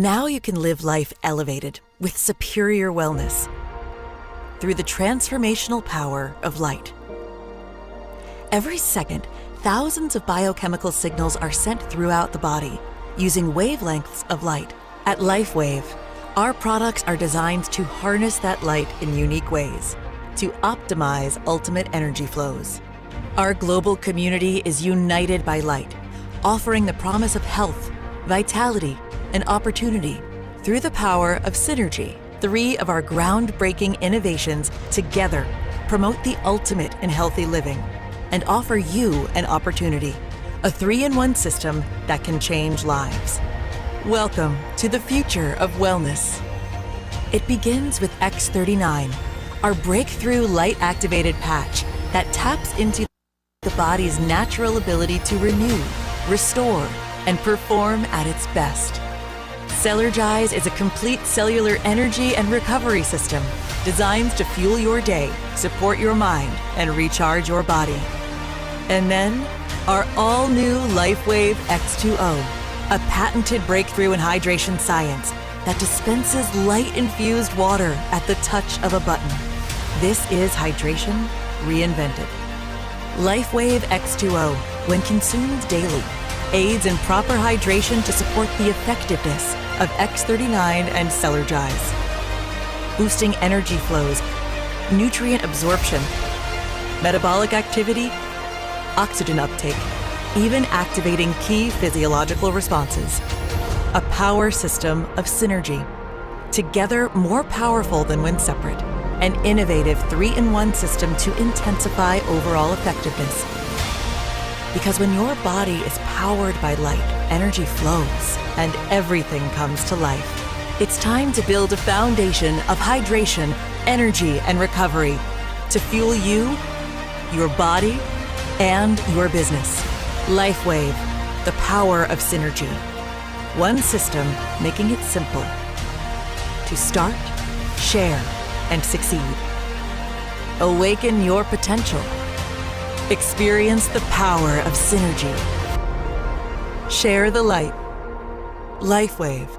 Now you can live life elevated with superior wellness through the transformational power of light. Every second, thousands of biochemical signals are sent throughout the body using wavelengths of light. At Lifewave, our products are designed to harness that light in unique ways to optimize ultimate energy flows. Our global community is united by light, offering the promise of health, vitality, and opportunity through the power of synergy. 3 of our groundbreaking innovations together promote the ultimate in healthy living and offer you an opportunity, a 3-in-1 system that can change lives. Welcome to the future of wellness. It begins with X39, our breakthrough light-activated patch that taps into the body's natural ability to renew, restore, and perform at its best. Cellergize is a complete cellular energy and recovery system designed to fuel your day, support your mind, and recharge your body. And then, our all-new Lifewave X2O, a patented breakthrough in hydration science that dispenses light-infused water at the touch of a button. This is hydration reinvented. Lifewave X2O, when consumed daily, aids in proper hydration to support the effectiveness of X39 and Cellergize, boosting energy flows, nutrient absorption, metabolic activity, oxygen uptake, even activating key physiological responses. A power system of synergy, together more powerful than when separate. An innovative 3-in-1 system to intensify overall effectiveness. Because when your body is powered by light, energy flows and everything comes to life. It's time to build a foundation of hydration, energy, and recovery to fuel you, your body, and your business. Lifewave, the power of synergy. One system making it simple to start, share, and succeed. Awaken your potential. Experience the power of synergy. Share the light. Lifewave.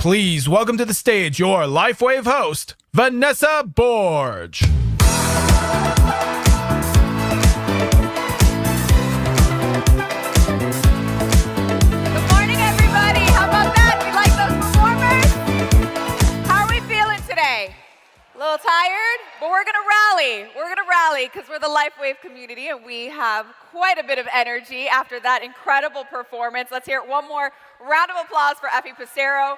Please welcome to the stage your Lifewave host, Vanessa Borge. Good morning, everybody. How about that? We like those performers? How are we feeling today? A little tired, but we're going to rally. We're going to rally because we're the Lifewave community, and we have quite a bit of energy after that incredible performance. Let's hear it one more round of applause for Effie Passero,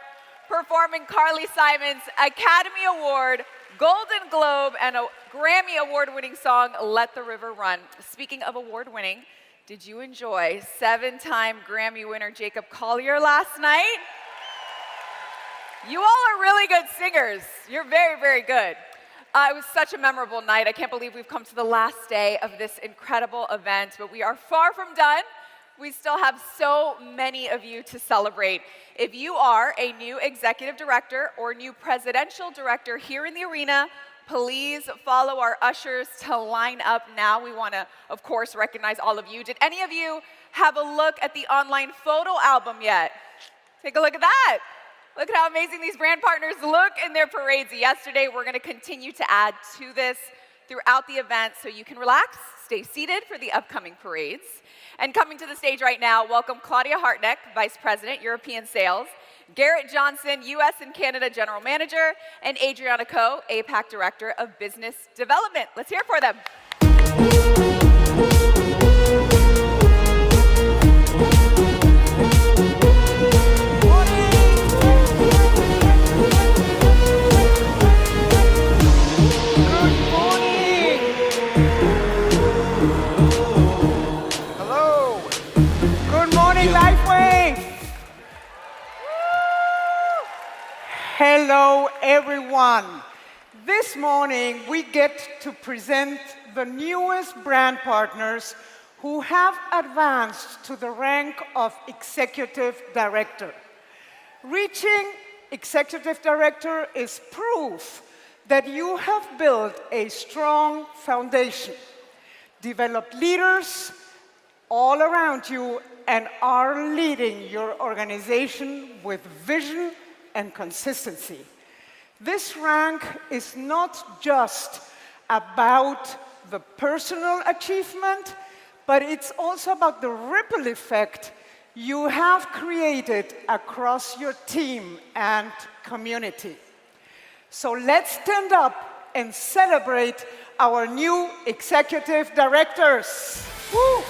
performing Carly Simon's Academy Award, Golden Globe, and a Grammy Award-winning song, Let the River Run. Speaking of award-winning, did you enjoy 7-time Grammy winner Jacob Collier last night? You all are really good singers. You're very, very good. It was such a memorable night. I can't believe we've come to the last day of this incredible event, but we are far from done. We still have so many of you to celebrate. If you are a new executive director or new presidential director here in the arena, please follow our ushers to line up now. We want to, of course, recognize all of you. Did any of you have a look at the online photo album yet? Take a look at that. Look at how amazing these brand partners look in their parades yesterday. We're going to continue to add to this throughout the event so you can relax, stay seated for the upcoming parades. And coming to the stage right now, welcome Claudia Hartneck, Vice President, European Sales, Garrett Johnson, US and Canada General Manager, and Adriana Coe, APAC Director of Business Development. Let's hear it for them. Hello, everyone. This morning, we get to present the newest brand partners who have advanced to the rank of Executive Director. Reaching Executive Director is proof that you have built a strong foundation, developed leaders all around you, and are leading your organization with vision and consistency. This rank is not just about the personal achievement, but it's also about the ripple effect you have created across your team and community. So let's stand up and celebrate our new executive directors. Woo!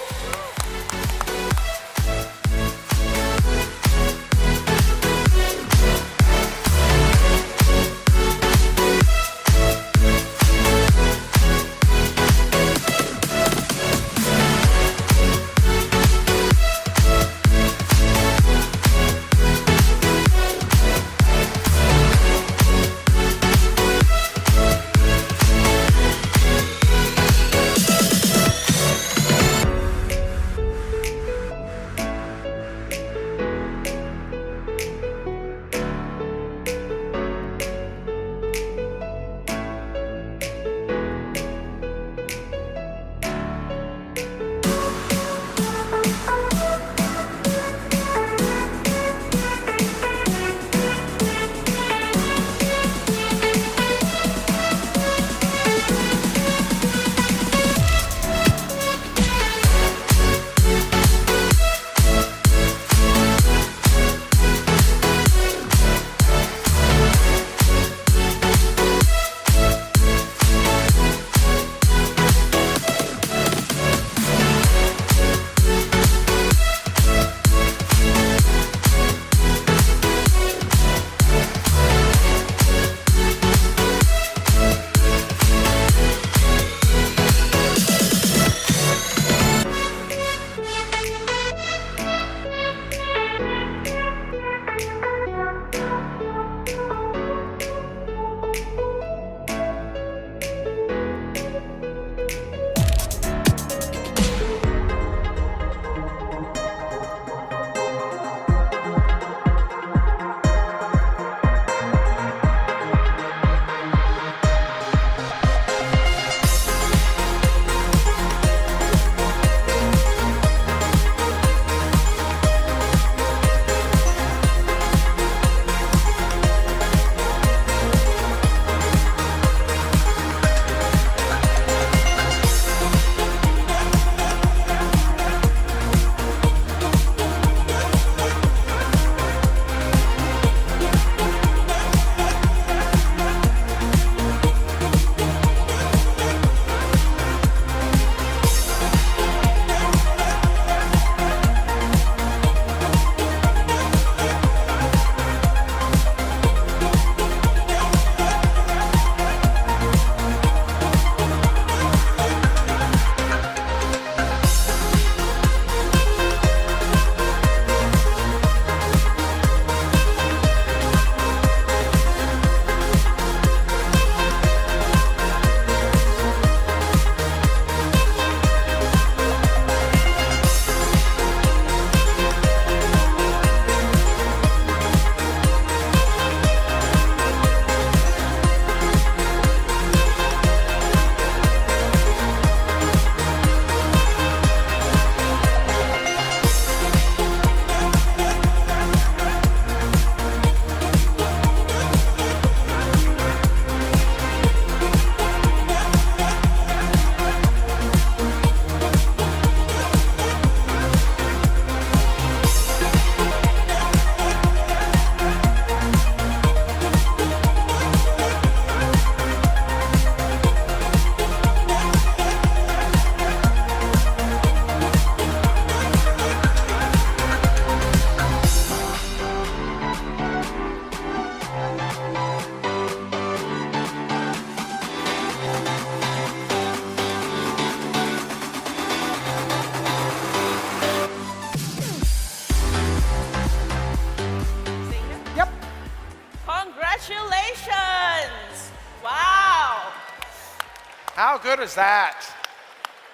How good is that?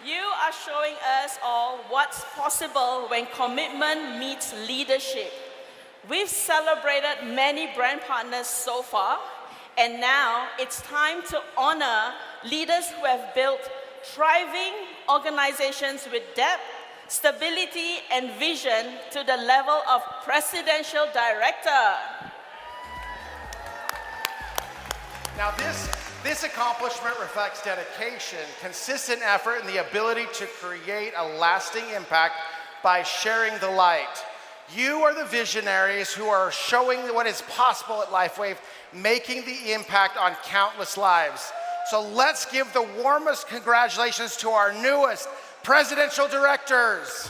You are showing us all what's possible when commitment meets leadership. We've celebrated many brand partners so far, and now it's time to honor leaders who have built thriving organizations with depth, stability, and vision to the level of presidential director. Now this accomplishment reflects dedication, consistent effort, and the ability to create a lasting impact by sharing the light. You are the visionaries who are showing what is possible at Lifewave, making the impact on countless lives. So let's give the warmest congratulations to our newest presidential directors.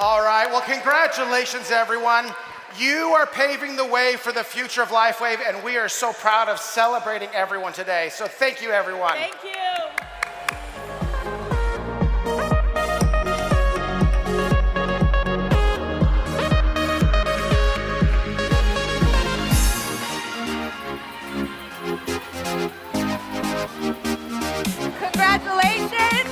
All right, well, congratulations, everyone. You are paving the way for the future of Lifewave, and we are so proud of celebrating everyone today. So thank you, everyone. Thank you. Congratulations!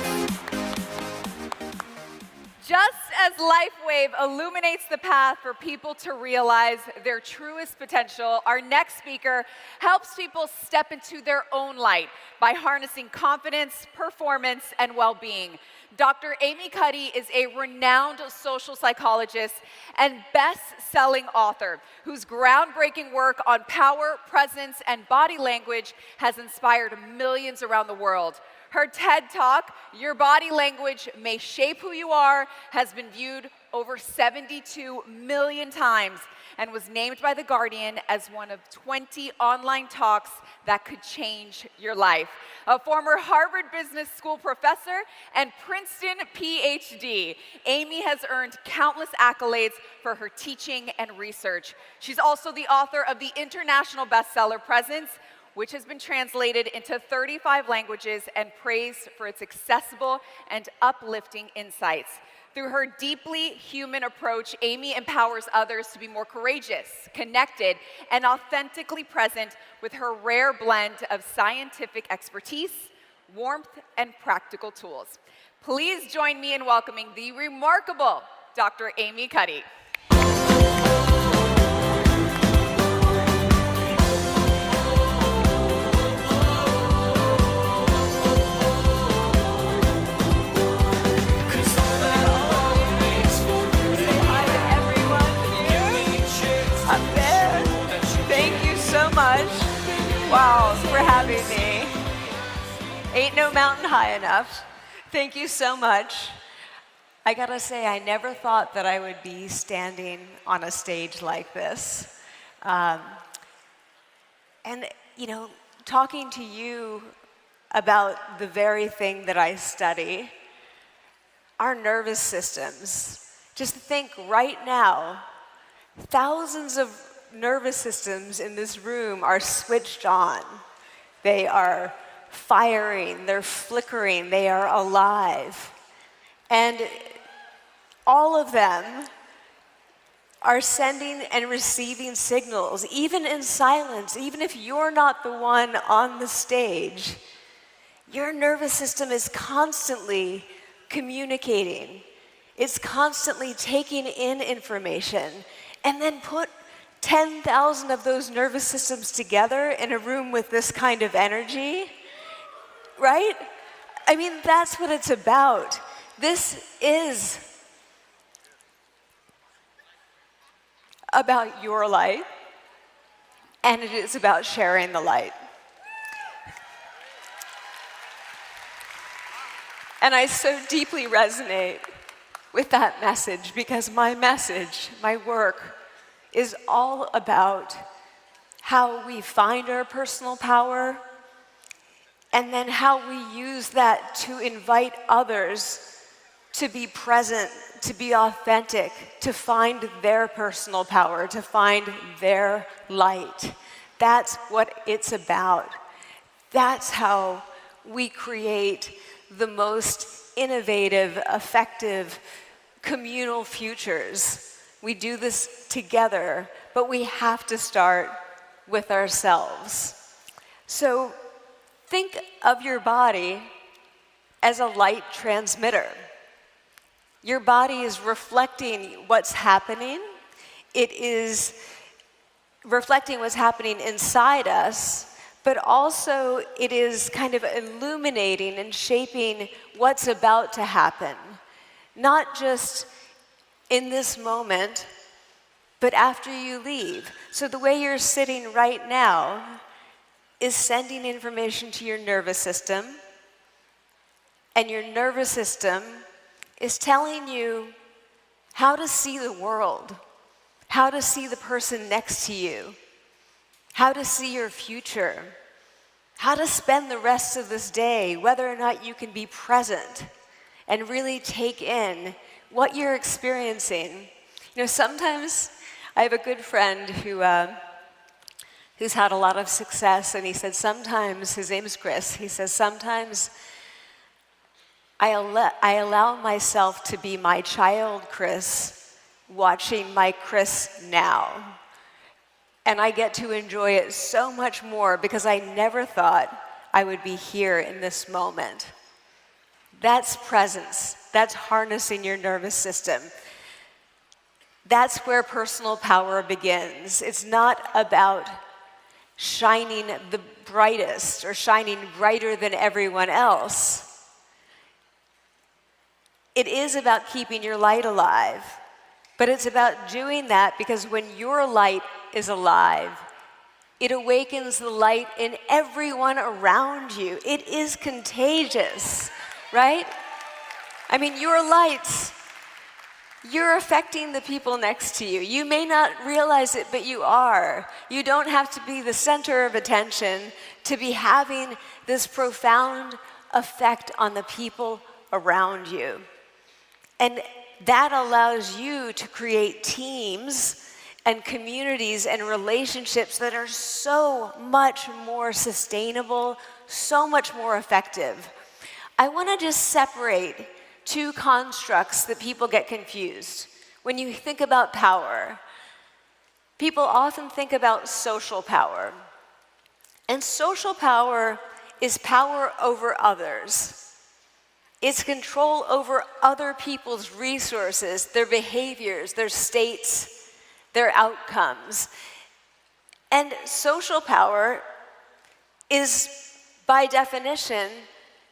Just as Lifewave illuminates the path for people to realize their truest potential, our next speaker helps people step into their own light by harnessing confidence, performance, and well-being. Dr. Amy Cuddy is a renowned social psychologist and best-selling author whose groundbreaking work on power, presence, and body language has inspired millions around the world. Her TED Talk, Your Body Language May Shape Who You Are, has been viewed over 72 million times and was named by The Guardian as one of 20 online talks that could change your life. A former Harvard Business School professor and Princeton PhD, Amy has earned countless accolades for her teaching and research. She's also the author of the international bestseller Presence, which has been translated into 35 languages and praised for its accessible and uplifting insights. Through her deeply human approach, Amy empowers others to be more courageous, connected, and authentically present with her rare blend of scientific expertise, warmth, and practical tools. Please join me in welcoming the remarkable Dr. Amy Cuddy. Wow, for having me. Ain't no mountain high enough. Thank you so much. I gotta say, I never thought that I would be standing on a stage like this. And, you know, talking to you about the very thing that I study, our nervous systems. Just think right now, thousands of nervous systems in this room are switched on. They are firing, they're flickering, they are alive. And all of them are sending and receiving signals, even in silence, even if you're not the one on the stage. Your nervous system is constantly communicating. It's constantly taking in information and then put 10,000 of those nervous systems together in a room with this kind of energy, right? I mean, that's what it's about. This is about your light, and it is about sharing the light. And I so deeply resonate with that message because my message, my work, is all about how we find our personal power and then how we use that to invite others to be present, to be authentic, to find their personal power, to find their light. That's what it's about. That's how we create the most innovative, effective, communal futures. We do this together, but we have to start with ourselves. So think of your body as a light transmitter. Your body is reflecting what's happening. It is reflecting what's happening inside us, but also it is kind of illuminating and shaping what's about to happen. Not just in this moment, but after you leave. So the way you're sitting right now is sending information to your nervous system, and your nervous system is telling you how to see the world, how to see the person next to you, how to see your future, how to spend the rest of this day, whether or not you can be present and really take in what you're experiencing. You know, sometimes I have a good friend who's had a lot of success, and he said sometimes, his name is Chris, he says sometimes I allow myself to be my child Chris, watching my Chris now. And I get to enjoy it so much more because I never thought I would be here in this moment. That's presence. That's harnessing your nervous system. That's where personal power begins. It's not about shining the brightest or shining brighter than everyone else. It is about keeping your light alive, but it's about doing that because when your light is alive, it awakens the light in everyone around you. It is contagious, right? I mean, your lights, you're affecting the people next to you. You may not realize it, but you are. You don't have to be the center of attention to be having this profound effect on the people around you. And that allows you to create teams and communities and relationships that are so much more sustainable, so much more effective. I want to just separate two constructs that people get confused. When you think about power, people often think about social power. And social power is power over others. It's control over other people's resources, their behaviors, their states, their outcomes. And social power is, by definition,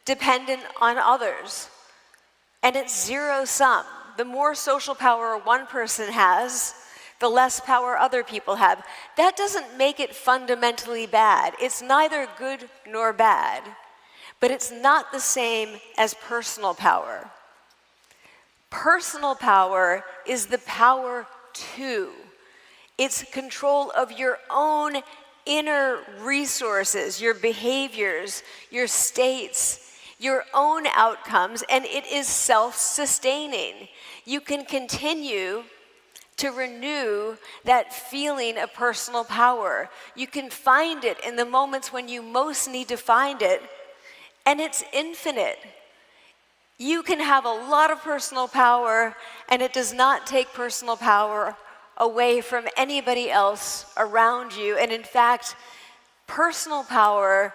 dependent on others. And it's zero sum. The more social power one person has, the less power other people have. That doesn't make it fundamentally bad. It's neither good nor bad. But it's not the same as personal power. Personal power is the power to. It's control of your own inner resources, your behaviors, your states, your own outcomes, and it is self-sustaining. You can continue to renew that feeling of personal power. You can find it in the moments when you most need to find it, and it's infinite. You can have a lot of personal power, and it does not take personal power away from anybody else around you. And in fact, personal power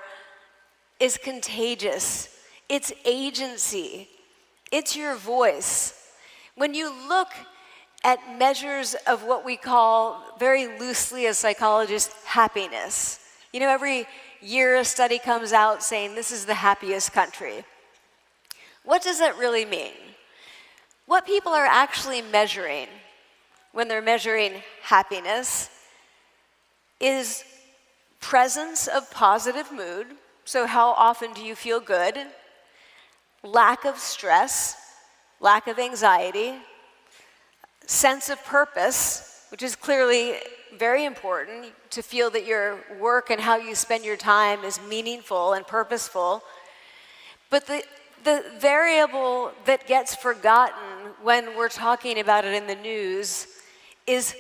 is contagious. It's agency. It's your voice. When you look at measures of what we call, very loosely as psychologists, happiness. You know, every year a study comes out saying this is the happiest country. What does that really mean? What people are actually measuring when they're measuring happiness is presence of positive mood. So how often do you feel good? Lack of stress, lack of anxiety, sense of purpose, which is clearly very important to feel that your work and how you spend your time is meaningful and purposeful. But the variable that gets forgotten when we're talking about it in the news is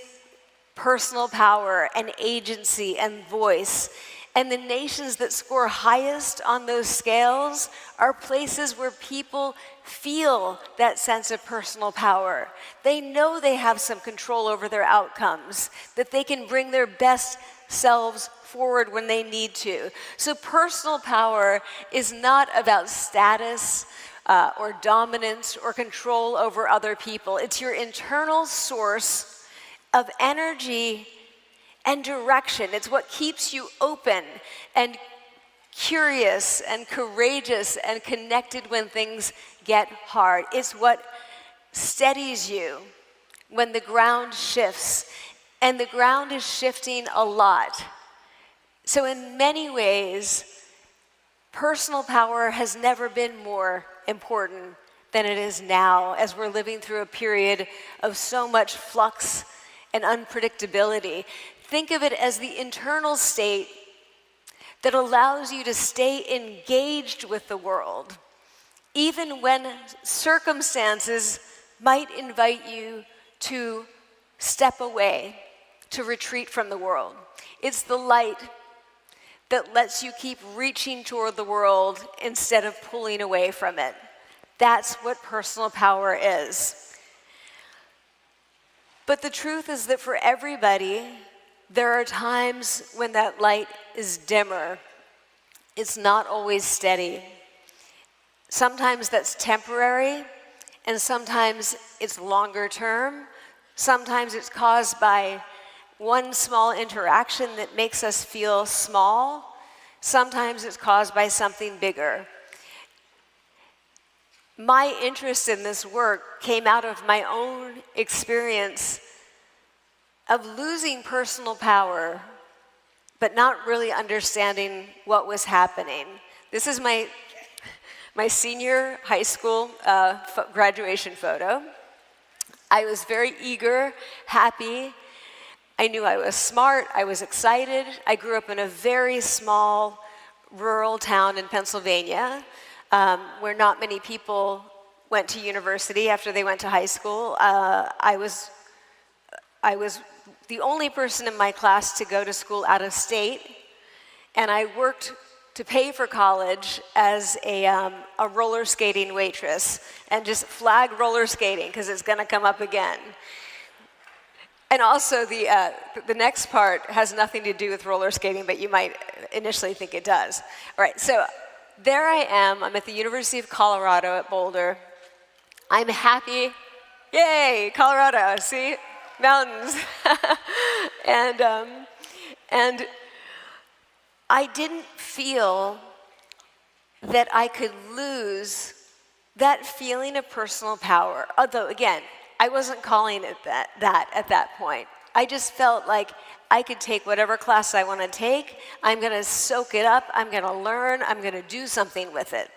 personal power and agency and voice. And the nations that score highest on those scales are places where people feel that sense of personal power. They know they have some control over their outcomes, that they can bring their best selves forward when they need to. So personal power is not about status or dominance or control over other people. It's your internal source of energy and direction. It's what keeps you open and curious and courageous and connected when things get hard. It's what steadies you when the ground shifts, and the ground is shifting a lot. So in many ways, personal power has never been more important than it is now, as we're living through a period of so much flux and unpredictability. Think of it as the internal state that allows you to stay engaged with the world, even when circumstances might invite you to step away, to retreat from the world. It's the light that lets you keep reaching toward the world instead of pulling away from it. That's what personal power is. But the truth is that for everybody, there are times when that light is dimmer. It's not always steady. Sometimes that's temporary, and sometimes it's longer term. Sometimes it's caused by one small interaction that makes us feel small. Sometimes it's caused by something bigger. My interest in this work came out of my own experience of losing personal power, but not really understanding what was happening. This is my senior high school graduation photo. I was very eager, happy. I knew I was smart, I was excited. I grew up in a very small rural town in Pennsylvania where not many people went to university after they went to high school. I was the only person in my class to go to school out of state, and I worked to pay for college as a roller skating waitress, and just flag roller skating because it's going to come up again. And also the next part has nothing to do with roller skating, but you might initially think it does. All right, so there I am. I'm at the University of Colorado at Boulder. I'm happy. Yay, Colorado, see? Mountains. and I didn't feel that I could lose that feeling of personal power. Although, again, I wasn't calling it that at that point. I just felt like I could take whatever class I want to take. I'm going to soak it up. I'm going to learn. I'm going to do something with it.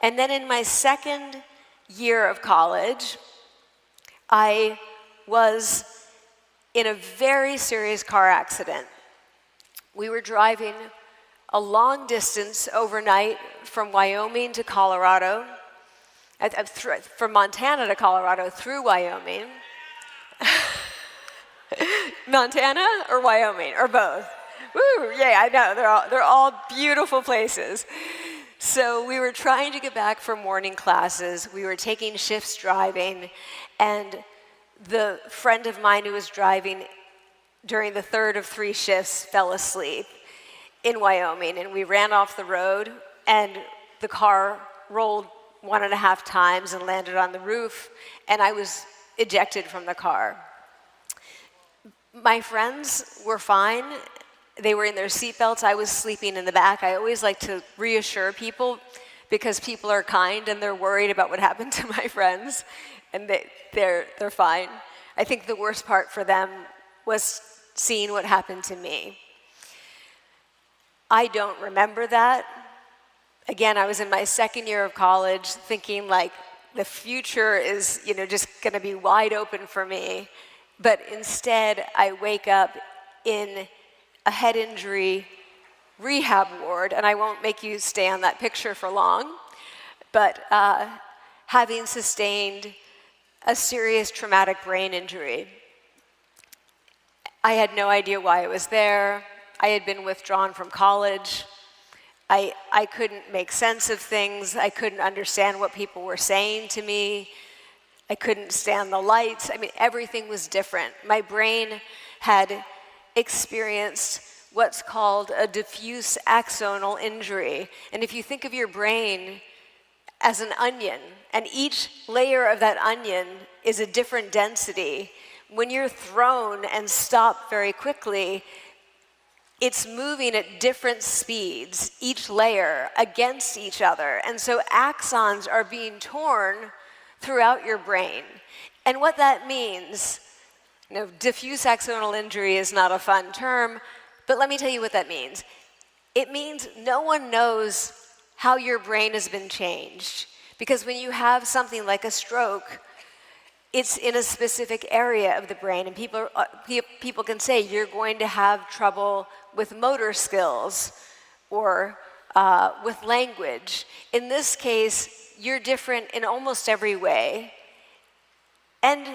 And then in my second year of college, I was in a very serious car accident. We were driving a long distance overnight from Wyoming to Colorado, from Montana to Colorado through Wyoming. Montana or Wyoming, or both? Woo, yeah, I know, they're all beautiful places. So we were trying to get back from morning classes. We were taking shifts driving, and the friend of mine who was driving during the third of 3 shifts fell asleep in Wyoming, and we ran off the road, and the car rolled 1.5 times and landed on the roof, and I was ejected from the car. My friends were fine. They were in their seatbelts. I was sleeping in the back. I always like to reassure people because people are kind and they're worried about what happened to my friends, and they're fine. I think the worst part for them was seeing what happened to me. I don't remember that. Again, I was in my second year of college thinking like the future is, just going to be wide open for me. But instead, I wake up in a head injury rehab ward, and I won't make you stay on that picture for long, but having sustained a serious traumatic brain injury. I had no idea why I was there. I had been withdrawn from college. I couldn't make sense of things. I couldn't understand what people were saying to me. I couldn't stand the lights. I mean, everything was different. My brain had experienced what's called a diffuse axonal injury. And if you think of your brain as an onion, and each layer of that onion is a different density, when you're thrown and stopped very quickly, it's moving at different speeds, each layer against each other. And so axons are being torn throughout your brain. And what that means, diffuse axonal injury is not a fun term, but let me tell you what that means. It means no one knows how your brain has been changed. Because when you have something like a stroke, it's in a specific area of the brain, and people can say you're going to have trouble with motor skills or with language. In this case, you're different in almost every way, and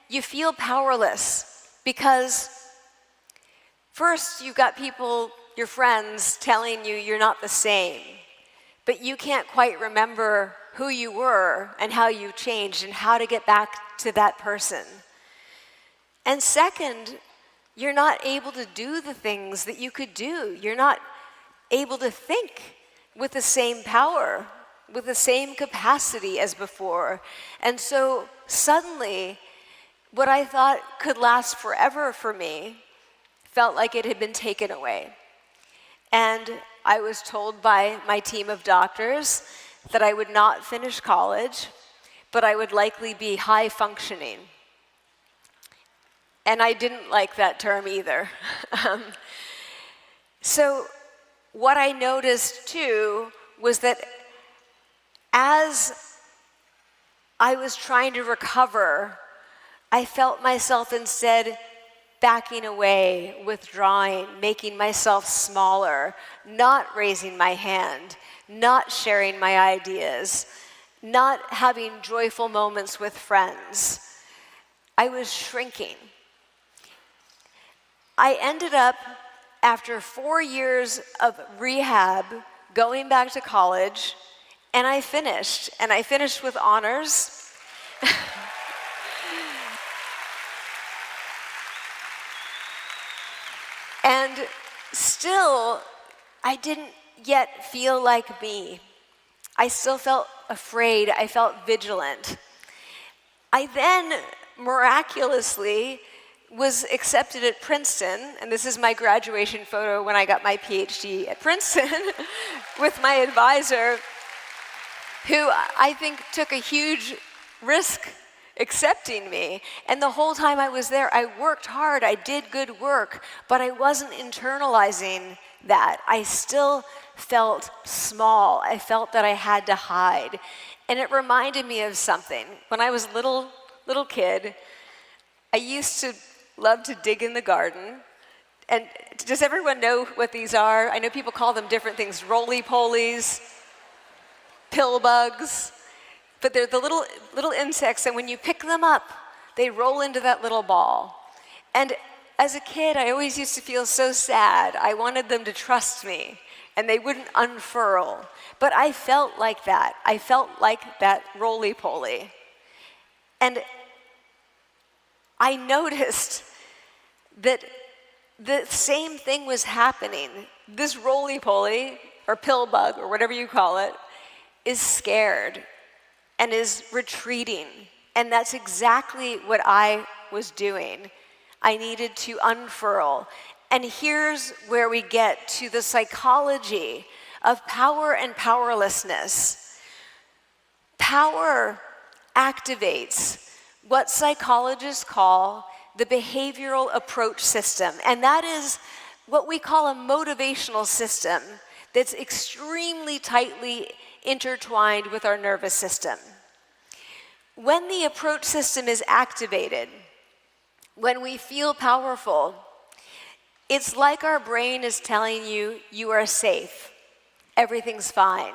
you feel powerless because first you've got people, your friends, telling you you're not the same, but you can't quite remember who you were and how you changed and how to get back to that person. And second, you're not able to do the things that you could do. You're not able to think with the same power, with the same capacity as before. And so suddenly, what I thought could last forever for me felt like it had been taken away. And I was told by my team of doctors that I would not finish college, but I would likely be high functioning. And I didn't like that term either. So what I noticed too was that as I was trying to recover I felt myself instead backing away, withdrawing, making myself smaller, not raising my hand, not sharing my ideas, not having joyful moments with friends. I was shrinking. I ended up, after 4 years of rehab, going back to college, and I finished with honors. And still, I didn't yet feel like me. I still felt afraid. I felt vigilant. I then miraculously was accepted at Princeton, and this is my graduation photo when I got my PhD at Princeton with my advisor, who I think took a huge risk accepting me. And the whole time I was there, I worked hard, I did good work, but I wasn't internalizing that. I still felt small. I felt that I had to hide. And it reminded me of something. When I was a little kid, I used to love to dig in the garden. And does everyone know what these are? I know people call them different things, roly-polies, pill bugs. But they're the little insects, and when you pick them up, they roll into that little ball. And as a kid, I always used to feel so sad. I wanted them to trust me, and they wouldn't unfurl. But I felt like that. I felt like that roly-poly. And I noticed that the same thing was happening. This roly-poly, or pill bug, or whatever you call it, is scared and is retreating. And that's exactly what I was doing. I needed to unfurl. And here's where we get to the psychology of power and powerlessness. Power activates what psychologists call the behavioral approach system. And that is what we call a motivational system that's extremely tightly intertwined with our nervous system. When the approach system is activated, when we feel powerful, it's like our brain is telling you, you are safe, everything's fine.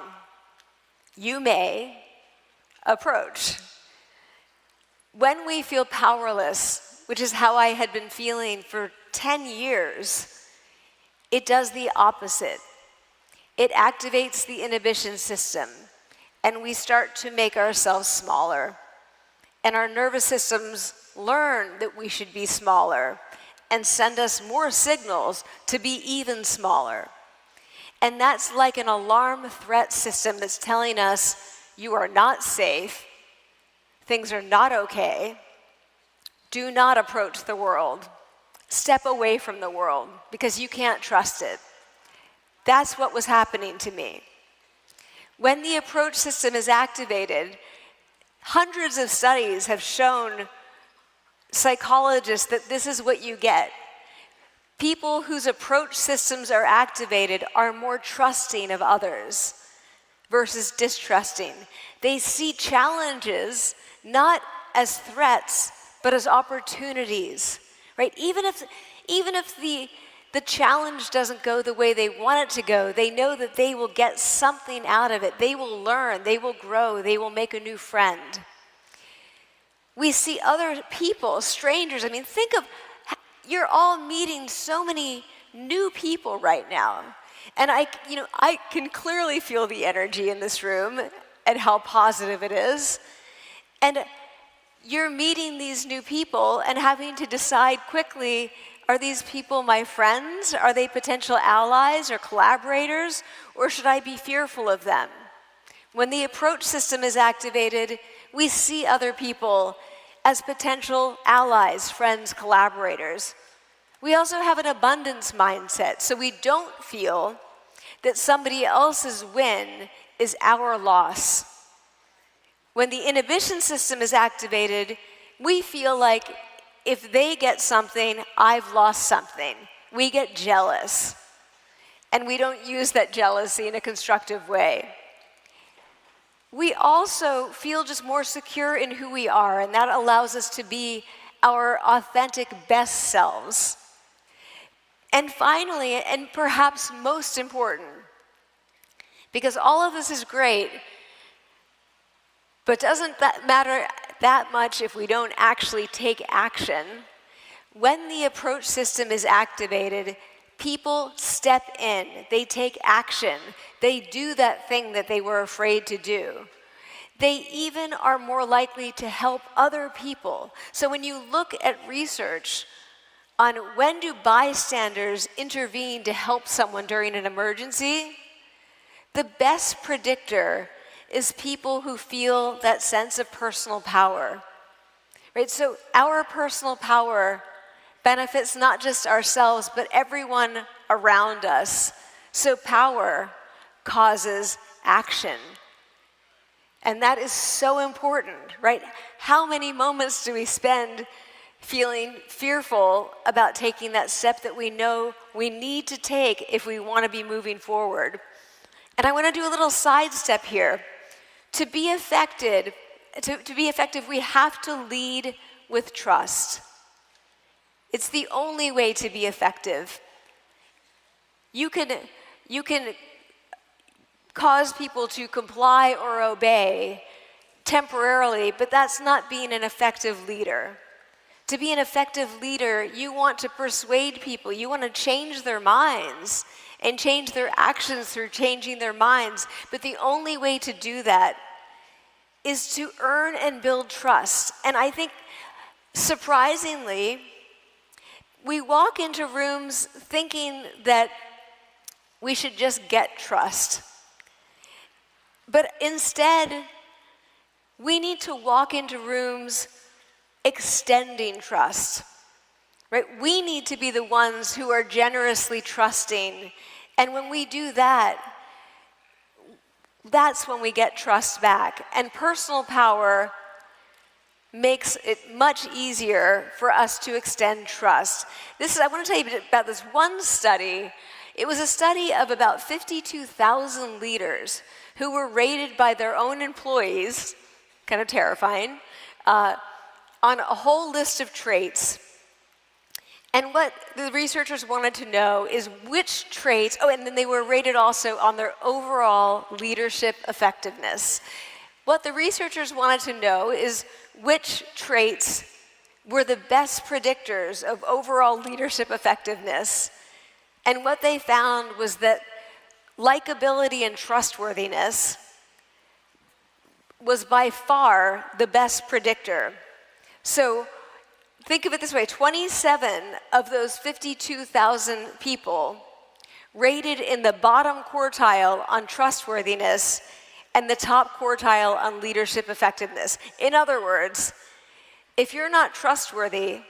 You may approach. When we feel powerless, which is how I had been feeling for 10 years, it does the opposite. It activates the inhibition system, and we start to make ourselves smaller. And our nervous systems learn that we should be smaller and send us more signals to be even smaller. And that's like an alarm threat system that's telling us you are not safe, things are not okay, do not approach the world, step away from the world because you can't trust it. That's what was happening to me. When the approach system is activated, hundreds of studies have shown psychologists that this is what you get. People whose approach systems are activated are more trusting of others versus distrusting. They see challenges not as threats, but as opportunities, right? Even if the challenge doesn't go the way they want it to go, they know that they will get something out of it. They will learn, they will grow, they will make a new friend. We see other people, strangers. I mean, think of, you're all meeting so many new people right now. And I can clearly feel the energy in this room and how positive it is. And you're meeting these new people and having to decide quickly, are these people my friends? Are they potential allies or collaborators? Or should I be fearful of them? When the approach system is activated, we see other people as potential allies, friends, collaborators. We also have an abundance mindset, so we don't feel that somebody else's win is our loss. When the inhibition system is activated, we feel like if they get something, I've lost something. We get jealous. And we don't use that jealousy in a constructive way. We also feel just more secure in who we are, and that allows us to be our authentic best selves. And finally, and perhaps most important, because all of this is great, but doesn't that matter that much if we don't actually take action? When the approach system is activated, people step in, they take action, they do that thing that they were afraid to do. They even are more likely to help other people. So when you look at research on when do bystanders intervene to help someone during an emergency, the best predictor is people who feel that sense of personal power. Right? So our personal power benefits not just ourselves, but everyone around us. So power causes action. And that is so important, right? How many moments do we spend feeling fearful about taking that step that we know we need to take if we want to be moving forward? And I want to do a little sidestep here. To be effective, we have to lead with trust. It's the only way to be effective. You can cause people to comply or obey temporarily, but that's not being an effective leader. To be an effective leader, you want to persuade people, you want to change their minds and change their actions through changing their minds. But the only way to do that is to earn and build trust. And I think, surprisingly, we walk into rooms thinking that we should just get trust. But instead, we need to walk into rooms extending trust, right? We need to be the ones who are generously trusting. And when we do that, that's when we get trust back. And personal power makes it much easier for us to extend trust. I want to tell you about this one study. It was a study of about 52,000 leaders who were rated by their own employees, kind of terrifying, on a whole list of traits. And what the researchers wanted to know is which traits, and then they were rated also on their overall leadership effectiveness. What the researchers wanted to know is which traits were the best predictors of overall leadership effectiveness. And what they found was that likability and trustworthiness was by far the best predictor. So think of it this way, 27 of those 52,000 people rated in the bottom quartile on trustworthiness and the top quartile on leadership effectiveness. In other words, if you're not trustworthy,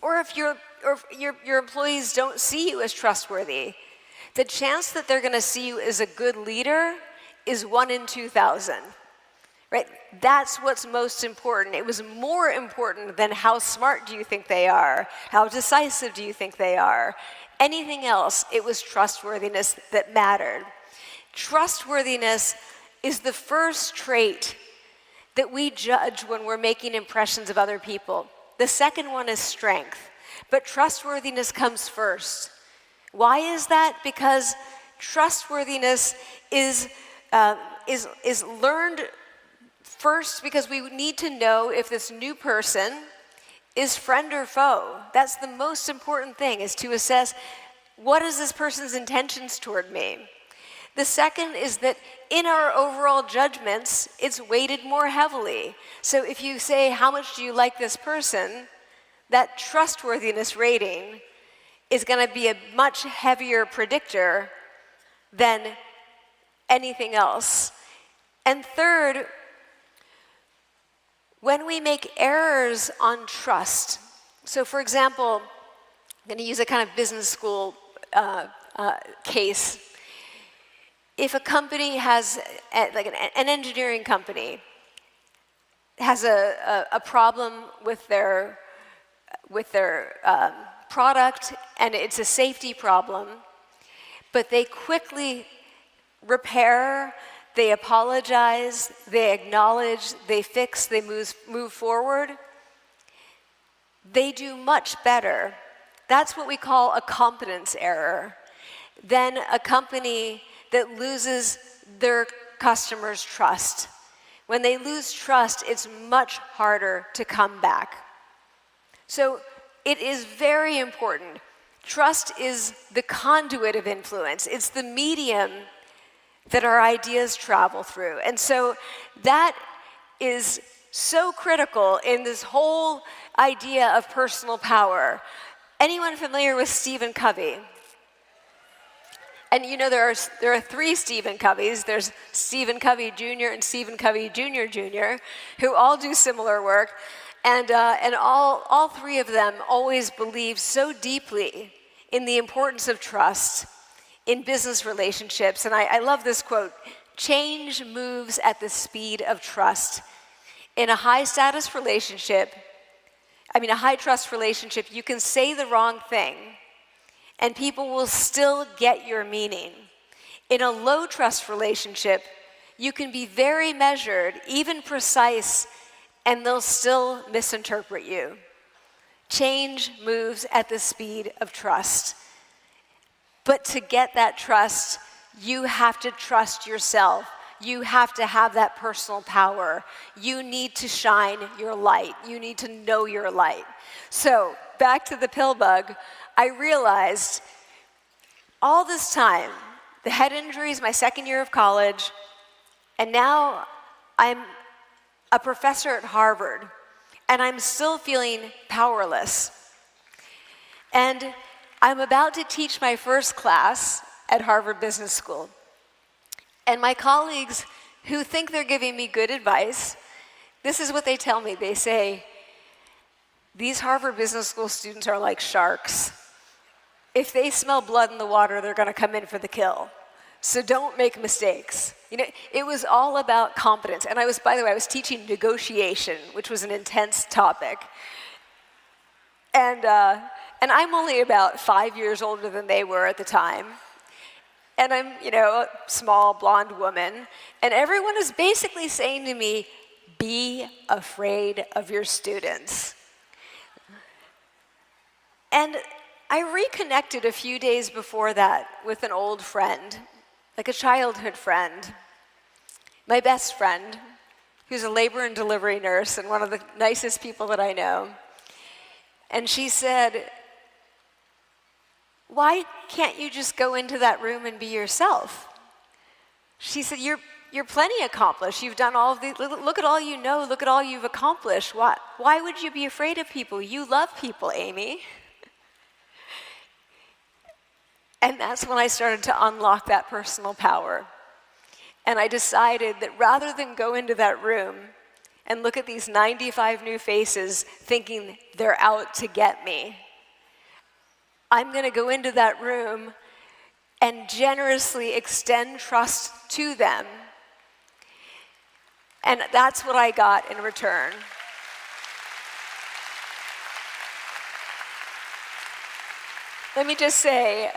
or if your employees don't see you as trustworthy, the chance that they're going to see you as a good leader is 1 in 2,000. Right? That's what's most important. It was more important than how smart do you think they are, how decisive do you think they are. Anything else, it was trustworthiness that mattered. Trustworthiness is the first trait that we judge when we're making impressions of other people. The second one is strength, but trustworthiness comes first. Why is that? Because trustworthiness is learned first because we need to know if this new person is friend or foe. That's the most important thing, is to assess what is this person's intentions toward me. The second is that in our overall judgments, it's weighted more heavily. So if you say, how much do you like this person, that trustworthiness rating is going to be a much heavier predictor than anything else. And third, when we make errors on trust, so for example, I'm going to use a kind of business school case. If a company has, like an engineering company, has a problem with their product and it's a safety problem, but they quickly repair, they apologize, they acknowledge, they fix, they move forward, they do much better. That's what we call a competence error than a company that loses their customers' trust. When they lose trust, it's much harder to come back. So it is very important. Trust is the conduit of influence. It's the medium that our ideas travel through. And so that is so critical in this whole idea of personal power. Anyone familiar with Stephen Covey? And you know there are three Stephen Coveys. There's Stephen Covey Jr. and Stephen Covey Jr., who all do similar work. And all three of them always believe so deeply in the importance of trust in business relationships. And I love this quote: change moves at the speed of trust. In a high-status relationship, a high-trust relationship, you can say the wrong thing, and people will still get your meaning. In a low-trust relationship, you can be very measured, even precise, and they'll still misinterpret you. Change moves at the speed of trust. But to get that trust, you have to trust yourself. You have to have that personal power. You need to shine your light. You need to know your light. So, back to the pill bug, I realized all this time, the head injury is my second year of college, and now I'm a professor at Harvard, and I'm still feeling powerless. And I'm about to teach my first class at Harvard Business School. And my colleagues who think they're giving me good advice, this is what they tell me. They say, these Harvard Business School students are like sharks. If they smell blood in the water, they're going to come in for the kill. So don't make mistakes. You know, it was all about competence. And by the way, I was teaching negotiation, which was an intense topic. And I'm only about 5 years older than they were at the time. And I'm, a small blonde woman. And everyone is basically saying to me, be afraid of your students. And I reconnected a few days before that with an old friend, like a childhood friend, my best friend, who's a labor and delivery nurse and one of the nicest people that I know. And she said, why can't you just go into that room and be yourself? She said, you're plenty accomplished. You've done all of these, look at all you know, look at all you've accomplished. Why would you be afraid of people? You love people, Amy. And that's when I started to unlock that personal power. And I decided that rather than go into that room and look at these 95 new faces thinking they're out to get me, I'm going to go into that room and generously extend trust to them. And that's what I got in return. Let me just say,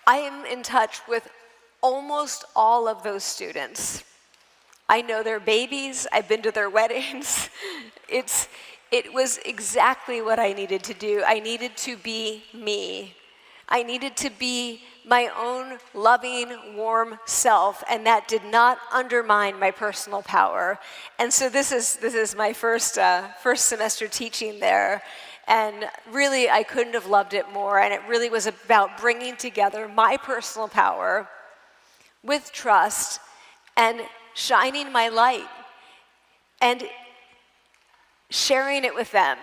I am in touch with almost all of those students. I know their babies. I've been to their weddings. It was exactly what I needed to do. I needed to be me. I needed to be my own loving, warm self, and that did not undermine my personal power. And so this is my first semester teaching there. And really, I couldn't have loved it more. And it really was about bringing together my personal power with trust and shining my light and sharing it with them.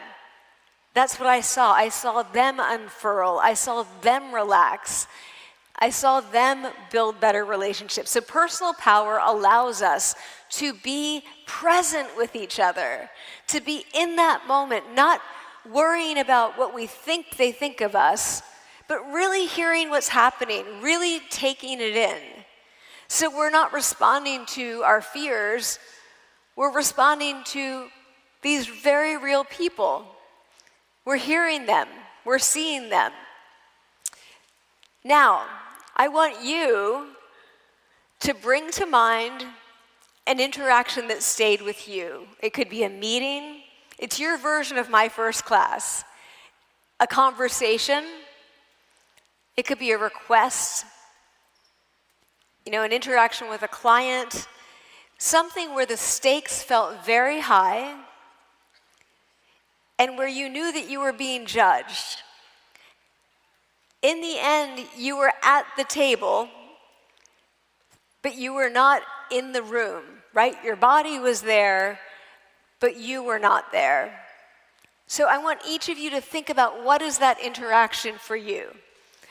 That's what I saw. I saw them unfurl. I saw them relax. I saw them build better relationships. So personal power allows us to be present with each other, to be in that moment, not worrying about what we think they think of us, but really hearing what's happening, really taking it in. So we're not responding to our fears, we're responding to these very real people. We're hearing them, we're seeing them. Now, I want you to bring to mind an interaction that stayed with you. It could be a meeting, It's your version of my first class. A conversation, it could be a request, an interaction with a client, something where the stakes felt very high and where you knew that you were being judged. In the end, you were at the table, but you were not in the room, right? Your body was there, but you were not there. So I want each of you to think about, what is that interaction for you?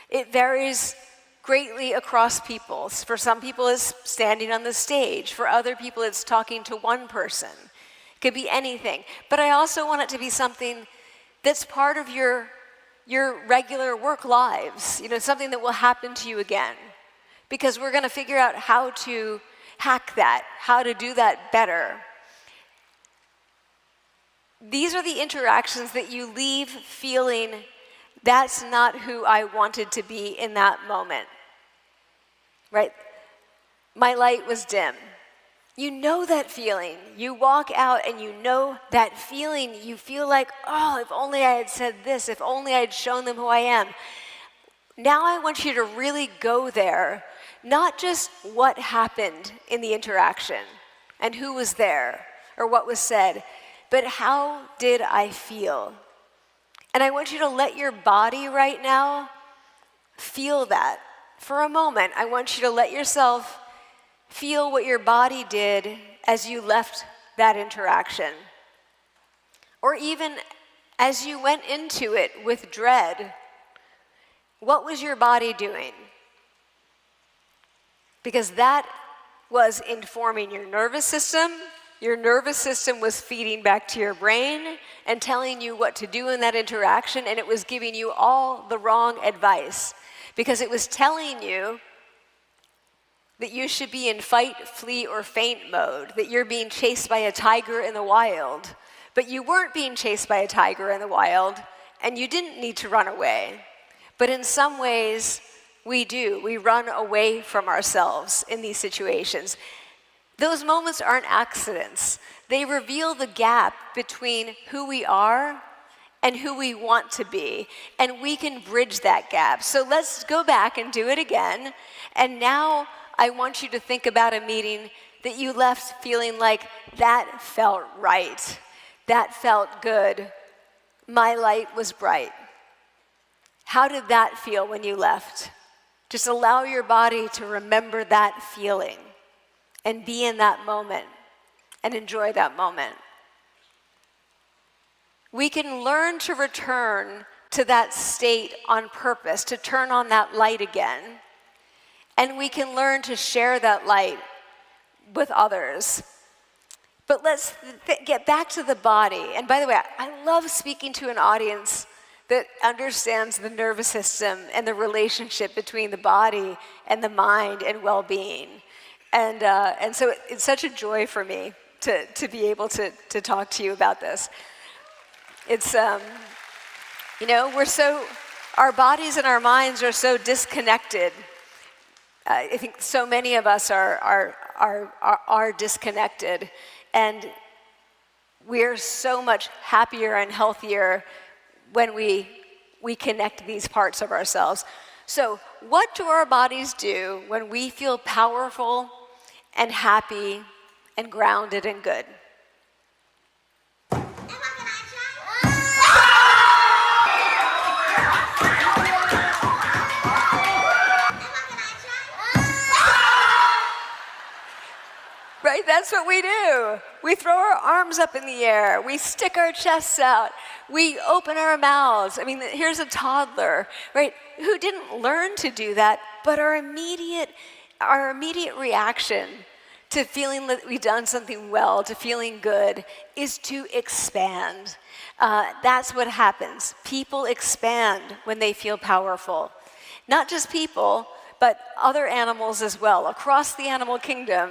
It varies greatly across people. For some people, it's standing on the stage. For other people, it's talking to one person. It could be anything. But I also want it to be something that's part of your regular work lives, something that will happen to you again. Because we're going to figure out how to hack that, how to do that better. These are the interactions that you leave feeling, that's not who I wanted to be in that moment, right? My light was dim. You know that feeling. You walk out and you know that feeling. You feel like, oh, if only I had said this, if only I had shown them who I am. Now I want you to really go there, not just what happened in the interaction and who was there or what was said, but how did I feel? And I want you to let your body right now feel that. For a moment, I want you to let yourself feel what your body did as you left that interaction. Or even as you went into it with dread, what was your body doing? Because that was informing your nervous system. Your nervous system was feeding back to your brain and telling you what to do in that interaction, and it was giving you all the wrong advice because it was telling you that you should be in fight, flee, or faint mode, that you're being chased by a tiger in the wild. But you weren't being chased by a tiger in the wild, and you didn't need to run away. But in some ways, we do. We run away from ourselves in these situations. Those moments aren't accidents. They reveal the gap between who we are and who we want to be. And we can bridge that gap. So let's go back and do it again. And now I want you to think about a meeting that you left feeling like, that felt right. That felt good. My light was bright. How did that feel when you left? Just allow your body to remember that feeling and be in that moment and enjoy that moment. We can learn to return to that state on purpose, to turn on that light again. And we can learn to share that light with others. But let's get back to the body. And by the way, I love speaking to an audience that understands the nervous system and the relationship between the body and the mind and well-being. And so it's such a joy for me to be able to talk to you about this. It's, our bodies and our minds are so disconnected. I think so many of us are disconnected, and we're so much happier and healthier when we connect these parts of ourselves. So what do our bodies do when we feel powerful and happy and grounded and good? Right? That's what we do. We throw our arms up in the air. We stick our chests out. We open our mouths. I mean, here's a toddler, right, who didn't learn to do that, but our immediate reaction to feeling that we've done something well, to feeling good, is to expand. That's what happens. People expand when they feel powerful. Not just people, but other animals as well. Across the animal kingdom,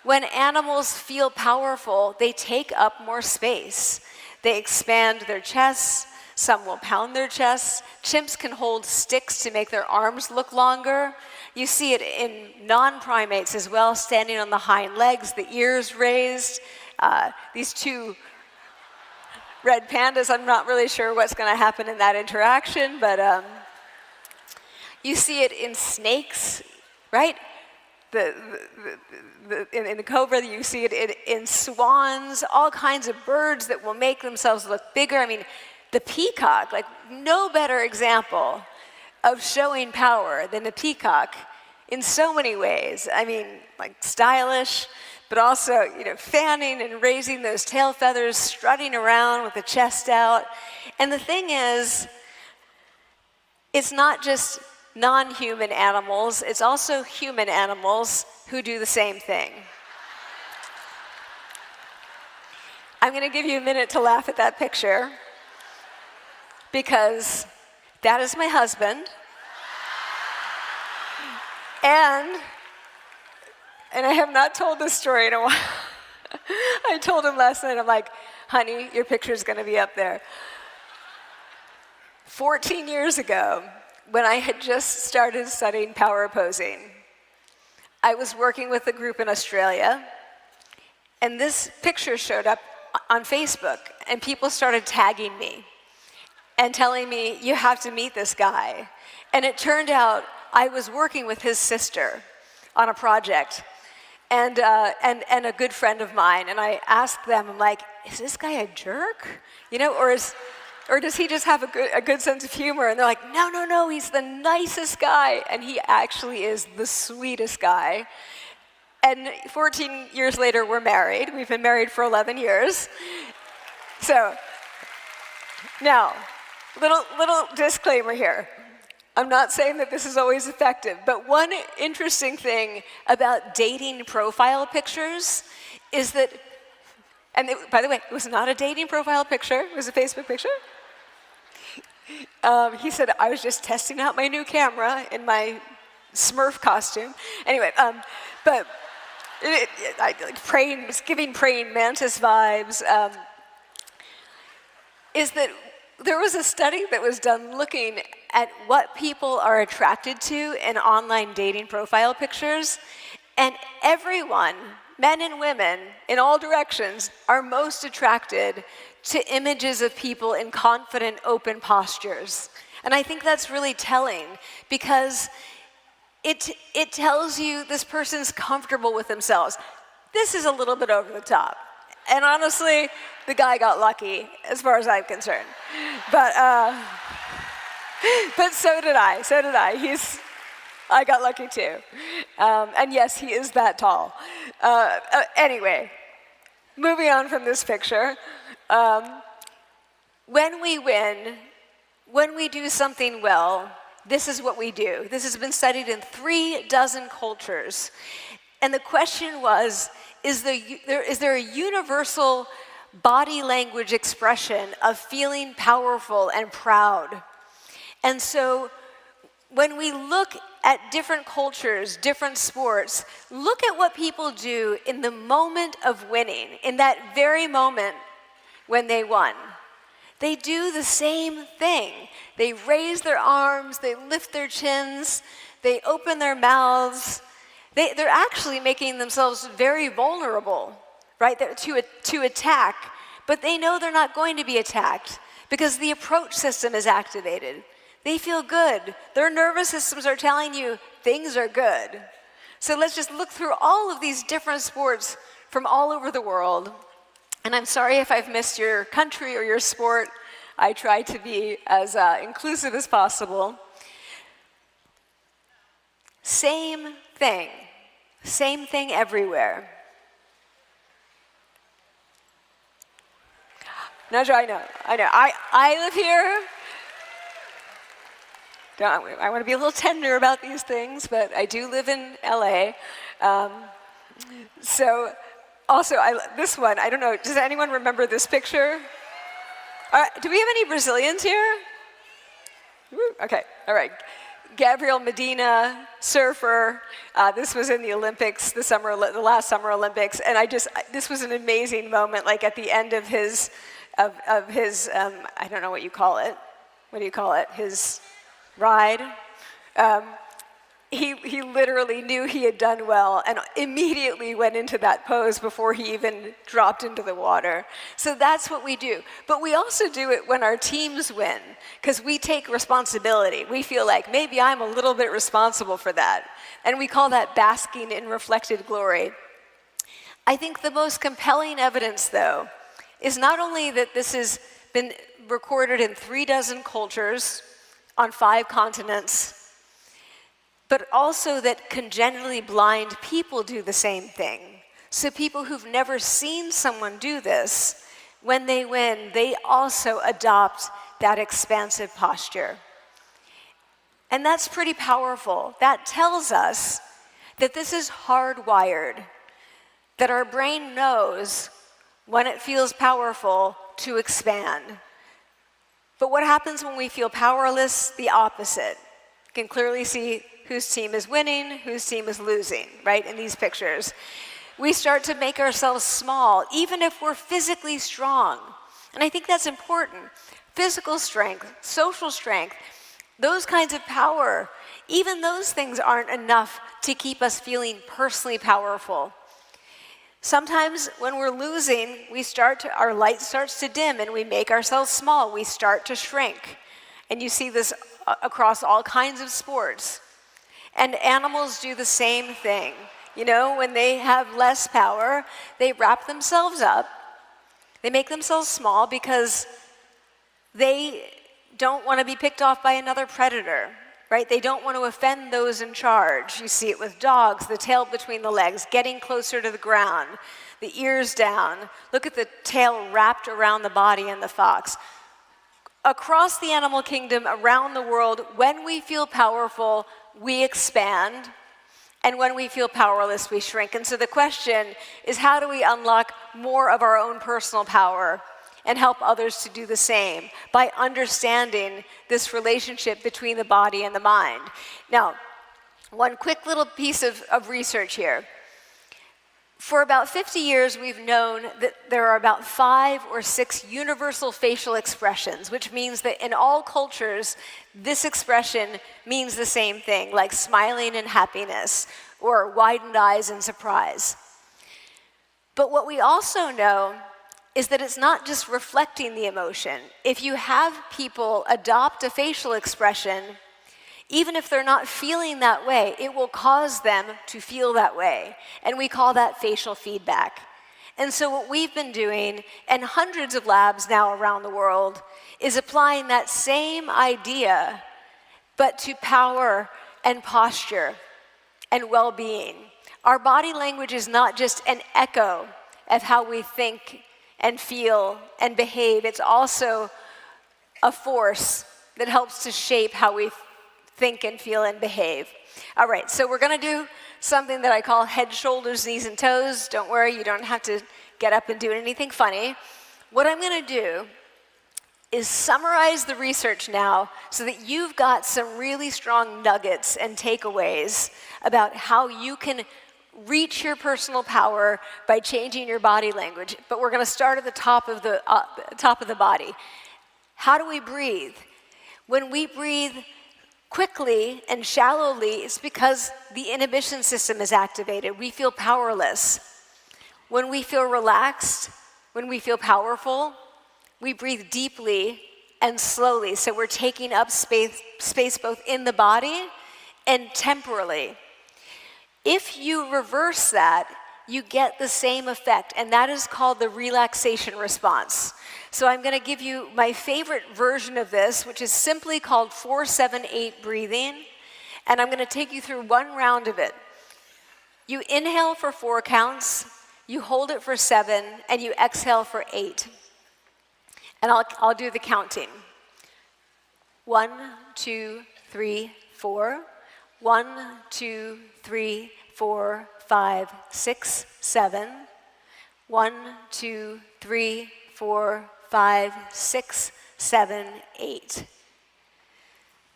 when animals feel powerful, they take up more space. They expand their chests. Some will pound their chests. Chimps can hold sticks to make their arms look longer. You see it in non-primates as well, standing on the hind legs, the ears raised. These two red pandas. I'm not really sure what's going to happen in that interaction, but you see it in snakes, right? In the cobra, you see it in swans, all kinds of birds that will make themselves look bigger. I mean, the peacock, like no better example of showing power than the peacock in so many ways. I mean, like stylish, but also, you know, fanning and raising those tail feathers, strutting around with the chest out. And the thing is, it's not just non-human animals, it's also human animals who do the same thing. I'm going to give you a minute to laugh at that picture, because that is my husband. And I have not told this story in a while. I told him last night, I'm like, honey, your picture's going to be up there. 14 years ago, when I had just started studying power posing, I was working with a group in Australia, and this picture showed up on Facebook, and people started tagging me and telling me, you have to meet this guy. And it turned out I was working with his sister on a project, and a good friend of mine, and I asked them, I'm like, is this guy a jerk? You know, or does he just have a good sense of humor? And they're like, no, he's the nicest guy. And he actually is the sweetest guy. And 14 years later, we're married. We've been married for 11 years. So, now, little disclaimer here. I'm not saying that this is always effective, but one interesting thing about dating profile pictures is that, and by the way, it was not a dating profile picture, it was a Facebook picture. He said, I was just testing out my new camera in my Smurf costume. Anyway, but was giving praying mantis vibes. Is that there was a study that was done looking at what people are attracted to in online dating profile pictures, and everyone, men and women, in all directions, are most attracted to images of people in confident, open postures. And I think that's really telling, because it tells you this person's comfortable with themselves. This is a little bit over the top. And honestly, the guy got lucky, as far as I'm concerned. But so did I. I got lucky too. And yes, he is that tall. Anyway, moving on from this picture. When we win, when we do something well, this is what we do. This has been studied in 36 cultures. And the question was, is there a universal body language expression of feeling powerful and proud? And so when we look at different cultures, different sports, look at what people do in the moment of winning, in that very moment when they won. They do the same thing. They raise their arms, they lift their chins, they open their mouths. They're actually making themselves very vulnerable, right, to attack, but they know they're not going to be attacked because the approach system is activated. They feel good. Their nervous systems are telling you things are good. So let's just look through all of these different sports from all over the world. And I'm sorry if I've missed your country or your sport. I try to be as inclusive as possible. Same thing everywhere. Naja, I know. I live here. I want to be a little tender about these things, but I do live in LA. So, also, this one, I don't know, does anyone remember this picture? Do we have any Brazilians here? Okay, all right. Gabriel Medina, surfer. This was in the Olympics, the last Summer Olympics, and this was an amazing moment. Like at the end of his, I don't know what you call it. What do you call it? His ride. he literally knew he had done well and immediately went into that pose before he even dropped into the water. So that's what we do. But we also do it when our teams win, because we take responsibility. We feel like maybe I'm a little bit responsible for that. And we call that basking in reflected glory. I think the most compelling evidence, though, is not only that this has been recorded in 36 cultures on 5 continents, but also that congenitally blind people do the same thing. So people who've never seen someone do this, when they win, they also adopt that expansive posture. And that's pretty powerful. That tells us that this is hardwired, that our brain knows when it feels powerful to expand. But what happens when we feel powerless? The opposite. You can clearly see whose team is winning, whose team is losing, right, in these pictures. We start to make ourselves small, even if we're physically strong. And I think that's important. Physical strength, social strength, those kinds of power, even those things aren't enough to keep us feeling personally powerful. Sometimes when we're losing, our light starts to dim and we make ourselves small. We start to shrink. And you see this across all kinds of sports. And animals do the same thing. You know, when they have less power, they wrap themselves up. They make themselves small because they don't want to be picked off by another predator, right? They don't want to offend those in charge. You see it with dogs, the tail between the legs, getting closer to the ground, the ears down. Look at the tail wrapped around the body in the fox. Across the animal kingdom, around the world, when we feel powerful, we expand. And when we feel powerless, we shrink. And so the question is, how do we unlock more of our own personal power and help others to do the same by understanding this relationship between the body and the mind? Now, one quick little piece of research here. For about 50 years, we've known that there are about 5 or 6 universal facial expressions, which means that in all cultures, this expression means the same thing, like smiling and happiness, or widened eyes and surprise. But what we also know is that it's not just reflecting the emotion. If you have people adopt a facial expression, even if they're not feeling that way, it will cause them to feel that way. And we call that facial feedback. And so what we've been doing, and hundreds of labs now around the world, is applying that same idea, but to power and posture and well-being. Our body language is not just an echo of how we think and feel and behave. It's also a force that helps to shape how we think and feel and behave. All right, so we're going to do something that I call head, shoulders, knees, and toes. Don't worry, you don't have to get up and do anything funny. What I'm going to do is summarize the research now so that you've got some really strong nuggets and takeaways about how you can reach your personal power by changing your body language. But we're going to start at the top of the body. How do we breathe? When we breathe quickly and shallowly, it's because the inhibition system is activated. We feel powerless. When we feel relaxed, when we feel powerful, we breathe deeply and slowly. So we're taking up space both in the body and temporally. If you reverse that, you get the same effect, and that is called the relaxation response. So I'm going to give you my favorite version of this, which is simply called 4-7-8 breathing, and I'm going to take you through one round of it. You inhale for 4 counts, you hold it for 7, and you exhale for 8. And I'll do the counting. 1, 2, 3, 4. 1, 2, 3, 4, 5, 6, 7. 1, 2, 3, 4, 5, 6, 7, 8.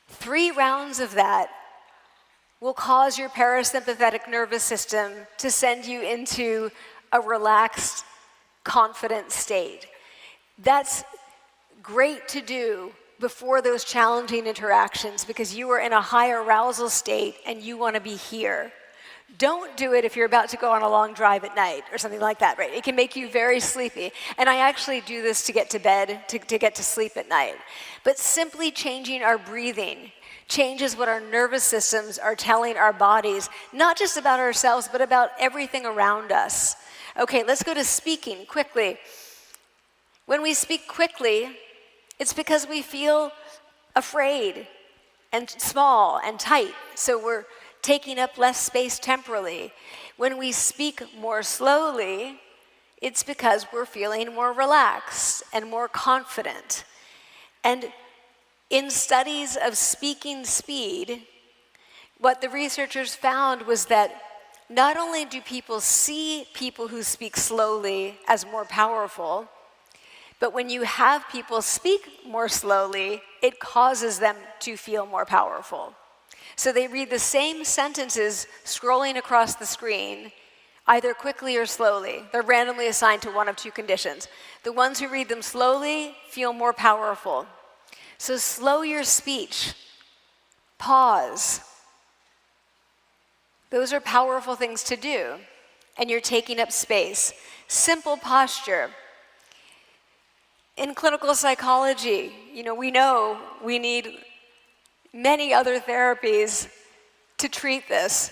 3 rounds of that will cause your parasympathetic nervous system to send you into a relaxed, confident state. That's great to do before those challenging interactions because you are in a high arousal state and you want to be here. Don't do it if you're about to go on a long drive at night or something like that, right? It can make you very sleepy. And I actually do this to get to bed, to get to sleep at night. But simply changing our breathing changes what our nervous systems are telling our bodies, not just about ourselves, but about everything around us. Okay, let's go to speaking quickly. When we speak quickly, it's because we feel afraid and small and tight, so we're taking up less space temporally. When we speak more slowly, it's because we're feeling more relaxed and more confident. And in studies of speaking speed, what the researchers found was that not only do people see people who speak slowly as more powerful, but when you have people speak more slowly, it causes them to feel more powerful. So they read the same sentences scrolling across the screen, either quickly or slowly. They're randomly assigned to one of two conditions. The ones who read them slowly feel more powerful. So slow your speech. Pause. Those are powerful things to do, and you're taking up space. Simple posture. In clinical psychology, we know we need many other therapies to treat this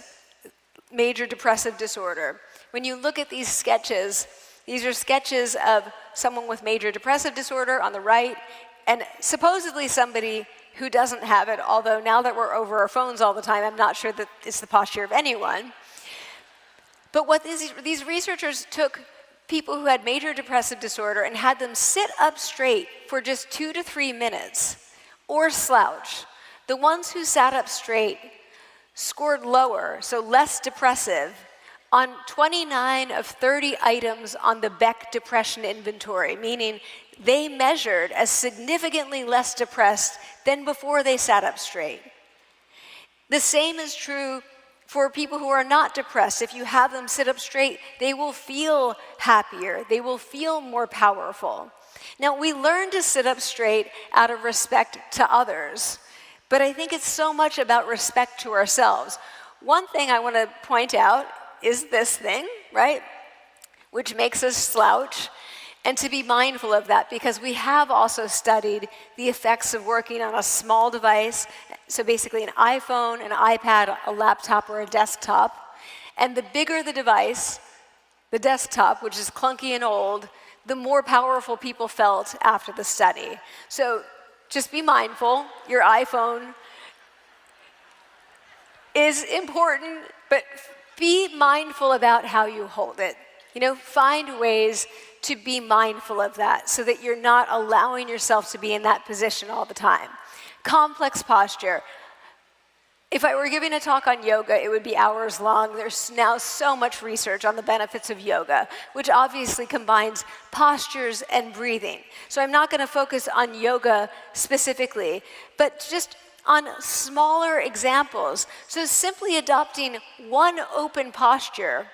major depressive disorder. When you look at these sketches, these are sketches of someone with major depressive disorder on the right, and supposedly somebody who doesn't have it, although now that we're over our phones all the time, I'm not sure that it's the posture of anyone. But what these researchers took people who had major depressive disorder and had them sit up straight for just 2 to 3 minutes, or slouch. The ones who sat up straight scored lower, so less depressive, on 29 of 30 items on the Beck Depression Inventory, meaning they measured as significantly less depressed than before they sat up straight. The same is true for people who are not depressed. If you have them sit up straight, they will feel happier. They will feel more powerful. Now, we learn to sit up straight out of respect to others, but I think it's so much about respect to ourselves. One thing I want to point out is this thing, right, which makes us slouch, and to be mindful of that because we have also studied the effects of working on a small device, so basically an iPhone, an iPad, a laptop, or a desktop. And the bigger the device, the desktop, which is clunky and old, the more powerful people felt after the study. So just be mindful. Your iPhone is important, but be mindful about how you hold it. Find ways to be mindful of that so that you're not allowing yourself to be in that position all the time. Complex posture. If I were giving a talk on yoga, it would be hours long. There's now so much research on the benefits of yoga, which obviously combines postures and breathing. So I'm not going to focus on yoga specifically, but just on smaller examples. So simply adopting one open posture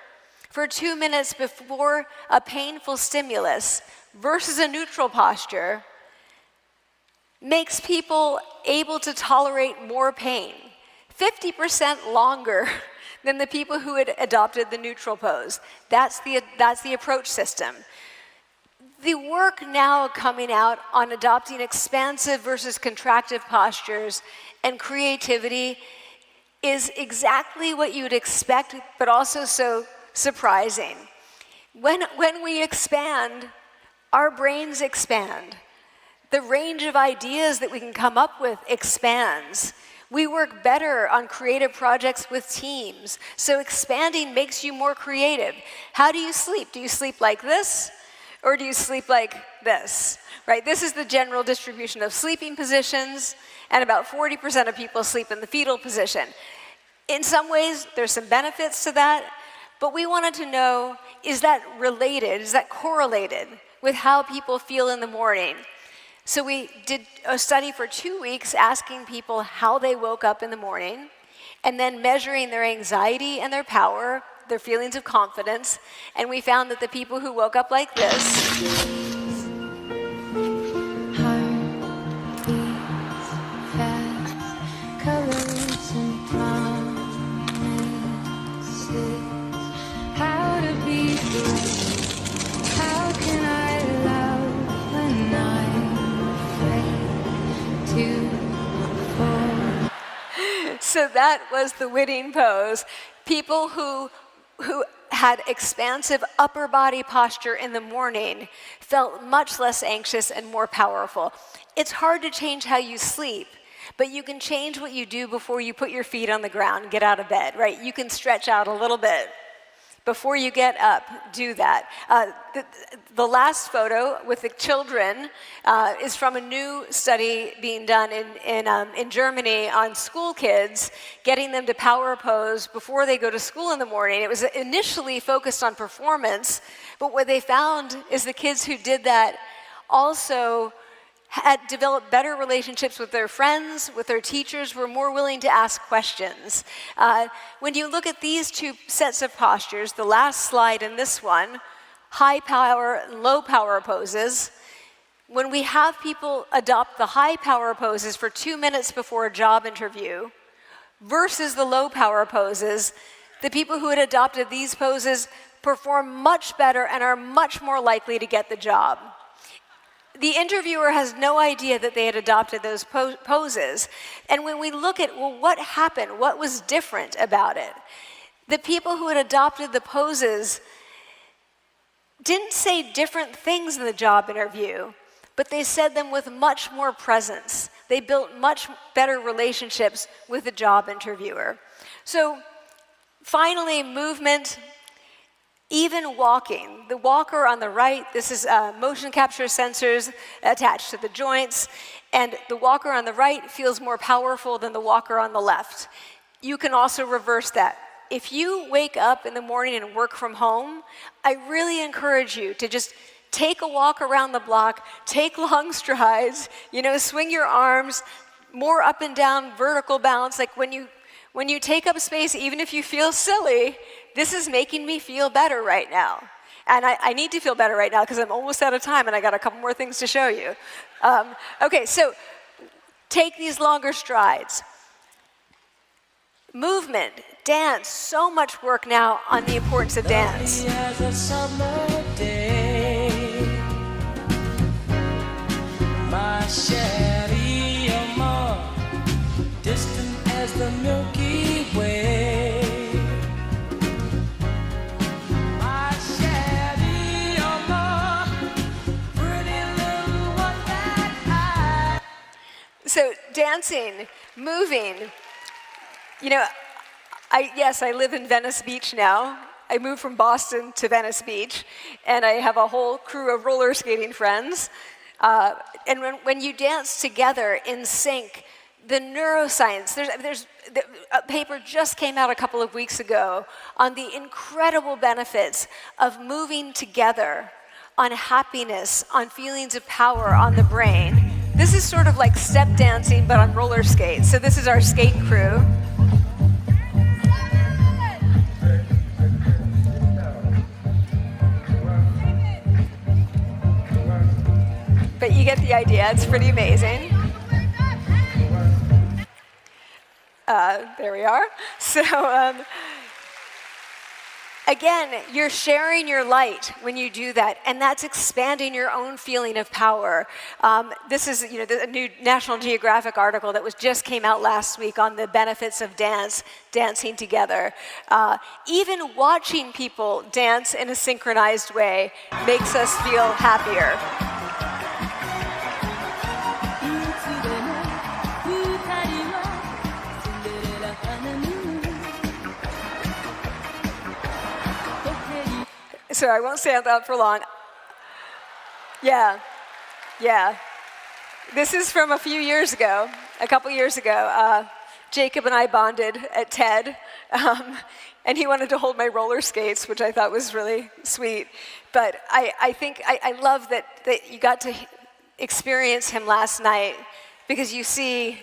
for 2 minutes before a painful stimulus versus a neutral posture makes people able to tolerate more pain, 50% longer than the people who had adopted the neutral pose. That's the approach system. The work now coming out on adopting expansive versus contractive postures and creativity is exactly what you'd expect, but also so surprising. When we expand, our brains expand. The range of ideas that we can come up with expands. We work better on creative projects with teams. So expanding makes you more creative. How do you sleep? Do you sleep like this? Or do you sleep like this? Right? This is the general distribution of sleeping positions, and about 40% of people sleep in the fetal position. In some ways, there's some benefits to that, but we wanted to know, is that related, is that correlated with how people feel in the morning? So we did a study for 2 weeks asking people how they woke up in the morning, and then measuring their anxiety and their power, their feelings of confidence, and we found that the people who woke up like this So that was the winning pose. People who had expansive upper body posture in the morning felt much less anxious and more powerful. It's hard to change how you sleep, but you can change what you do before you put your feet on the ground and get out of bed, right? You can stretch out a little bit. Before you get up, do that. The last photo with the children is from a new study being done in Germany on school kids, getting them to power pose before they go to school in the morning. It was initially focused on performance, but what they found is the kids who did that also had developed better relationships with their friends, with their teachers, were more willing to ask questions. When you look at these two sets of postures, the last slide and this one, high power and low power poses, when we have people adopt the high power poses for 2 minutes before a job interview versus the low power poses, the people who had adopted these poses perform much better and are much more likely to get the job. The interviewer has no idea that they had adopted those poses. And when we look at, well, what happened? What was different about it? The people who had adopted the poses didn't say different things in the job interview, but they said them with much more presence. They built much better relationships with the job interviewer. So finally, movement. Even walking, the walker on the right, this is motion capture sensors attached to the joints, and the walker on the right feels more powerful than the walker on the left. You can also reverse that. If you wake up in the morning and work from home, I really encourage you to just take a walk around the block, take long strides, swing your arms, more up and down, vertical bounce, like when you take up space, even if you feel silly, this is making me feel better right now. And I need to feel better right now because I'm almost out of time and I got a couple more things to show you. Okay, so take these longer strides. Movement, dance, so much work now on the importance of dance. Distant as the Milky Way. My shabby pretty little one that So dancing, moving. I live in Venice Beach now. I moved from Boston to Venice Beach, and I have a whole crew of roller skating friends. And when you dance together in sync, the neuroscience, a paper just came out a couple of weeks ago on the incredible benefits of moving together on happiness, on feelings of power, on the brain. This is sort of like step dancing, but on roller skates. So this is our skate crew. But you get the idea, it's pretty amazing. There we are. So again, you're sharing your light when you do that, and that's expanding your own feeling of power. This is a new National Geographic article that just came out last week on the benefits of dancing together. Even watching people dance in a synchronized way makes us feel happier. So I won't stay on that for long. Yeah. This is from a few years ago, a couple years ago. Jacob and I bonded at TED, and he wanted to hold my roller skates, which I thought was really sweet. But I think I love that you got to experience him last night, because you see,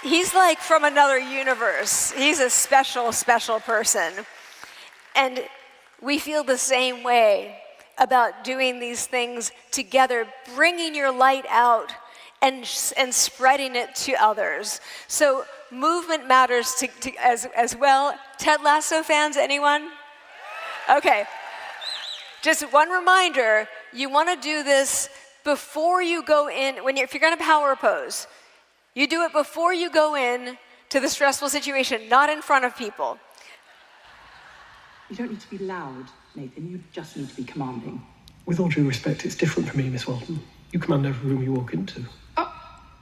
he's like from another universe. He's a special, special person. And we feel the same way about doing these things together, bringing your light out and spreading it to others. So movement matters as well. Ted Lasso fans, anyone? Okay. Just one reminder, you want to do this before you go in, if you're going to power pose, you do it before you go in to the stressful situation, not in front of people. You don't need to be loud, Nathan. You just need to be commanding. With all due respect, it's different for me, Miss Walton. You command every room you walk into. Oh,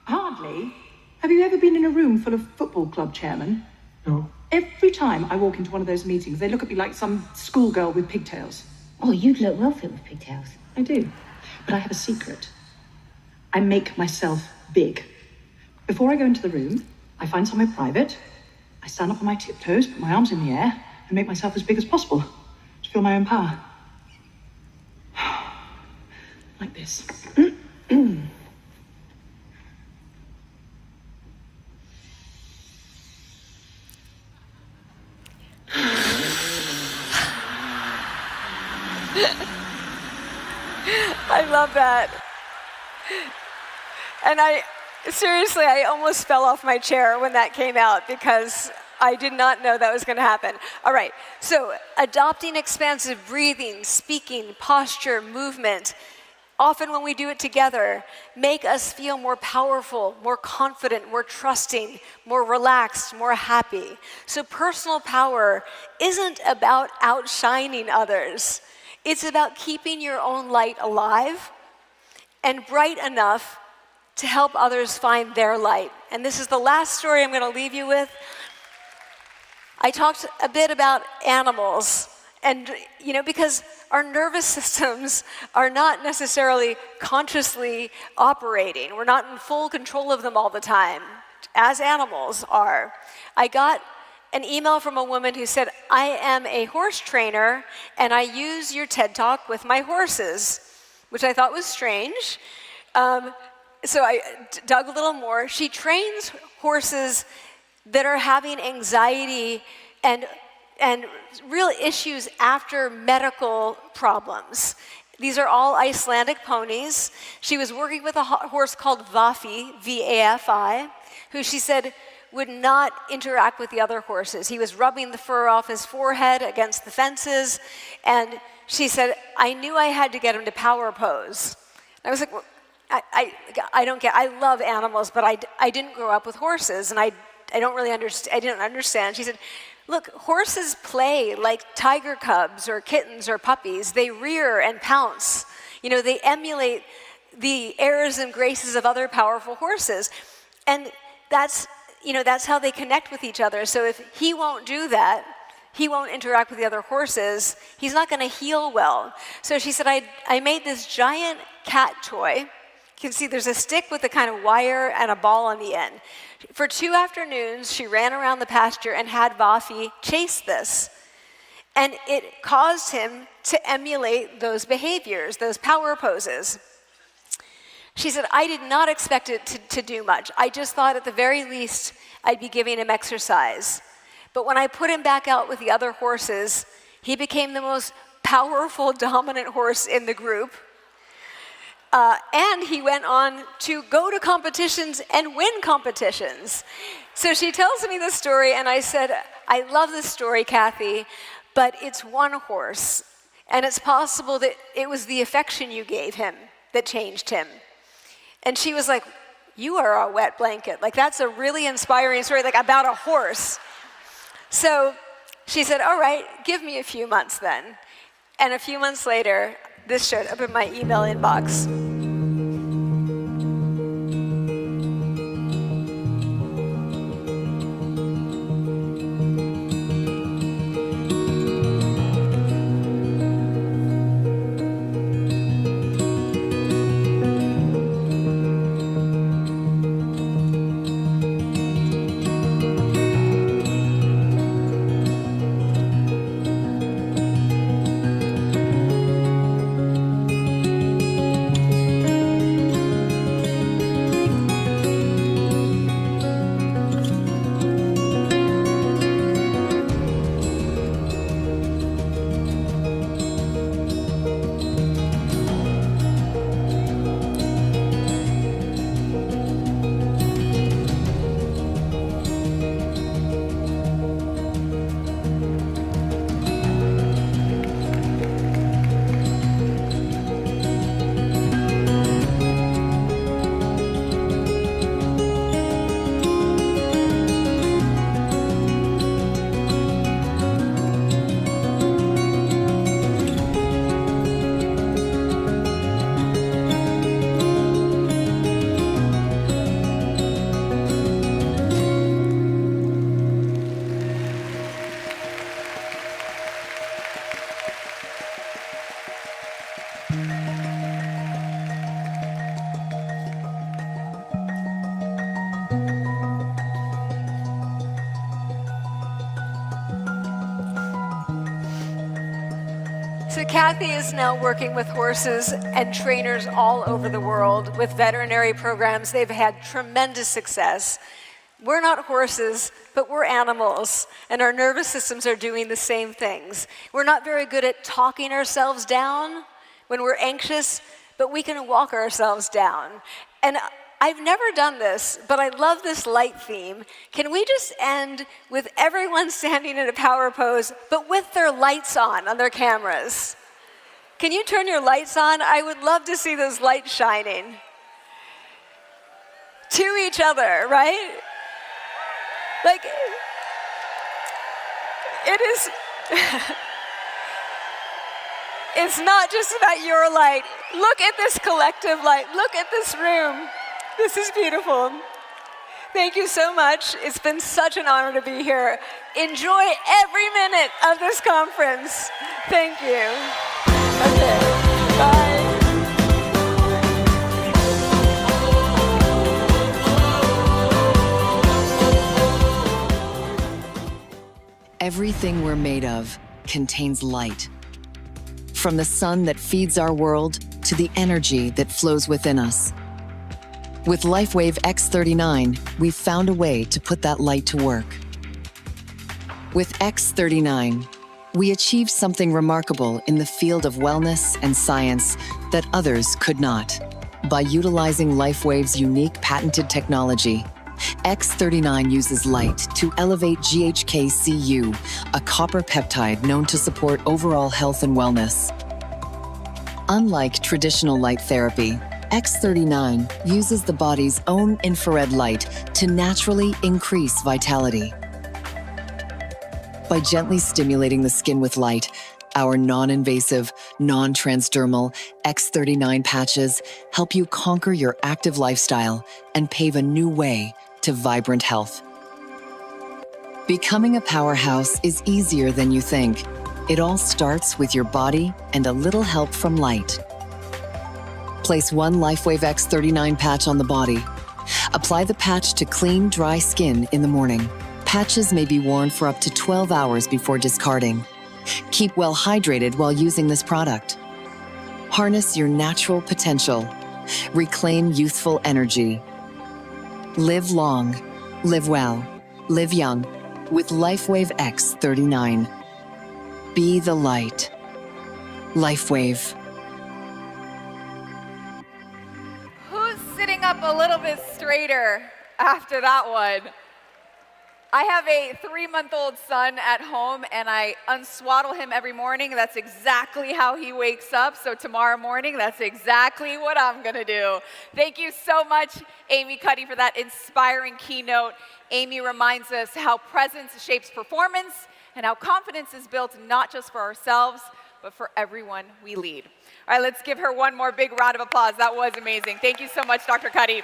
hardly. Have you ever been in a room full of football club chairmen? No. Every time I walk into one of those meetings, they look at me like some schoolgirl with pigtails. Oh, you'd look well fit with pigtails. I do. But I have a secret. I make myself big. Before I go into the room, I find somewhere private. I stand up on my tiptoes, put my arms in the air, and make myself as big as possible to feel my own power. Like this. I love that. And seriously, I almost fell off my chair when that came out because I did not know that was going to happen. All right, so adopting expansive breathing, speaking, posture, movement, often when we do it together, make us feel more powerful, more confident, more trusting, more relaxed, more happy. So personal power isn't about outshining others. It's about keeping your own light alive and bright enough to help others find their light. And this is the last story I'm going to leave you with. I talked a bit about animals, and because our nervous systems are not necessarily consciously operating. We're not in full control of them all the time, as animals are. I got an email from a woman who said, I am a horse trainer, and I use your TED Talk with my horses, which I thought was strange. So I dug a little more. She trains horses that are having anxiety and real issues after medical problems. These are all Icelandic ponies. She was working with a horse called Vafi, V-A-F-I, who she said would not interact with the other horses. He was rubbing the fur off his forehead against the fences, and she said, I knew I had to get him to power pose. And I was like, well, I don't get, I love animals, but I didn't grow up with horses, and I don't really understand, I didn't understand. She said, look, horses play like tiger cubs or kittens or puppies. They rear and pounce. They emulate the airs and graces of other powerful horses. And that's how they connect with each other. So if he won't do that, he won't interact with the other horses, he's not going to heal well. So she said, I made this giant cat toy. You can see there's a stick with a kind of wire and a ball on the end. For 2 afternoons, she ran around the pasture and had Vafi chase this. And it caused him to emulate those behaviors, those power poses. She said, I did not expect it to do much. I just thought at the very least I'd be giving him exercise. But when I put him back out with the other horses, he became the most powerful, dominant horse in the group. And he went on to go to competitions and win competitions. So she tells me the story, and I said, I love this story, Kathy, but it's one horse. And it's possible that it was the affection you gave him that changed him. And she was like, you are a wet blanket. Like, that's a really inspiring story, like about a horse. So she said, all right, give me a few months then. And a few months later, this showed up in my email inbox. Kathy is now working with horses and trainers all over the world with veterinary programs. They've had tremendous success. We're not horses, but we're animals, and our nervous systems are doing the same things. We're not very good at talking ourselves down when we're anxious, but we can walk ourselves down. And I've never done this, but I love this light theme. Can we just end with everyone standing in a power pose, but with their lights on their cameras? Can you turn your lights on? I would love to see those lights shining. To each other, right? Like, it is, it's not just about your light. Look at this collective light. Look at this room. This is beautiful. Thank you so much. It's been such an honor to be here. Enjoy every minute of this conference. Thank you. Okay, bye. Everything we're made of contains light. From the sun that feeds our world to the energy that flows within us. With Lifewave X39, we've found a way to put that light to work. With X39, we achieved something remarkable in the field of wellness and science that others could not. By utilizing Lifewave's unique patented technology, X39 uses light to elevate GHK-Cu, a copper peptide known to support overall health and wellness. Unlike traditional light therapy, X39 uses the body's own infrared light to naturally increase vitality. By gently stimulating the skin with light, our non-invasive, non-transdermal X39 patches help you conquer your active lifestyle and pave a new way to vibrant health. Becoming a powerhouse is easier than you think. It all starts with your body and a little help from light. Place one Lifewave X39 patch on the body. Apply the patch to clean, dry skin in the morning. Patches may be worn for up to 12 hours before discarding. Keep well hydrated while using this product. Harness your natural potential. Reclaim youthful energy. Live long, live well, live young with Lifewave X39. Be the light. Lifewave. Who's sitting up a little bit straighter after that one? I have a 3-month-old son at home, and I unswaddle him every morning. That's exactly how he wakes up. So tomorrow morning, that's exactly what I'm going to do. Thank you so much, Amy Cuddy, for that inspiring keynote. Amy reminds us how presence shapes performance and how confidence is built not just for ourselves, but for everyone we lead. All right, let's give her one more big round of applause. That was amazing. Thank you so much, Dr. Cuddy.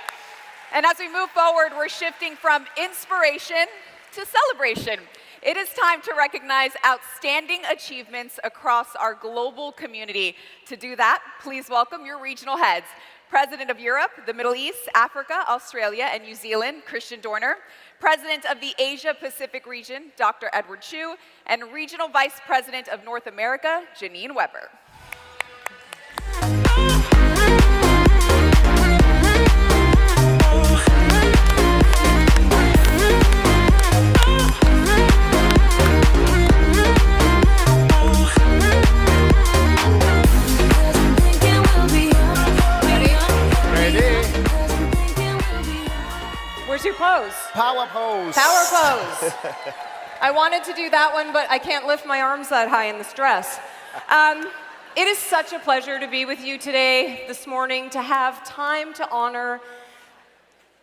And as we move forward, we're shifting from inspiration to celebration. It is time to recognize outstanding achievements across our global community. To do that, please welcome your regional heads. President of Europe, the Middle East, Africa, Australia, and New Zealand, Christian Dorner. President of the Asia Pacific region, Dr. Edward Chu. And Regional Vice President of North America, Janine Weber. Where's your pose? Power pose. Power pose. I wanted to do that one, but I can't lift my arms that high in this dress. It is such a pleasure to be with you today, this morning, to have time to honor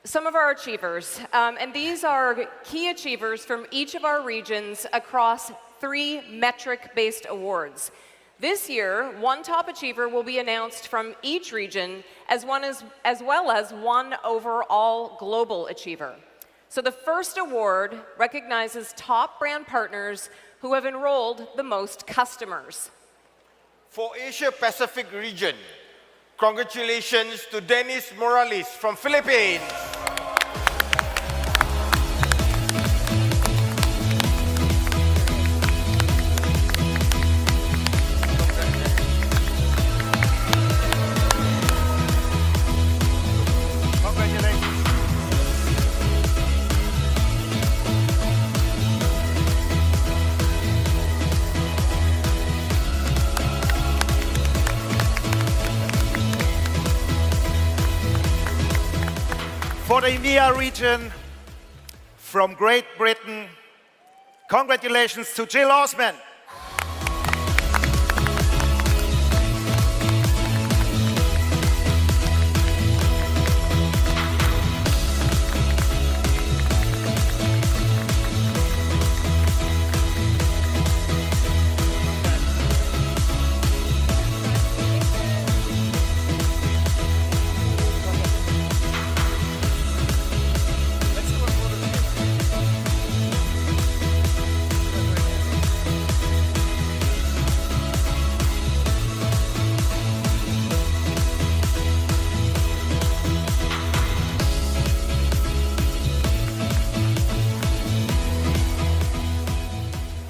some of our achievers. And these are key achievers from each of our regions across 3 metric-based awards. This year, one top achiever will be announced from each region as well as one overall global achiever. So the first award recognizes top brand partners who have enrolled the most customers. For Asia Pacific region, congratulations to Dennis Morales from Philippines. For the EMEA region, from Great Britain, congratulations to Jill Osman.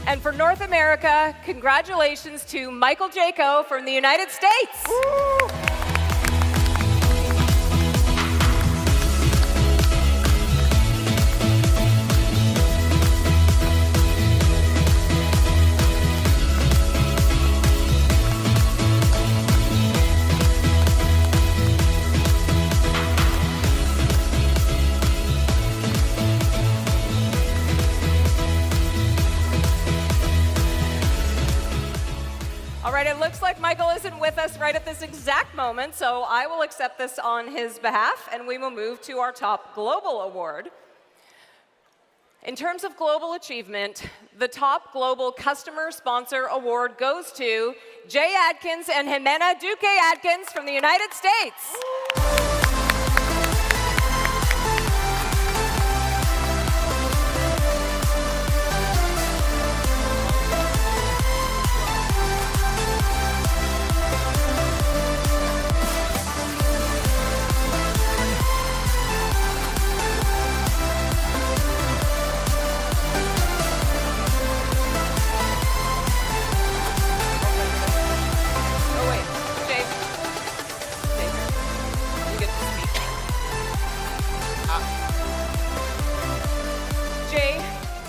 And for North America, congratulations to Michael Jaco from the United States. All right, it looks like Michael isn't with us right at this exact moment, so I will accept this on his behalf, and we will move to our top global award. In terms of global achievement, the top global customer sponsor award goes to Jay Adkins and Jimena Duque Adkins from the United States.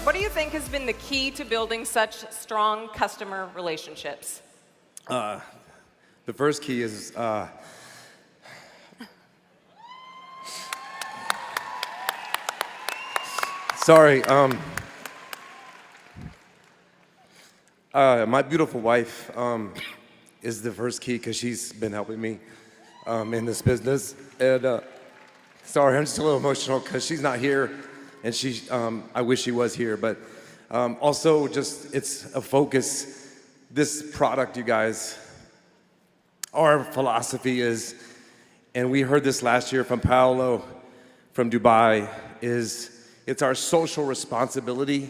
What do you think has been the key to building such strong customer relationships? The first key is sorry. My beautiful wife is the first key because she's been helping me in this business. And sorry, I'm just a little emotional because she's not here. And I wish she was here, but also just it's a focus. This product, you guys, our philosophy is, and we heard this last year from Paolo from Dubai, is it's our social responsibility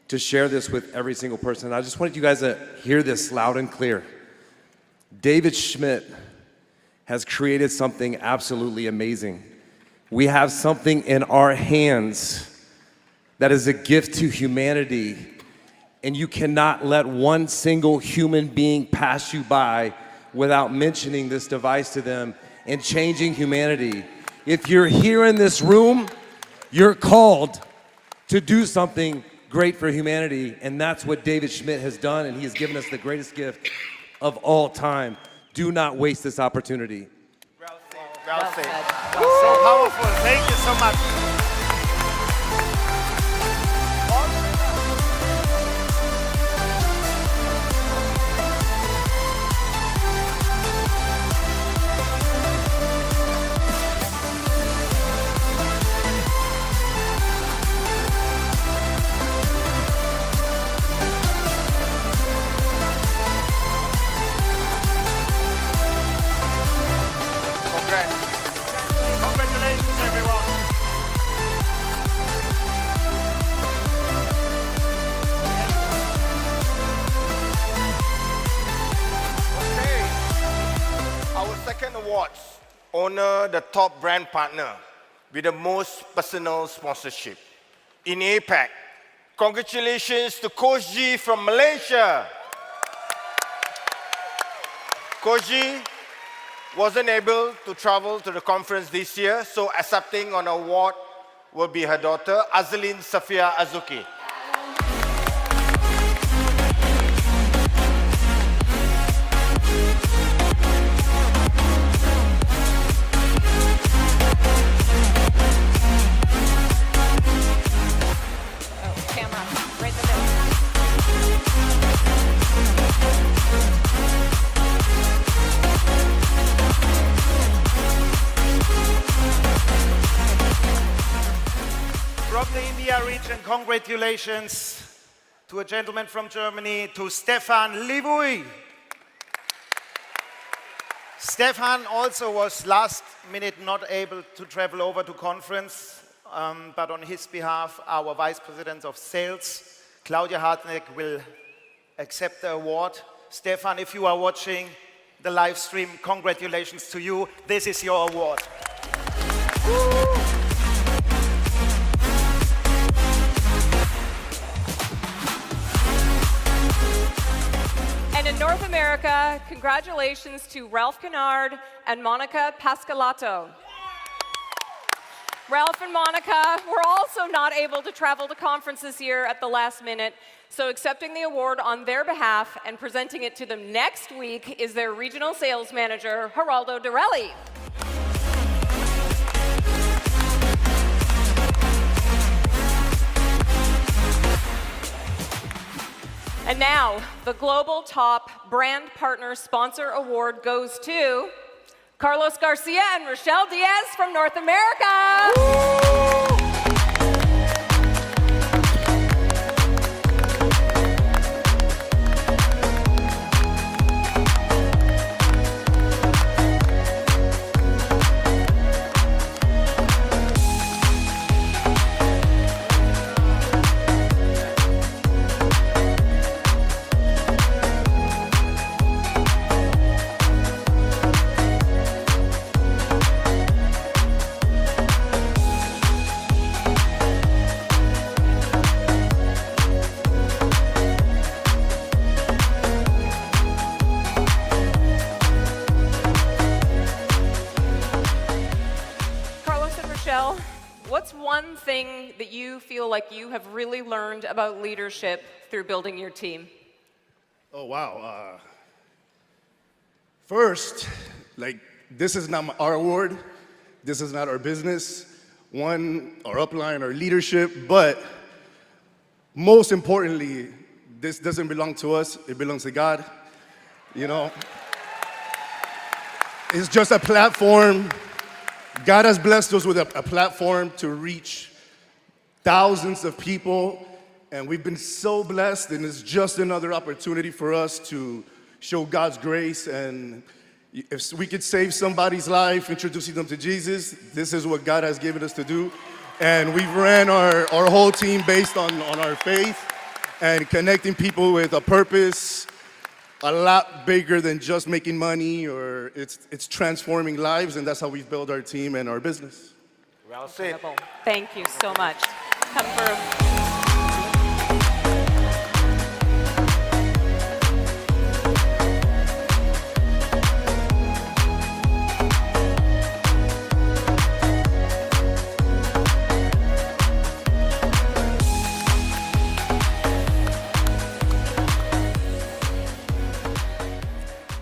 to share this with every single person. I just wanted you guys to hear this loud and clear. David Schmidt has created something absolutely amazing. We have something in our hands that is a gift to humanity, and you cannot let one single human being pass you by without mentioning this device to them and changing humanity. If you're here in this room, you're called to do something great for humanity, and that's what David Schmidt has done, and he has given us the greatest gift of all time. Do not waste this opportunity. Well said. So powerful. Thank you so much. Congratulations, everyone. Okay. Our second awards honor the top brand partner with the most personal sponsorship. In APAC, congratulations to Coach G from Malaysia. Coach G wasn't able to travel to the conference this year, so accepting an award will be her daughter, Azalin Safia Azuki. From the India region, congratulations to a gentleman from Germany, to Stefan Livui. Stefan also was last minute not able to travel over to conference, but on his behalf, our Vice President of Sales, Claudia Hartneck, will accept the award. Stefan, if you are watching the live stream, congratulations to you. This is your award. And in North America, congratulations to Ralph Kennard and Monica Pascalato. Ralph and Monica were also not able to travel to conference this year at the last minute, so accepting the award on their behalf and presenting it to them next week is their regional sales manager, Geraldo Dorelli. And now, the Global Top Brand Partner Sponsor Award goes to Carlos Garcia and Rochelle Diaz from North America. What's one thing that you feel like you have really learned about leadership through building your team? Oh, wow. First, this is not our award. This is not our business. One, our upline, our leadership, but most importantly, this doesn't belong to us. It belongs to God. You know, it's just a platform. God has blessed us with a platform to reach thousands of people, and we've been so blessed, and it's just another opportunity for us to show God's grace. And if we could save somebody's life, introducing them to Jesus, this is what God has given us to do. And we've ran our whole team based on our faith and connecting people with a purpose a lot bigger than just making money, or it's transforming lives, and that's how we've built our team and our business. Well said. Thank you so much. Come through.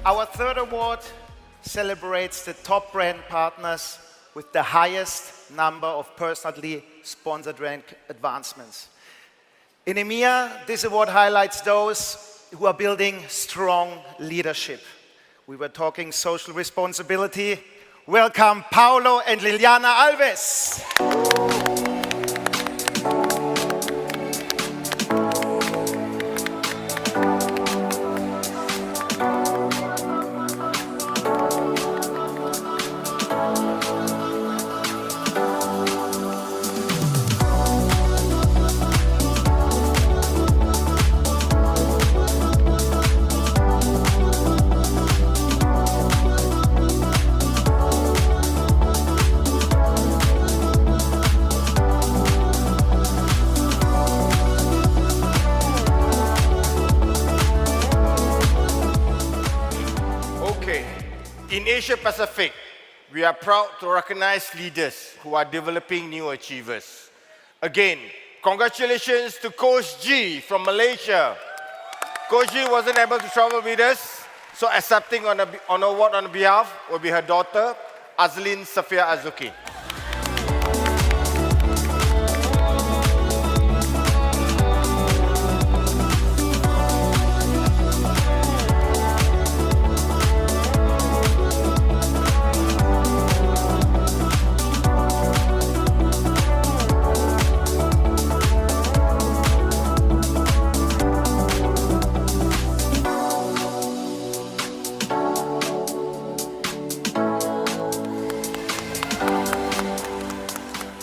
Our third award celebrates the top brand partners with the highest number of personally sponsored rank advancements. In EMEA, this award highlights those who are building strong leadership. We were talking social responsibility. Welcome Paulo and Liliana Alves. In Asia Pacific, we are proud to recognize leaders who are developing new achievers. Again, congratulations to Coach G from Malaysia. Coach G wasn't able to travel with us, so accepting on award on behalf will be her daughter, Azlin Safia Azuki.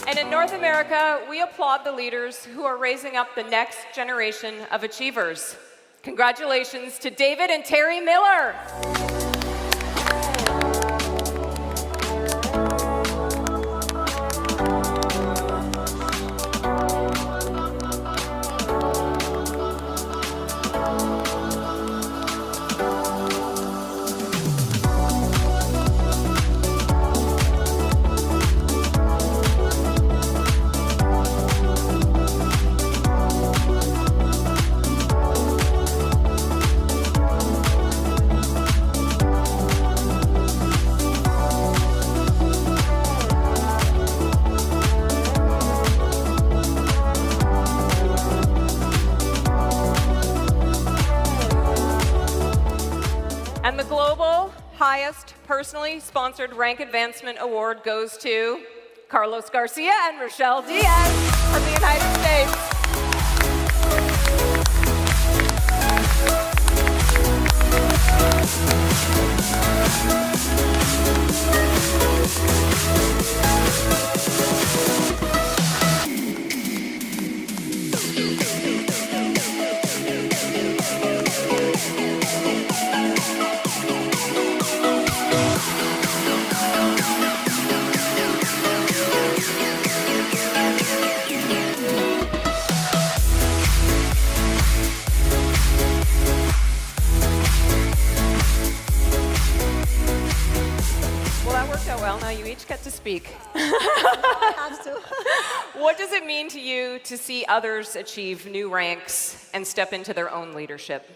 And in North America, we applaud the leaders who are raising up the next generation of achievers. Congratulations to David and Terry Miller. And the global highest personally sponsored rank advancement award goes to Carlos Garcia and Rochelle Diaz from the United States. Well, that worked out well. Now you each get to speak. What does it mean to you to see others achieve new ranks and step into their own leadership?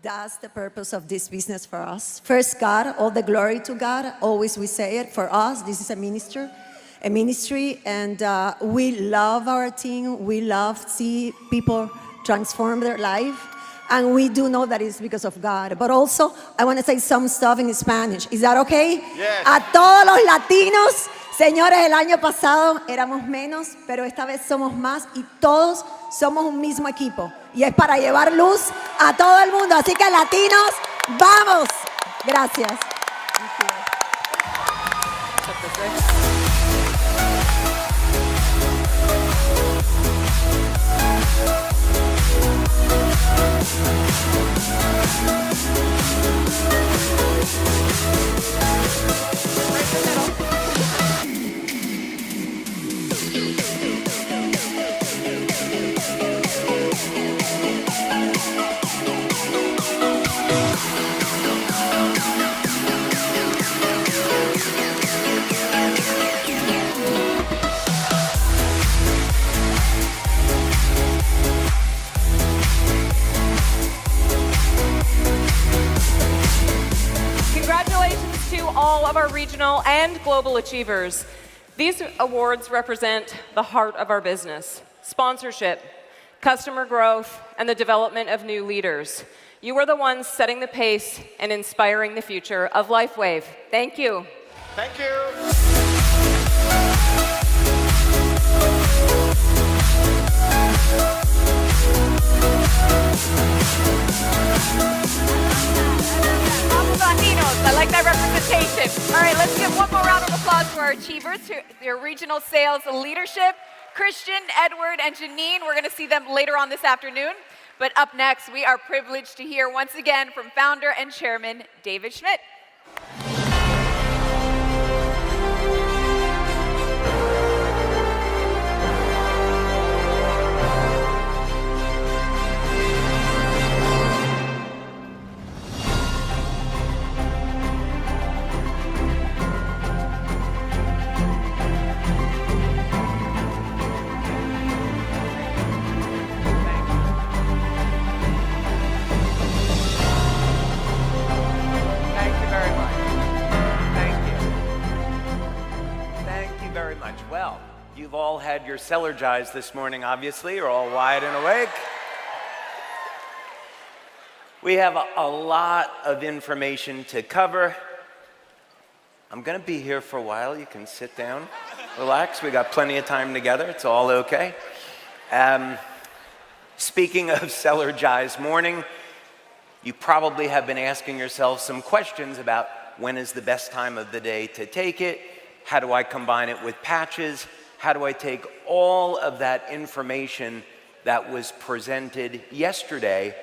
That's the purpose of this business for us. First, God, all the glory to God. Always we say it. For us, this is a ministry, and we love our team. We love to see people transform their life. And we do know that it's because of God. But also, I want to say some stuff in Spanish. Is that okay? Yes. A todos los latinos, señores, el año pasado éramos menos, pero esta vez somos más y todos somos un mismo equipo. Y es para llevar luz a todo el mundo. Así que latinos, ¡vamos! Gracias. Congratulations to all of our regional and global achievers. These awards represent the heart of our business: sponsorship, customer growth, and the development of new leaders. You are the ones setting the pace and inspiring the future of Lifewave. Thank you. Thank you. Vamos Latinos, I like that representation. All right, let's give one more round of applause for our achievers, their regional sales leadership. Christian, Edward, and Janine, we're going to see them later on this afternoon. But up next, we are privileged to hear once again from founder and chairman David Schmidt. Well, you've all had your Sellergize this morning, obviously. You're all wide and awake. We have a lot of information to cover. I'm going to be here for a while. You can sit down, relax. We got plenty of time together. It's all okay. Speaking of Sellergize morning, you probably have been asking yourself some questions about when is the best time of the day to take it. How do I combine it with patches? how do I take all of that information that was presented yesterday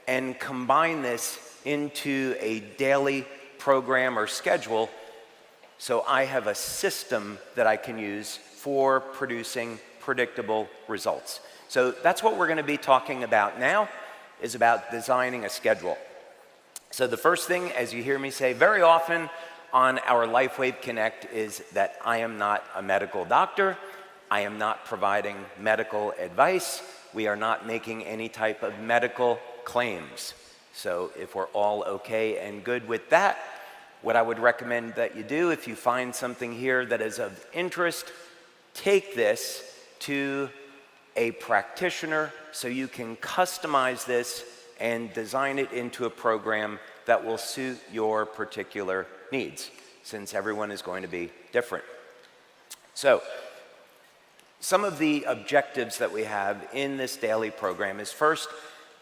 and combine this into a daily program or schedule so I have a system that I can use for producing predictable results. So that's what we're going to be talking about now, is about designing a schedule. So the first thing, as you hear me say very often on our Lifewave Connect, is that I am not a medical doctor. I am not providing medical advice. We are not making any type of medical claims. So if we're all okay and good with that, what I would recommend that you do, if you find something here that is of interest, take this to a practitioner so you can customize this and design it into a program that will suit your particular needs, since everyone is going to be different. So, some of the objectives that we have in this daily program is, first,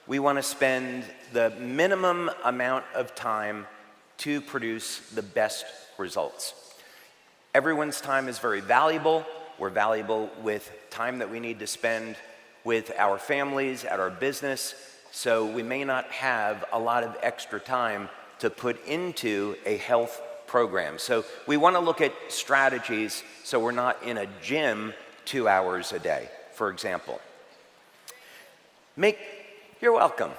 we want to spend the minimum amount of time to produce the best results. Everyone's time is very valuable. We're valuable with time that we need to spend with our families, at our business, so we may not have a lot of extra time to put into a health program. So we want to look at strategies so we're not in a gym 2 hours a day, for example. You're welcome.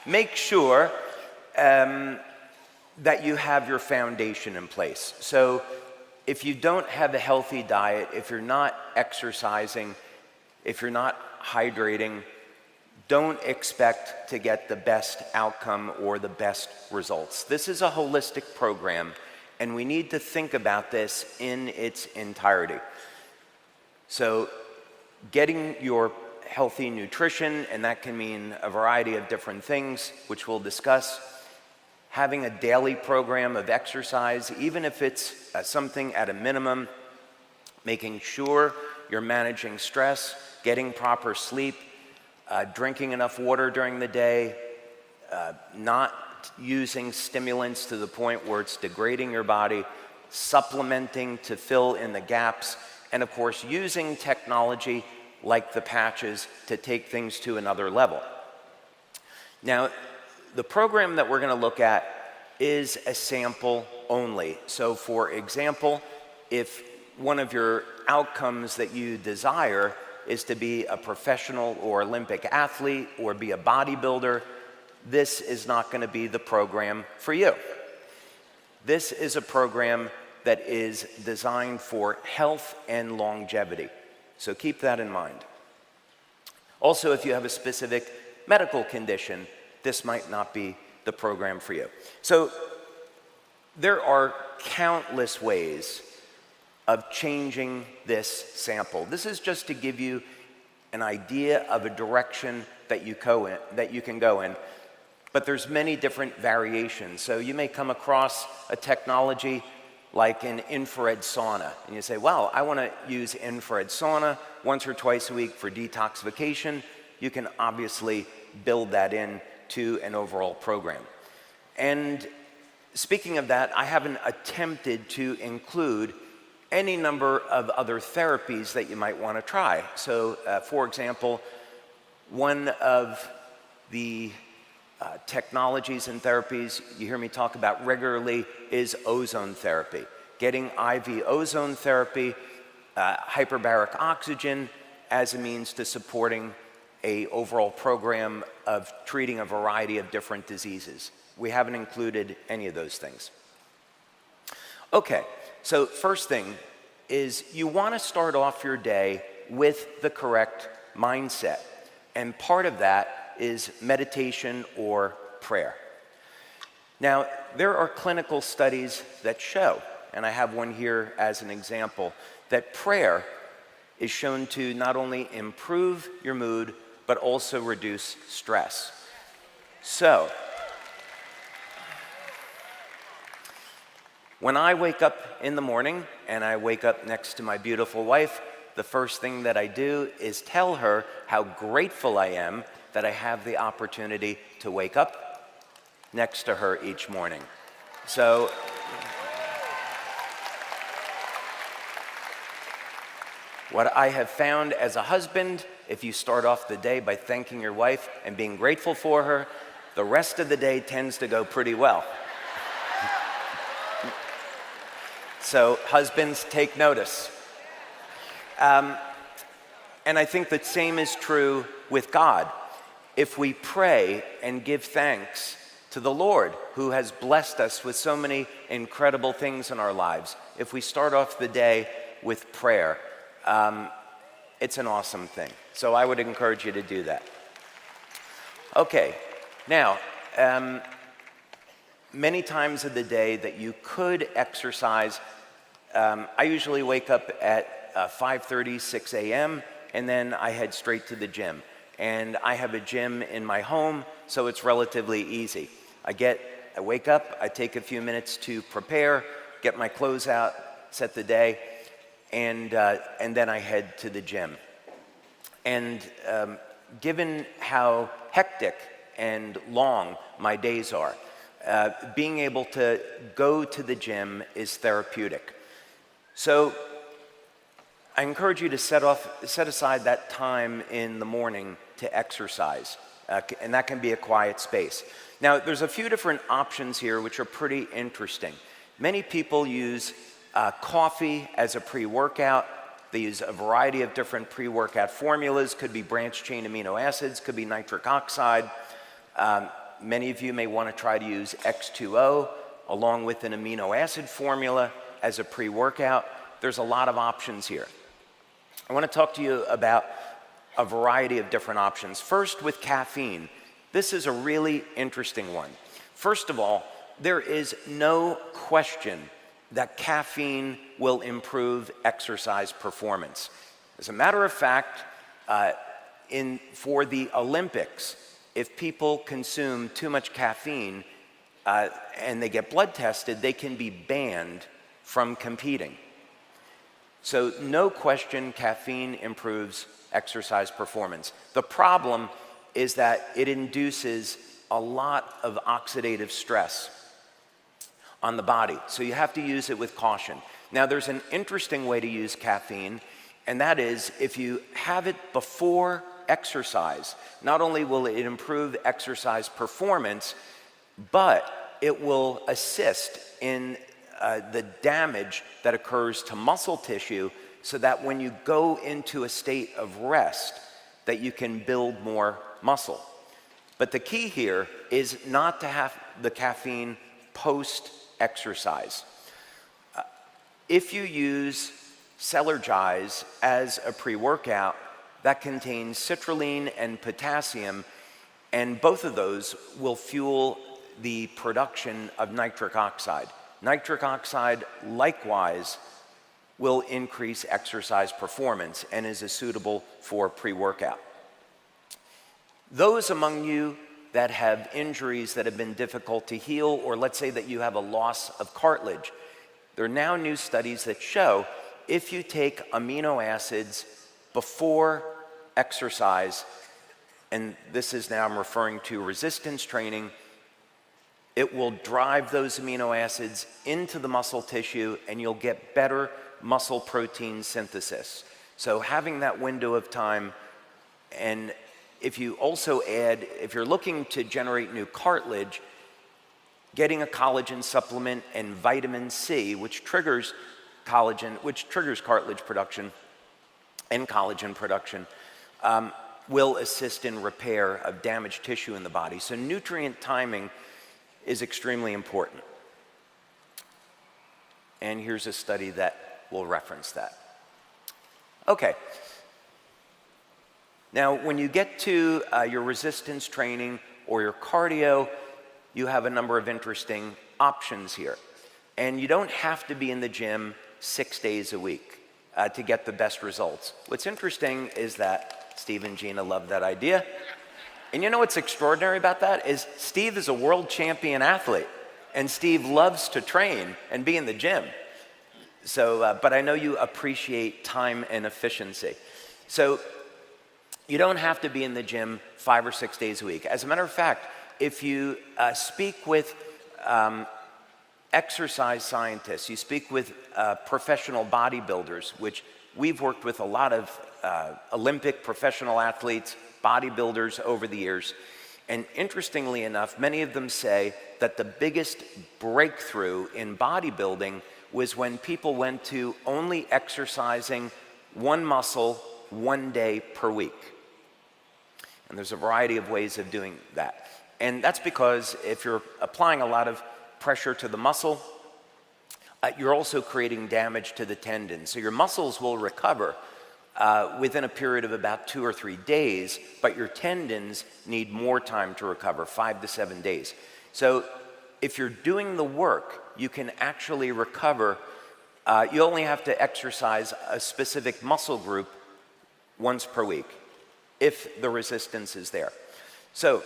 Make sure that you have your foundation in place. So if you don't have a healthy diet, if you're not exercising, if you're not hydrating, don't expect to get the best outcome or the best results. This is a holistic program, and we need to think about this in its entirety. So getting your healthy nutrition, and that can mean a variety of different things, which we'll discuss. Having a daily program of exercise, even if it's something at a minimum, making sure you're managing stress, getting proper sleep, drinking enough water during the day, not using stimulants to the point where it's degrading your body, supplementing to fill in the gaps, and of course using technology like the patches to take things to another level. Now, the program that we're going to look at is a sample only. So for example, if one of your outcomes that you desire is to be a professional or Olympic athlete or be a bodybuilder, this is not going to be the program for you. This is a program that is designed for health and longevity. So keep that in mind. Also, if you have a specific medical condition, this might not be the program for you. So there are countless ways of changing this sample. This is just to give you an idea of a direction that you can go in. But there's many different variations. So you may come across a technology like an infrared sauna. And you say, wow, I want to use infrared sauna once or twice a week for detoxification. You can obviously build that in to an overall program. And speaking of that, I haven't attempted to include any number of other therapies that you might want to try. So, for example, one of the technologies and therapies you hear me talk about regularly is ozone therapy. Getting IV ozone therapy, hyperbaric oxygen as a means to supporting an overall program of treating a variety of different diseases. We haven't included any of those things. Okay, so first thing is you want to start off your day with the correct mindset. And part of that is meditation or prayer. Now, there are clinical studies that show, and I have one here as an example, that prayer is shown to not only improve your mood, but also reduce stress. So, when I wake up in the morning and I wake up next to my beautiful wife, the first thing that I do is tell her how grateful I am that I have the opportunity to wake up next to her each morning. So, What I have found as a husband, if you start off the day by thanking your wife and being grateful for her, the rest of the day tends to go pretty well. So husbands, take notice. And I think the same is true with God. If we pray and give thanks to the Lord, who has blessed us with so many incredible things in our lives, if we start off the day with prayer, it's an awesome thing. So I would encourage you to do that. Okay, now, many times of the day that you could exercise, I usually wake up at 5:30, 6 a.m., and then I head straight to the gym. And I have a gym in my home, so it's relatively easy. I wake up, I take a few minutes to prepare, get my clothes out, set the day, and then I head to the gym. And given how hectic and long my days are, being able to go to the gym is therapeutic. So I encourage you to set aside that time in the morning to exercise, and that can be a quiet space. Now, there's a few different options here which are pretty interesting. Many people use coffee as a pre-workout. They use a variety of different pre-workout formulas. Could be branched-chain amino acids, could be nitric oxide. Many of you may want to try to use X2O along with an amino acid formula as a pre-workout. There's a lot of options here. I want to talk to you about a variety of different options. First, with caffeine. This is a really interesting one. First of all, there is no question that caffeine will improve exercise performance. As a matter of fact, for the Olympics, if people consume too much caffeine and they get blood tested, they can be banned from competing. So no question, caffeine improves exercise performance. The problem is that it induces a lot of oxidative stress on the body. So you have to use it with caution. Now, there's an interesting way to use caffeine, and that is if you have it before exercise, not only will it improve exercise performance, but it will assist in the damage that occurs to muscle tissue, so that when you go into a state of rest, that you can build more muscle. But the key here is not to have the caffeine post-exercise. If you use Celergize as a pre-workout, that contains citrulline and potassium, and both of those will fuel the production of nitric oxide. Nitric oxide, likewise, will increase exercise performance and is suitable for pre-workout. Those among you that have injuries that have been difficult to heal, or let's say that you have a loss of cartilage, there are now new studies that show if you take amino acids before exercise, and this is now I'm referring to resistance training, it will drive those amino acids into the muscle tissue and you'll get better muscle protein synthesis. So having that window of time, and if you also add, if you're looking to generate new cartilage, getting a collagen supplement and vitamin C, which triggers cartilage production and collagen production, will assist in repair of damaged tissue in the body. So nutrient timing is extremely important. And here's a study that will reference that. Okay. Now, when you get to your resistance training or your cardio, you have a number of interesting options here. And you don't have to be in the gym 6 days a week to get the best results. What's interesting is that Steve and Gina love that idea. And you know what's extraordinary about that is Steve is a world champion athlete, and Steve loves to train and be in the gym. So, but I know you appreciate time and efficiency. So you don't have to be in the gym 5 or 6 days a week. As a matter of fact, if you speak with exercise scientists, you speak with professional bodybuilders, which we've worked with a lot of Olympic professional athletes, bodybuilders over the years. And interestingly enough, many of them say that the biggest breakthrough in bodybuilding was when people went to only exercising one muscle 1 day per week. And there's a variety of ways of doing that. And that's because if you're applying a lot of pressure to the muscle, you're also creating damage to the tendon. So your muscles will recover within a period of about 2 or 3 days, but your tendons need more time to recover, 5 to 7 days. So if you're doing the work, you can actually recover. You only have to exercise a specific muscle group once per week if the resistance is there. So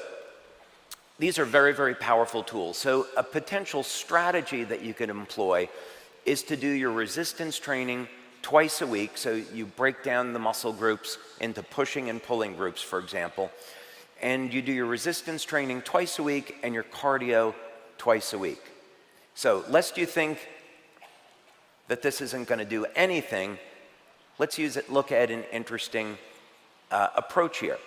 these are very, very powerful tools. So a potential strategy that you can employ is to do your resistance training twice a week. So you break down the muscle groups into pushing and pulling groups, for example. And you do your resistance training twice a week and your cardio twice a week. So lest you think that this isn't going to do anything, let's look at an interesting approach here.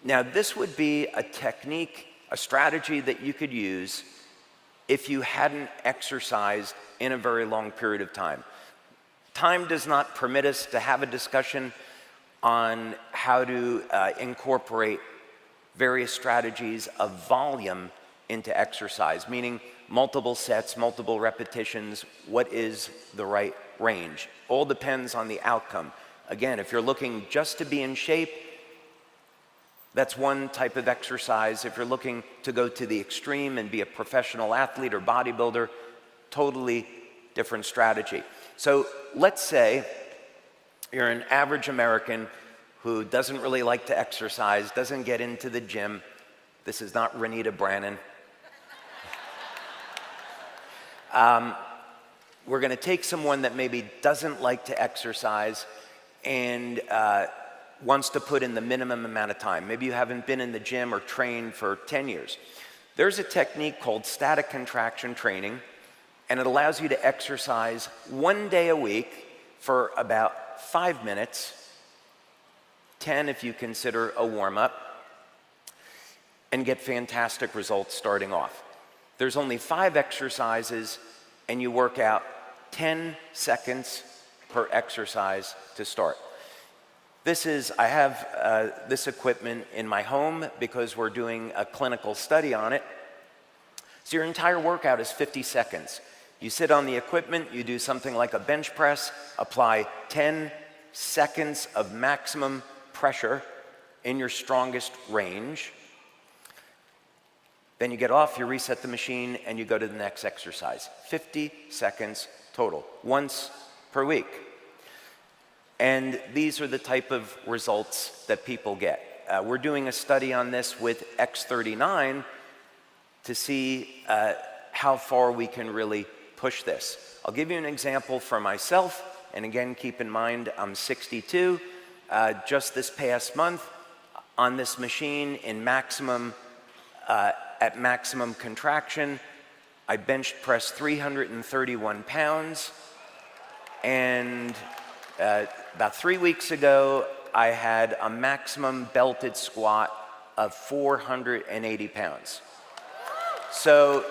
Now, this would be a technique, a strategy that you could use if you hadn't exercised in a very long period of time. Time does not permit us to have a discussion on how to incorporate various strategies of volume into exercise, meaning multiple sets, multiple repetitions, what is the right range. All depends on the outcome. Again, if you're looking just to be in shape, that's one type of exercise. If you're looking to go to the extreme and be a professional athlete or bodybuilder, totally different strategy. So let's say you're an average American who doesn't really like to exercise, doesn't get into the gym. This is not Renita Brannon. We're going to take someone that maybe doesn't like to exercise and wants to put in the minimum amount of time. Maybe you haven't been in the gym or trained for 10 years. There's a technique called static contraction training, and it allows you to exercise 1 day a week for about 5 minutes, 10 if you consider a warm-up, and get fantastic results starting off. There's only 5 exercises, and you work out 10 seconds per exercise to start. I have this equipment in my home because we're doing a clinical study on it. So your entire workout is 50 seconds. You sit on the equipment, you do something like a bench press, apply 10 seconds of maximum pressure in your strongest range. Then you get off, you reset the machine, and you go to the next exercise. 50 seconds total, once per week. And these are the type of results that people get. We're doing a study on this with X39 to see how far we can really push this. I'll give you an example for myself, and again, keep in mind, I'm 62. Just this past month, on this machine in at maximum contraction, I bench pressed 331 pounds, and about 3 weeks ago, I had a maximum belted squat of 480 pounds. So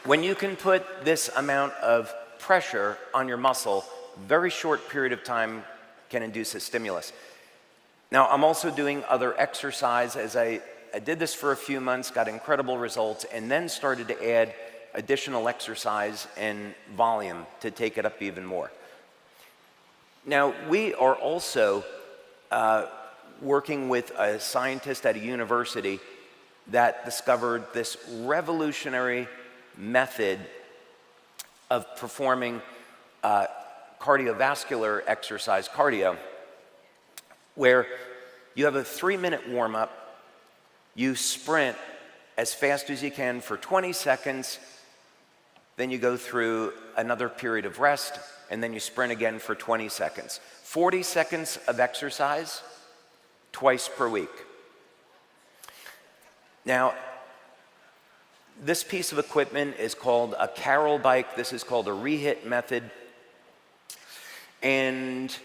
when you can put this amount of pressure on your muscle, very short period of time can induce a stimulus. Now, I'm also doing other exercise. As I did this for a few months, got incredible results, and then started to add additional exercise and volume to take it up even more. Now, we are also working with a scientist at a university that discovered this revolutionary method of performing cardiovascular exercise, cardio, where you have a 3-minute warm-up, you sprint as fast as you can for 20 seconds, then you go through another period of rest, and then you sprint again for 20 seconds. 40 seconds of exercise twice per week. Now, This piece of equipment is called a Carol bike. This is called a rehit method. And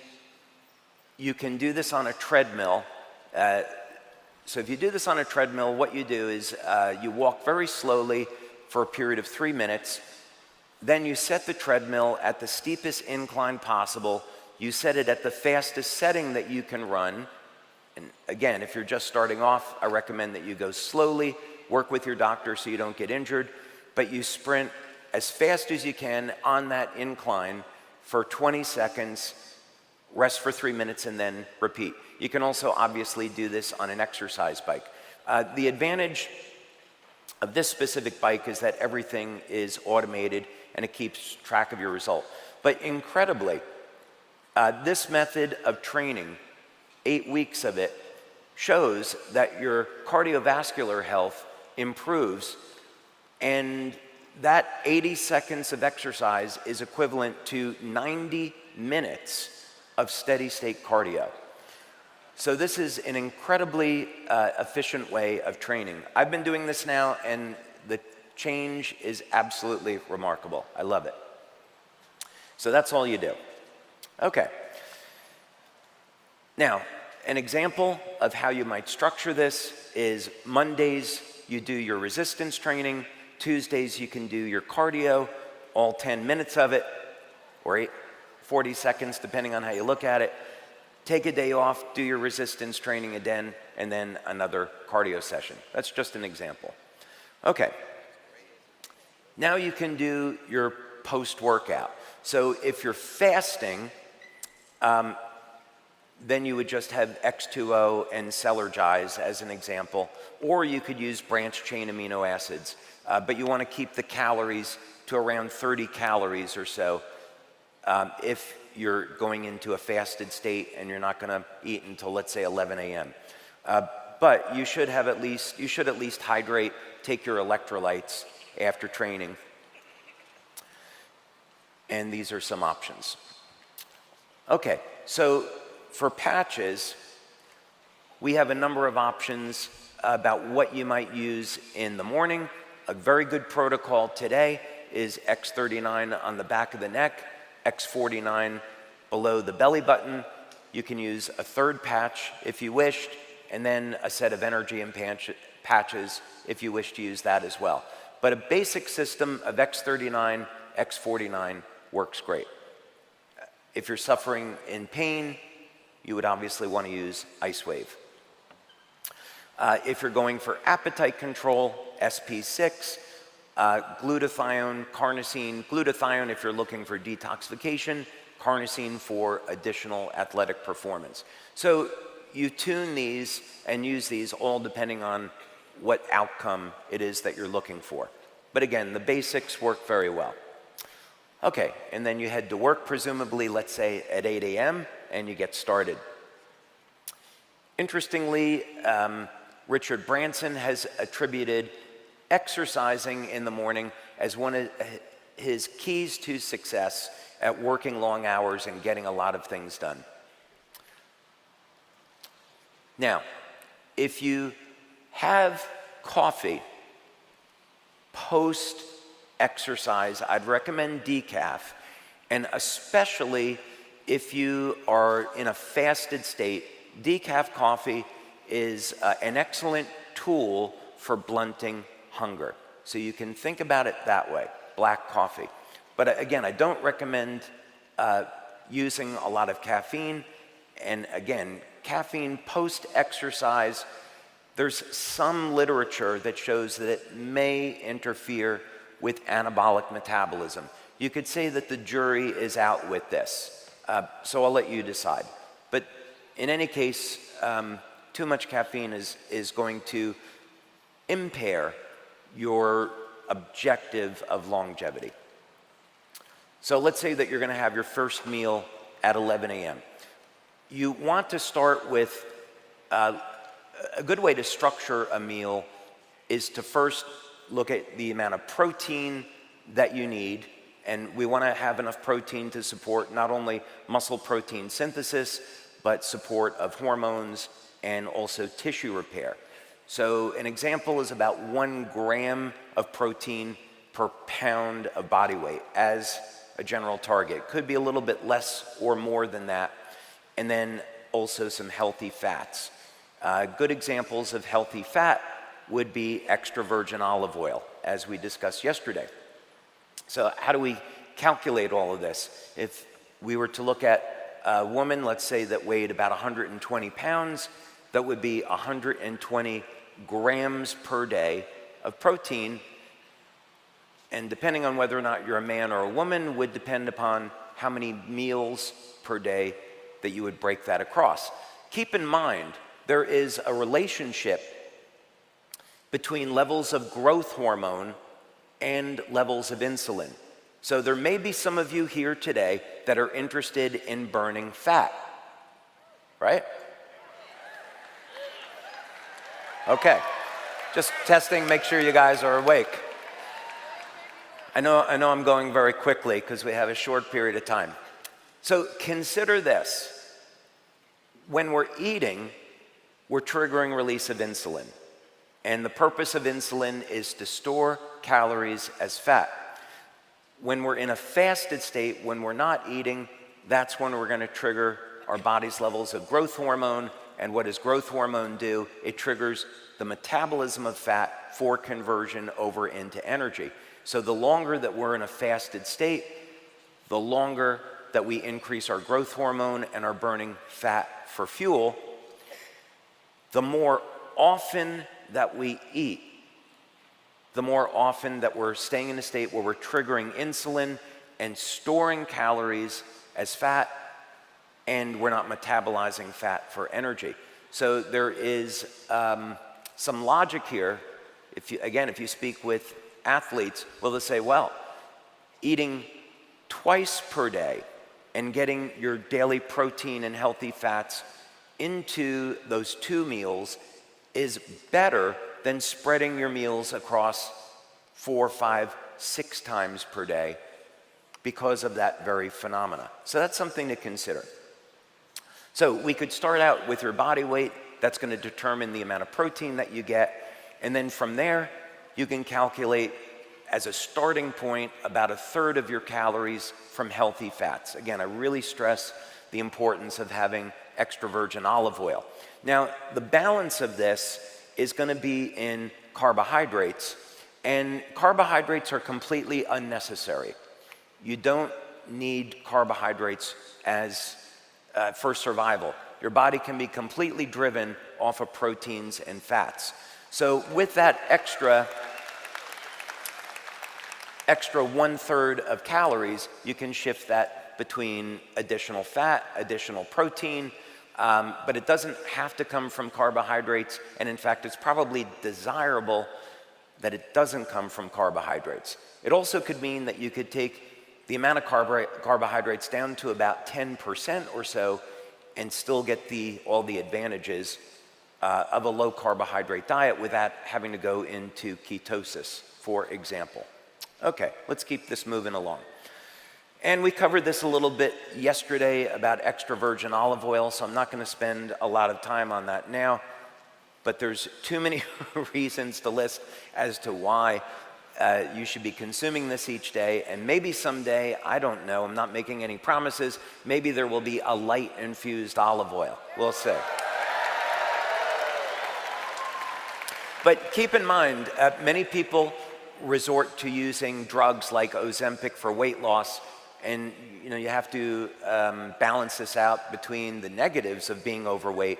you can do this on a treadmill. So if you do this on a treadmill, what you do is you walk very slowly for a period of 3 minutes. Then you set the treadmill at the steepest incline possible. You set it at the fastest setting that you can run. And again, if you're just starting off, I recommend that you go slowly, work with your doctor so you don't get injured, but you sprint as fast as you can on that incline for 20 seconds, rest for 3 minutes, and then repeat. You can also obviously do this on an exercise bike. The advantage of this specific bike is that everything is automated and it keeps track of your result. But incredibly, this method of training, 8 weeks of it, shows that your cardiovascular health improves, and that 80 seconds of exercise is equivalent to 90 minutes of steady state cardio. So this is an incredibly efficient way of training. I've been doing this now, and the change is absolutely remarkable. I love it. So that's all you do. Okay. Now, an example of how you might structure this is Mondays, you do your resistance training. Tuesdays, you can do your cardio, all 10 minutes of it, or 40 seconds, depending on how you look at it. Take a day off, do your resistance training again, and then another cardio session. That's just an example. Okay. Now you can do your post-workout. So if you're fasting, then you would just have X2O and Celergize as an example, or you could use branched chain amino acids, but you want to keep the calories to around 30 calories or so if you're going into a fasted state and you're not going to eat until, let's say, 11 a.m. But you should at least hydrate, take your electrolytes after training, and these are some options. Okay, so for patches, we have a number of options about what you might use in the morning. A very good protocol today is X39 on the back of the neck, X49 below the belly button. You can use a third patch if you wished, and then a set of energy and patches if you wish to use that as well. But a basic system of X39, X49 works great. If you're suffering in pain, you would obviously want to use Icewave. If you're going for appetite control, SP6, glutathione, carnosine. Glutathione if you're looking for detoxification, carnosine for additional athletic performance. So you tune these and use these all depending on what outcome it is that you're looking for. But again, the basics work very well. Okay, and then you head to work, presumably, let's say at 8 a.m., and you get started. Interestingly, Richard Branson has attributed exercising in the morning as one of his keys to success at working long hours and getting a lot of things done. Now, if you have coffee post-exercise, I'd recommend decaf, and especially if you are in a fasted state, decaf coffee is an excellent tool for blunting hunger. So you can think about it that way, black coffee. But again, I don't recommend using a lot of caffeine. And again, caffeine post-exercise, there's some literature that shows that it may interfere with anabolic metabolism. You could say that the jury is out with this. So I'll let you decide. But in any case, too much caffeine is going to impair your objective of longevity. So let's say that you're going to have your first meal at 11 a.m. You want to start with a good way to structure a meal is to first look at the amount of protein that you need. And we want to have enough protein to support not only muscle protein synthesis, but support of hormones and also tissue repair. So an example is about 1 gram of protein per pound of body weight as a general target. Could be a little bit less or more than that. And then also some healthy fats. Good examples of healthy fat would be extra virgin olive oil, as we discussed yesterday. So how do we calculate all of this? If we were to look at a woman, let's say, that weighed about 120 pounds, that would be 120 grams per day of protein. And depending on whether or not you're a man or a woman would depend upon how many meals per day that you would break that across. Keep in mind, there is a relationship between levels of growth hormone and levels of insulin. So there may be some of you here today that are interested in burning fat, right? Okay, just testing, make sure you guys are awake. I know I'm going very quickly because we have a short period of time. So consider this. When we're eating, we're triggering release of insulin. And the purpose of insulin is to store calories as fat. When we're in a fasted state, when we're not eating, that's when we're going to trigger our body's levels of growth hormone. And what does growth hormone do? It triggers the metabolism of fat for conversion over into energy. So the longer that we're in a fasted state, the longer that we increase our growth hormone and are burning fat for fuel, the more often that we eat, the more often that we're staying in a state where we're triggering insulin and storing calories as fat, and we're not metabolizing fat for energy. So there is some logic here. If you speak with athletes, well, they'll say, well, eating twice per day and getting your daily protein and healthy fats into those 2 meals is better than spreading your meals across 4, 5, 6 times per day because of that very phenomena. So that's something to consider. So we could start out with your body weight. That's going to determine the amount of protein that you get. And then from there, you can calculate as a starting point about 1/3 of your calories from healthy fats. Again, I really stress the importance of having extra virgin olive oil. Now, the balance of this is going to be in carbohydrates, and carbohydrates are completely unnecessary. You don't need carbohydrates as for survival. Your body can be completely driven off of proteins and fats. So with that extra 1/3 of calories, you can shift that between additional fat, additional protein, but it doesn't have to come from carbohydrates, and in fact, it's probably desirable that it doesn't come from carbohydrates. It also could mean that you could take the amount of carbohydrates down to about 10% or so and still get all the advantages of a low carbohydrate diet without having to go into ketosis, for example. Okay, let's keep this moving along. And we covered this a little bit yesterday about extra virgin olive oil, so I'm not going to spend a lot of time on that now, but there's too many reasons to list as to why you should be consuming this each day, and maybe someday, I don't know, I'm not making any promises, maybe there will be a light infused olive oil. We'll see. But keep in mind, many people resort to using drugs like Ozempic for weight loss, and you have to balance this out between the negatives of being overweight.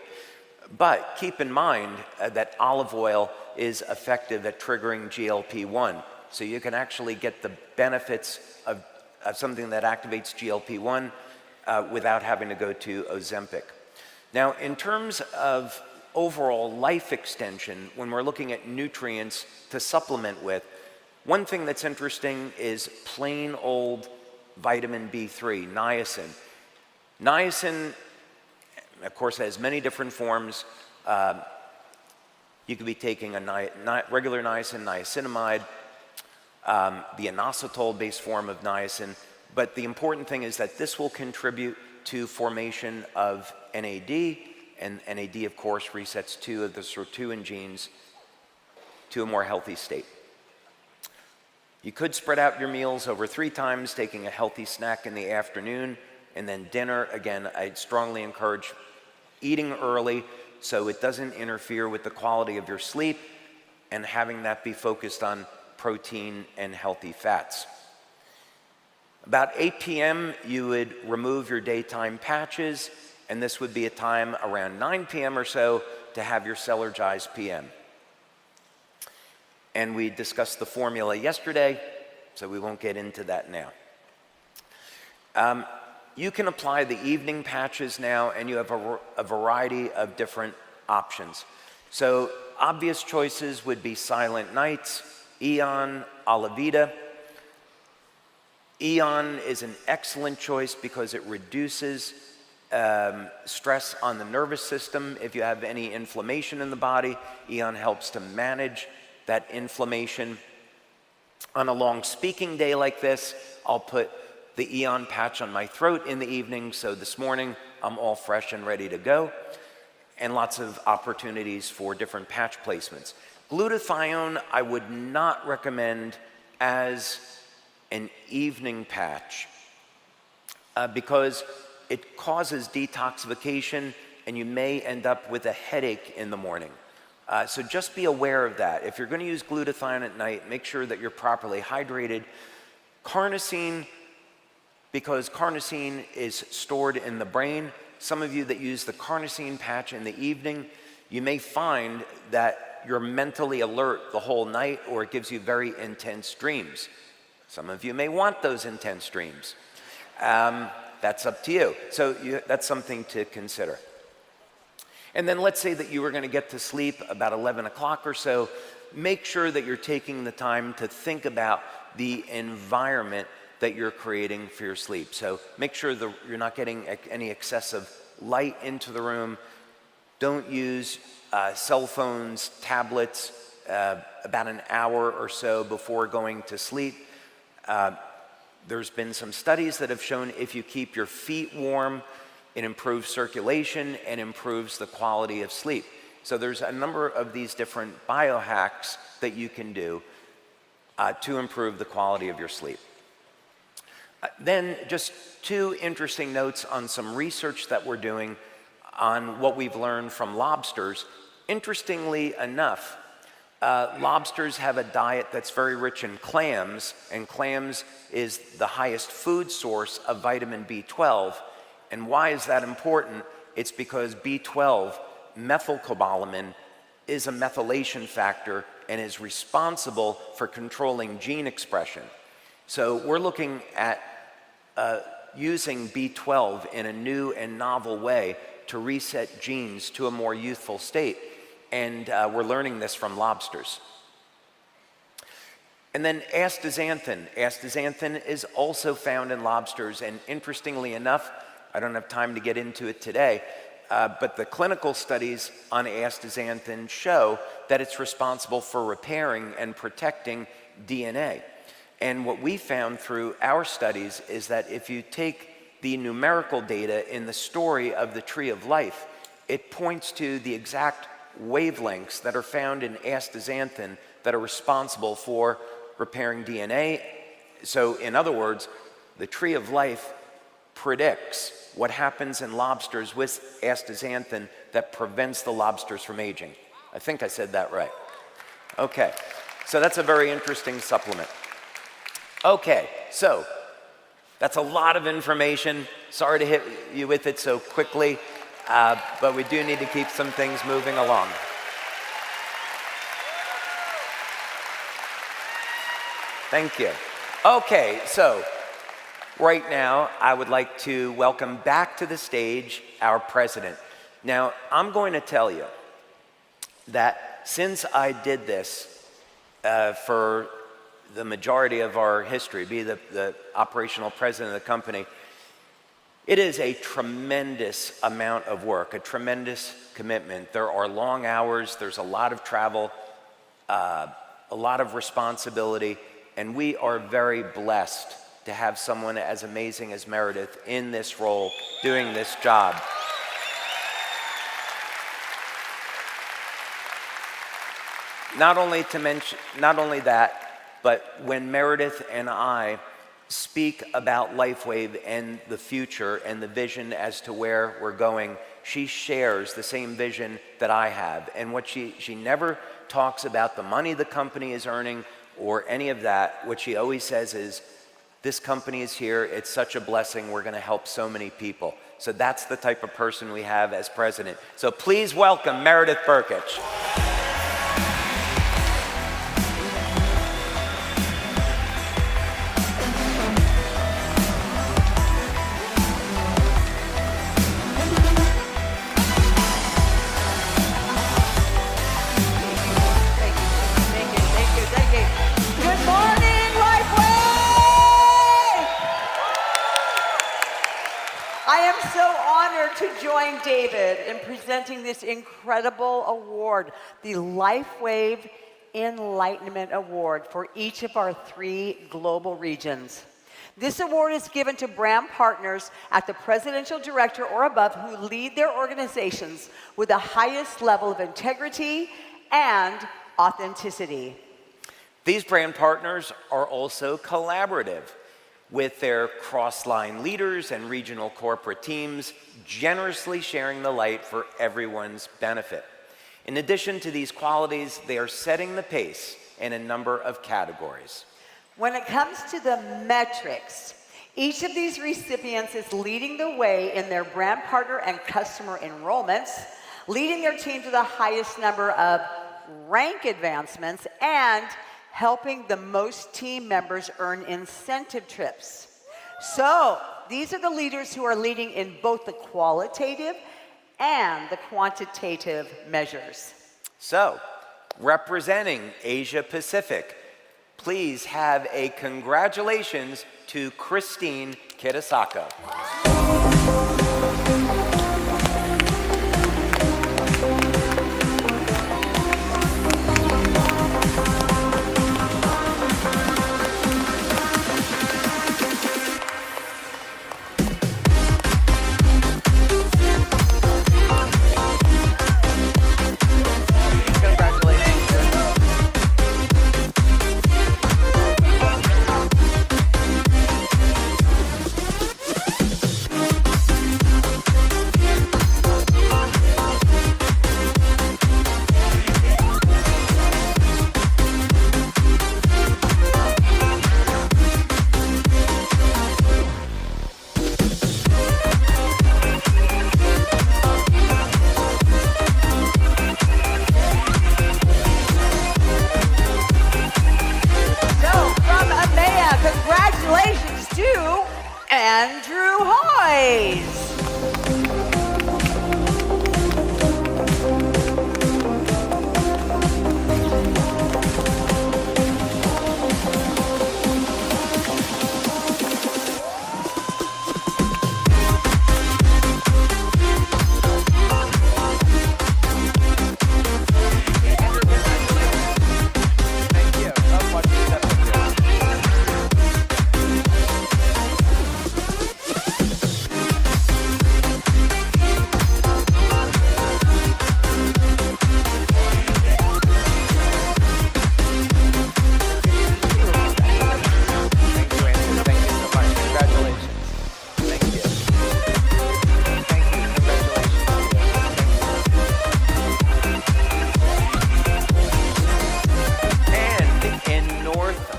But keep in mind that olive oil is effective at triggering GLP-1, so you can actually get the benefits of something that activates GLP-1 without having to go to Ozempic. Now, in terms of overall life extension, when we're looking at nutrients to supplement with, one thing that's interesting is plain old vitamin B3, niacin. Niacin, of course, has many different forms. You could be taking a regular niacin, niacinamide, the inositol-based form of niacin, but the important thing is that this will contribute to formation of NAD and NAD, of course, resets 2 of the sirtuin genes to a more healthy state. You could spread out your meals over 3 times, taking a healthy snack in the afternoon, and then dinner. Again, I'd strongly encourage eating early so it doesn't interfere with the quality of your sleep, and having that be focused on protein and healthy fats. About 8 p.m., you would remove your daytime patches, and this would be a time around 9 p.m. or so to have your Celergize PM. And we discussed the formula yesterday, so we won't get into that now. You can apply the evening patches now, and you have a variety of different options. So obvious choices would be Silent Nights, Eon, Alavida. Eon is an excellent choice because it reduces stress on the nervous system. If you have any inflammation in the body, Eon helps to manage that inflammation. On a long speaking day like this, I'll put the Eon patch on my throat in the evening, so this morning I'm all fresh and ready to go, and lots of opportunities for different patch placements. Glutathione I would not recommend as an evening patch because it causes detoxification and you may end up with a headache in the morning. So just be aware of that. If you're going to use glutathione at night, make sure that you're properly hydrated. Carnosine, because carnosine is stored in the brain. Some of you that use the carnosine patch in the evening, you may find that you're mentally alert the whole night, or it gives you very intense dreams. Some of you may want those intense dreams. That's up to you. So that's something to consider. And then let's say that you were going to get to sleep about 11 o'clock or so. Make sure that you're taking the time to think about the environment that you're creating for your sleep. So make sure that you're not getting any excessive light into the room. Don't use cell phones, tablets about an hour or so before going to sleep. There's been some studies that have shown if you keep your feet warm, it improves circulation and improves the quality of sleep. So there's a number of these different biohacks that you can do to improve the quality of your sleep. Then just 2 interesting notes on some research that we're doing on what we've learned from lobsters. Interestingly enough, lobsters have a diet that's very rich in clams, and clams is the highest food source of vitamin B12. And why is that important? It's because B12, methylcobalamin, is a methylation factor and is responsible for controlling gene expression. So we're looking at using B12 in a new and novel way to reset genes to a more youthful state. And we're learning this from lobsters. And then astaxanthin. Astaxanthin is also found in lobsters, and interestingly enough, I don't have time to get into it today, but the clinical studies on astaxanthin show that it's responsible for repairing and protecting DNA. And what we found through our studies is that if you take the numerical data in the story of the tree of life, it points to the exact wavelengths that are found in astaxanthin that are responsible for repairing DNA. So in other words, the tree of life predicts what happens in lobsters with astaxanthin that prevents the lobsters from aging. I think I said that right. Okay, so that's a very interesting supplement. Okay, so that's a lot of information. Sorry to hit you with it so quickly, but we do need to keep some things moving along. Thank you. Okay, so right now, I would like to welcome back to the stage our president. Now, I'm going to tell you that since I did this for the majority of our history, be the operational president of the company, it is a tremendous amount of work, a tremendous commitment. There are long hours, there's a lot of travel, a lot of responsibility, and we are very blessed to have someone as amazing as Meredith in this role, doing this job. not only that, but when Meredith and I speak about Lifewave and the future and the vision as to where we're going, she shares the same vision that I have. And what she never talks about the money the company is earning or any of that. What she always says is, this company is here, it's such a blessing, we're gonna help so many people. So that's the type of person we have as president. So please welcome Meredith Burkich. Good morning, Lifewave! I am so honored to join David in presenting this incredible award, the Lifewave Enlightenment Award for each of our 3 global regions. This award is given to brand partners at the presidential director or above who lead their organizations with the highest level of integrity and authenticity. These brand partners are also collaborative, with their cross-line leaders and regional corporate teams generously sharing the light for everyone's benefit. In addition to these qualities, they are setting the pace in a number of categories. When it comes to the metrics, each of these recipients is leading the way in their brand partner and customer enrollments, leading their team to the highest number of rank advancements, and helping the most team members earn incentive trips. So these are the leaders who are leading in both the qualitative and the quantitative measures. So, representing Asia Pacific, please have a congratulations to Christine Kitasako. Andrew Hoyes.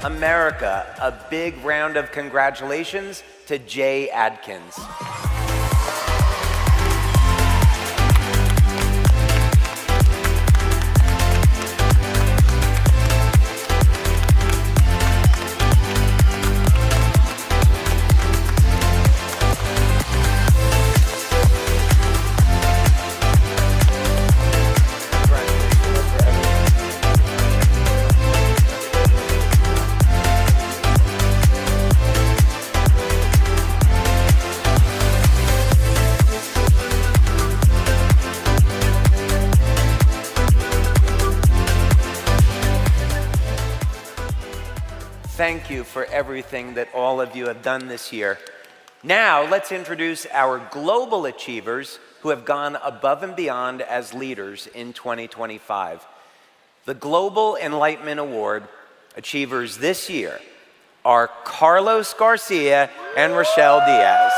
America, a big round of congratulations to Jay Adkins. Thank you for everything that all of you have done this year. Now, let's introduce our global achievers who have gone above and beyond as leaders in 2025. The Global Enlightenment Award achievers this year are Carlos Garcia and Rochelle Diaz.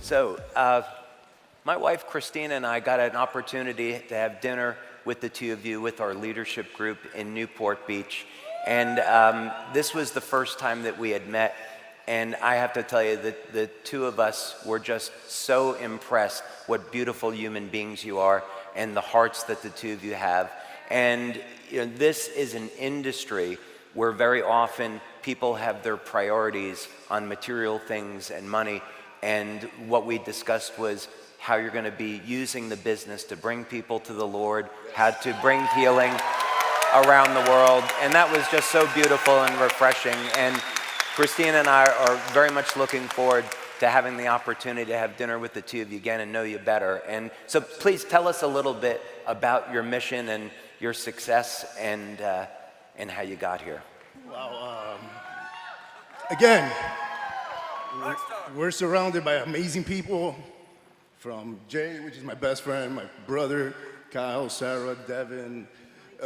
So, my wife Christina and I got an opportunity to have dinner with the two of you, with our leadership group in Newport Beach. And this was the first time that we had met. And I have to tell you that the two of us were just so impressed what beautiful human beings you are and the hearts that the two of you have. And you know, this is an industry where very often people have their priorities on material things and money. And what we discussed was how you're going to be using the business to bring people to the Lord, how to bring healing around the world. And that was just so beautiful and refreshing. And Christina and I are very much looking forward to having the opportunity to have dinner with the two of you again and know you better. And so please tell us a little bit about your mission and your success and how you got here. Wow. Again, we're surrounded by amazing people, from Jay, which is my best friend, my brother, Kyle, Sarah, Devin,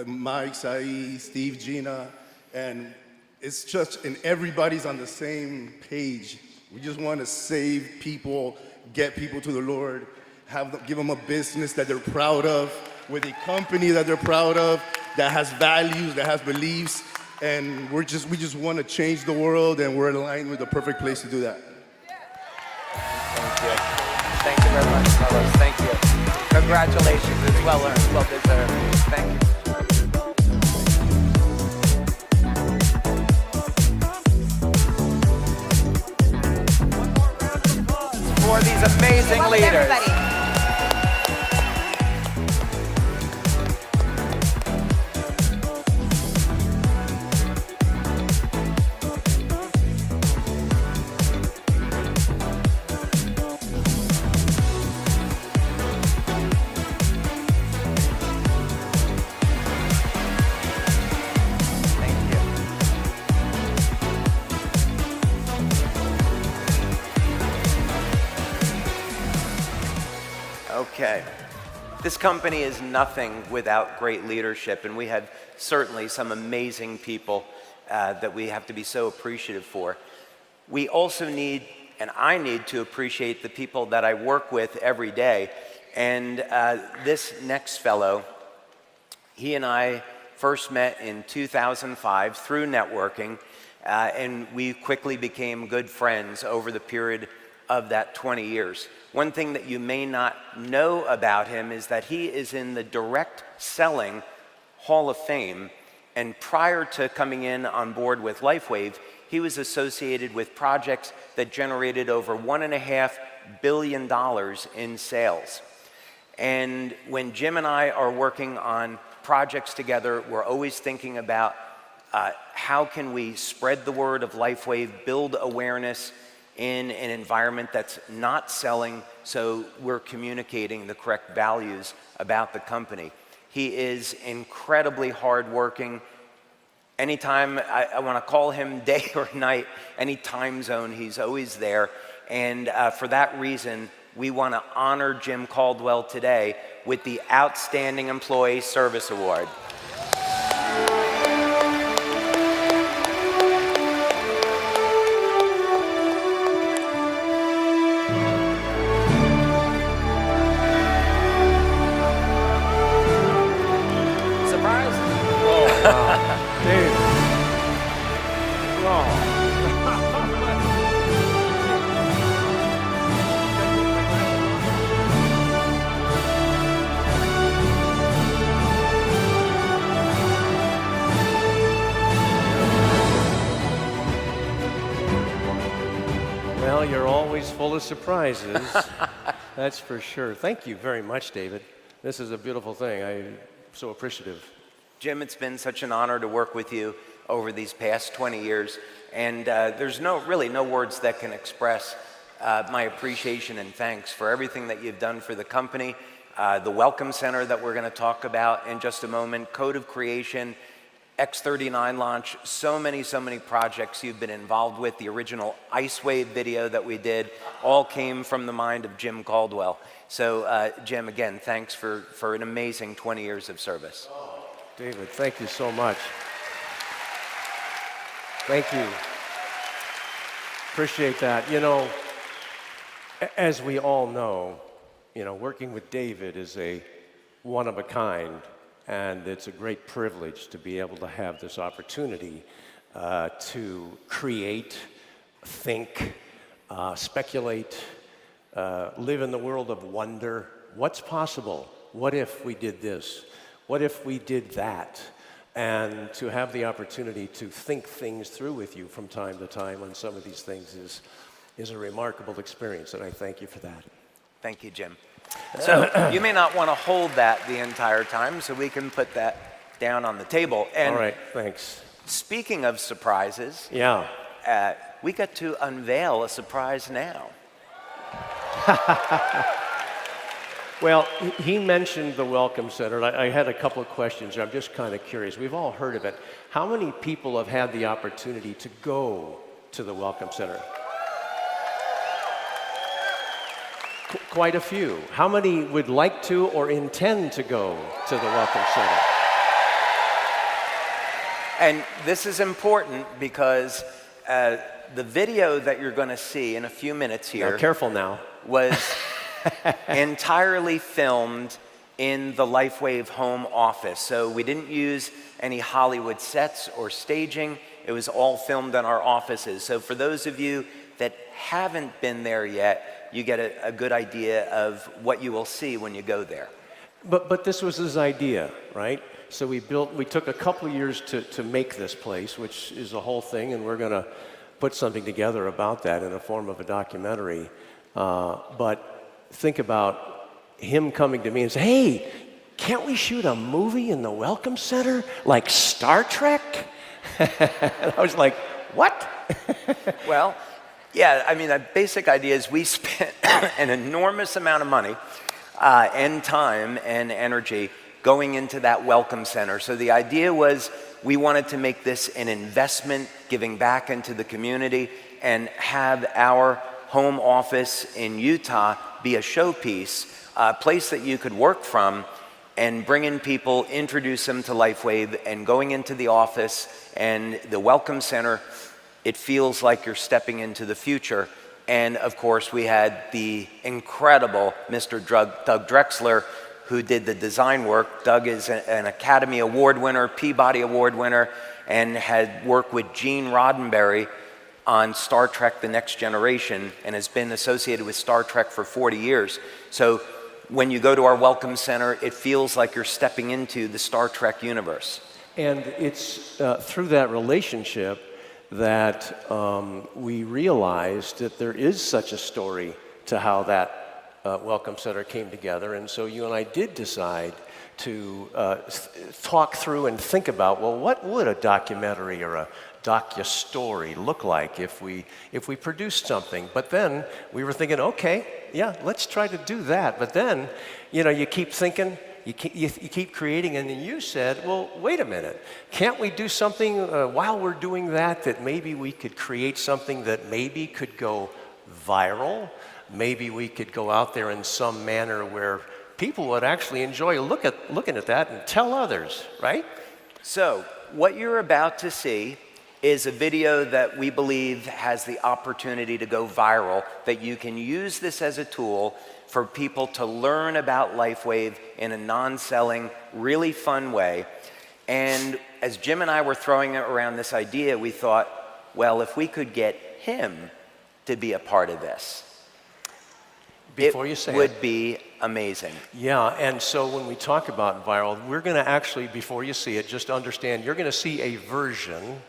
Mike, Saeed, Steve, Gina, and it's just, and everybody's on the same page. We just want to save people, get people to the Lord, give them a business that they're proud of, with a company that they're proud of, that has values, that has beliefs, and we just want to change the world, and we're aligned with the perfect place to do that. Thank you. Thank you very much, Carlos. Thank you. Congratulations. It's well earned, well deserved. Thank you. For these amazing leaders. Everybody. Okay. This company is nothing without great leadership, and we have certainly some amazing people that we have to be so appreciative for. We also need, and I need to appreciate the people that I work with every day. And this next fellow, he and I first met in 2005 through networking, and we quickly became good friends over the period of that 20 years. One thing that you may not know about him is that he is in the direct selling Hall of Fame, and prior to coming in on board with Lifewave, he was associated with projects that generated over $1.5 billion in sales. And when Jim and I are working on projects together, we're always thinking about how can we spread the word of Lifewave, build awareness in an environment that's not selling, so we're communicating the correct values about the company. He is incredibly hardworking. Anytime I want to call him day or night, any time zone, he's always there. And for that reason, we want to honor Jim Caldwell today with the Outstanding Employee Service Award. Well, you're always full of surprises. That's for sure. Thank you very much, David. This is a beautiful thing. I'm so appreciative. Jim, it's been such an honor to work with you over these past 20 years. And there's really no words that can express my appreciation and thanks for everything that you've done for the company, the Welcome Center that we're going to talk about in just a moment, Code of Creation, X39 launch, so many projects you've been involved with. The original Icewave video that we did all came from the mind of Jim Caldwell. So Jim, again, thanks for an amazing 20 years of service. David, thank you so much. Thank you. Appreciate that. You know, as we all know, working with David is a one of a kind. And it's a great privilege to be able to have this opportunity to create, think, speculate, live in the world of wonder. What's possible? What if we did this? What if we did that? And to have the opportunity to think things through with you from time to time on some of these things is a remarkable experience, and I thank you for that. Thank you, Jim. So you may not want to hold that the entire time, so we can put that down on the table. And all right, thanks. Speaking of surprises, yeah, we got to unveil a surprise now. Well, he mentioned the Welcome Center. I had a couple of questions. I'm just kind of curious. We've all heard of it. How many people have had the opportunity to go to the Welcome Center? Quite a few. How many would like to or intend to go to the Welcome Center? And this is important because the video that you're going to see in a few minutes here. Now, careful now. Was entirely filmed in the Lifewave home office. So we didn't use any Hollywood sets or staging. It was all filmed in our offices. So for those of you that haven't been there yet, you get a good idea of what you will see when you go there. But this was his idea, right? So we took a couple of years to make this place, which is a whole thing, and we're going to put something together about that in the form of a documentary. But think about him coming to me and saying, hey, can't we shoot a movie in the Welcome Center like Star Trek? And I was like, what? Well, yeah, I mean, the basic idea is we spent an enormous amount of money and time and energy going into that Welcome Center. So the idea was we wanted to make this an investment, giving back into the community, and have our home office in Utah be a showpiece, a place that you could work from and bring in people, introduce them to Lifewave, and going into the office and the Welcome Center, it feels like you're stepping into the future. And of course, we had the incredible Mr. Doug Drexler, who did the design work. Doug is an Academy Award winner, Peabody Award winner, and had worked with Gene Roddenberry on Star Trek: The Next Generation, and has been associated with Star Trek for 40 years. So when you go to our Welcome Center, it feels like you're stepping into the Star Trek universe. And it's through that relationship that we realized that there is such a story to how that Welcome Center came together. And so you and I did decide to talk through and think about, well, what would a documentary or a docu-story look like if we produced something? But then we were thinking, okay, yeah, let's try to do that. But then, you keep thinking, you keep creating, and then you said, well, wait a minute, can't we do something while we're doing that maybe we could create something that maybe could go viral? Maybe we could go out there in some manner where people would actually enjoy looking at that and tell others, right? So what you're about to see is a video that we believe has the opportunity to go viral, that you can use this as a tool for people to learn about Lifewave in a non-selling, really fun way. And as Jim and I were throwing around this idea, we thought, well, if we could get him to be a part of this, Before you say would be amazing. Yeah, and so when we talk about viral, we're going to actually, before you see it, just understand you're going to see a version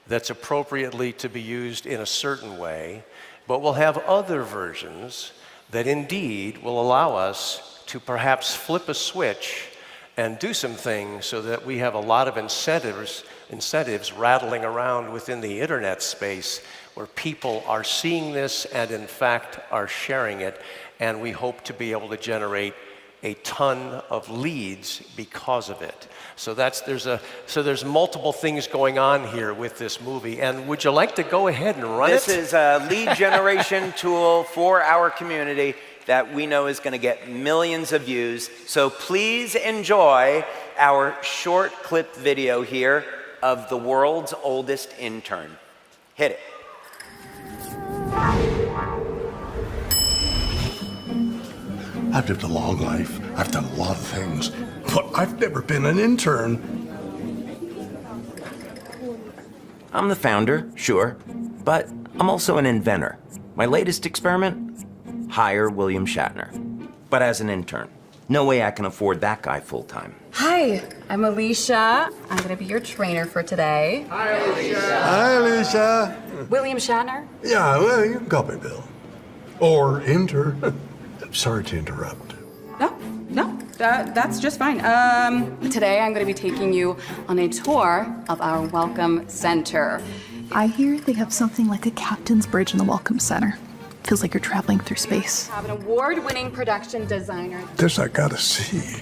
that's appropriately to be used in a certain way, but we'll have other versions that indeed will allow us to perhaps flip a switch and do some things so that we have a lot of incentives rattling around within the internet space where people are seeing this and in fact are sharing it, and we hope to be able to generate a ton of leads because of it. So there's multiple things going on here with this movie. And would you like to go ahead and run This it? is a lead generation tool for our community that we know is going to get millions of views. So please enjoy our short clip video here of the world's oldest intern. Hit it. I've lived a long life. I've done a lot of things, but I've never been an intern. I'm the founder, sure, but I'm also an inventor. My latest experiment? Hire William Shatner. But as an intern. No way I can afford that guy full-time. Hi, I'm Alicia. I'm gonna be your trainer for today. Hi, Alicia. Hi, Alicia. William Shatner? Yeah, well, you can call me Bill. Or intern. Sorry to interrupt. No, that's just fine. Today I'm gonna be taking you on a tour of our Welcome Center. I hear they have something like a captain's bridge in the Welcome Center. Feels like you're traveling through space. I have an award-winning production designer This I gotta see.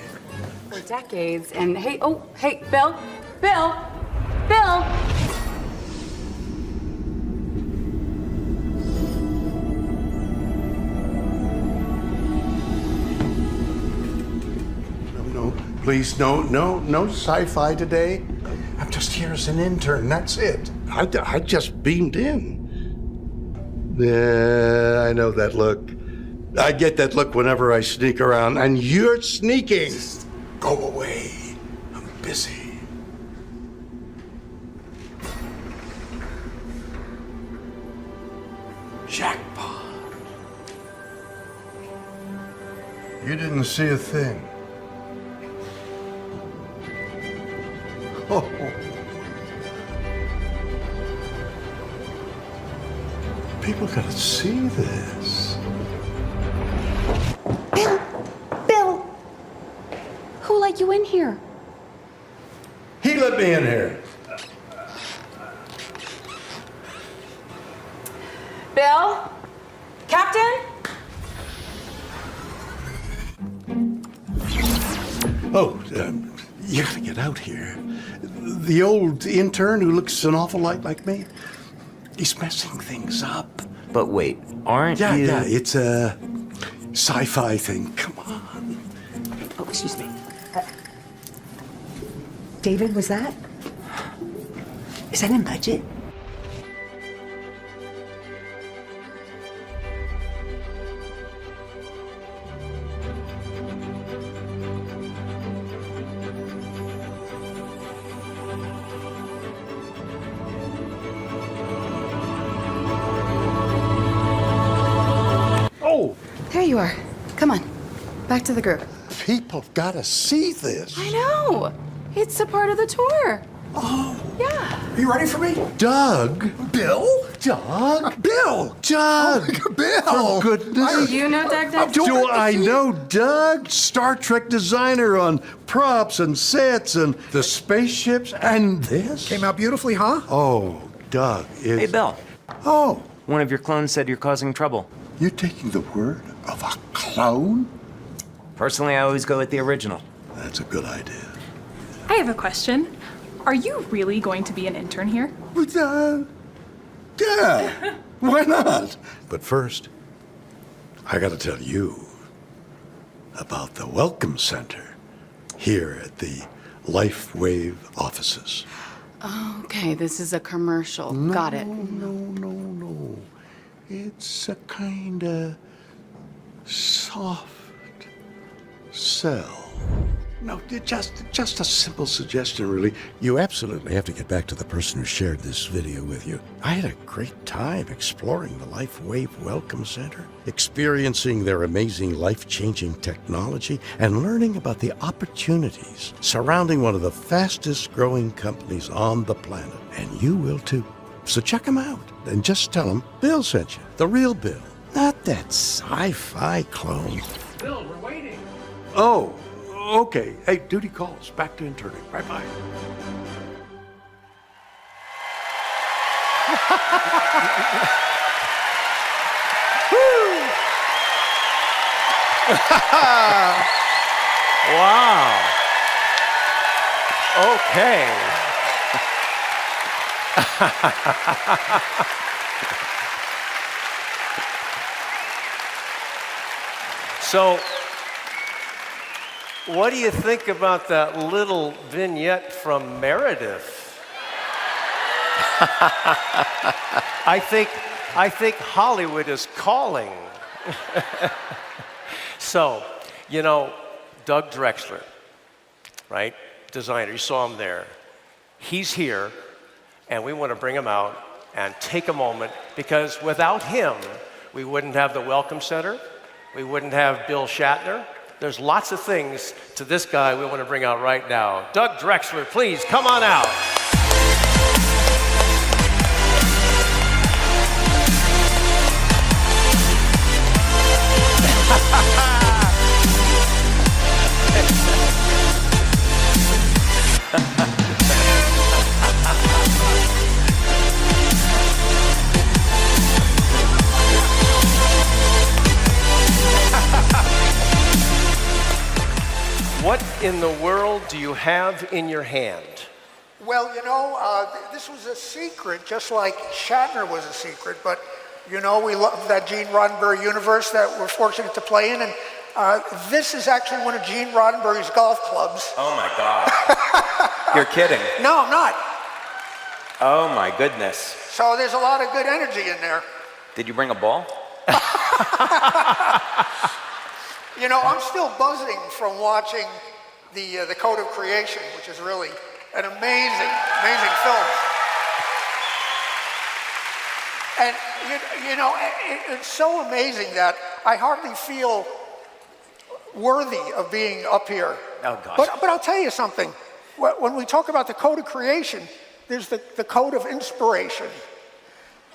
for decades, and hey, Bill! No, please, no sci-fi today. I'm just here as an intern, that's it. I just beamed in. Yeah, I know that look. I get that look whenever I sneak around, and you're sneaking. Go away. I'm busy. Jackpot. You didn't see a thing. Oh. People gotta see this. Bill! Who let you in here? He let me in here. Bill? Captain? Oh, you gotta get out here. The old intern who looks an awful lot like me, he's messing things up. But wait, aren't you? Yeah, it's a sci-fi thing. Come on. Oh, excuse me. David, was that? Is that in budget? Oh! There you are. Come on. Back to the group. People gotta see this. I know. It's a part of the tour. Oh. Yeah. Are you ready for me? Doug. Bill? Doug? Bill! Doug! Bill! For goodness. Do you know Doug Dent? Do I know Doug? Star Trek designer on props and sets and the spaceships and this? Came out beautifully, huh? Oh, Doug is... Hey, Bill. Oh. One of your clones said you're causing trouble. You're taking the word of a clone? Personally, I always go with the original. That's a good idea. I have a question. Are you really going to be an intern here? Yeah. Why not? But first, I gotta tell you about the Welcome Center here at the Lifewave offices. Okay, this is a commercial. Got it. No. It's a kinda soft sell. No, just a simple suggestion, really. You absolutely have to get back to the person who shared this video with you. I had a great time exploring the Lifewave Welcome Center, experiencing their amazing life-changing technology, and learning about the opportunities surrounding one of the fastest-growing companies on the planet. And you will too. So check them out and just tell them Bill sent you. The real Bill, not that sci-fi clone. Bill, we're waiting. Oh. Okay. Hey, duty calls. Back to interning. Bye-bye. Wow. Okay. So, what do you think about that little vignette from Meredith? I think Hollywood is calling. So, you know, Doug Drexler, right? Designer, you saw him there. He's here, and we want to bring him out and take a moment, because without him, we wouldn't have the Welcome Center, we wouldn't have Bill Shatner. There's lots of things to this guy we want to bring out right now. Doug Drexler, please come on out. What in the world do you have in your hand? Well, you know, this was a secret, just like Shatner was a secret, but you know, we love that Gene Roddenberry universe that we're fortunate to play in, and this is actually one of Gene Roddenberry's golf clubs. Oh my God. You're kidding. No, I'm not. Oh my goodness. So there's a lot of good energy in there. Did you bring a ball? You know, I'm still buzzing from watching the Code of Creation, which is really an amazing, amazing film. And you know, it's so amazing that I hardly feel worthy of being up here. Oh gosh. But I'll tell you something. When we talk about the Code of Creation, there's the Code of Inspiration.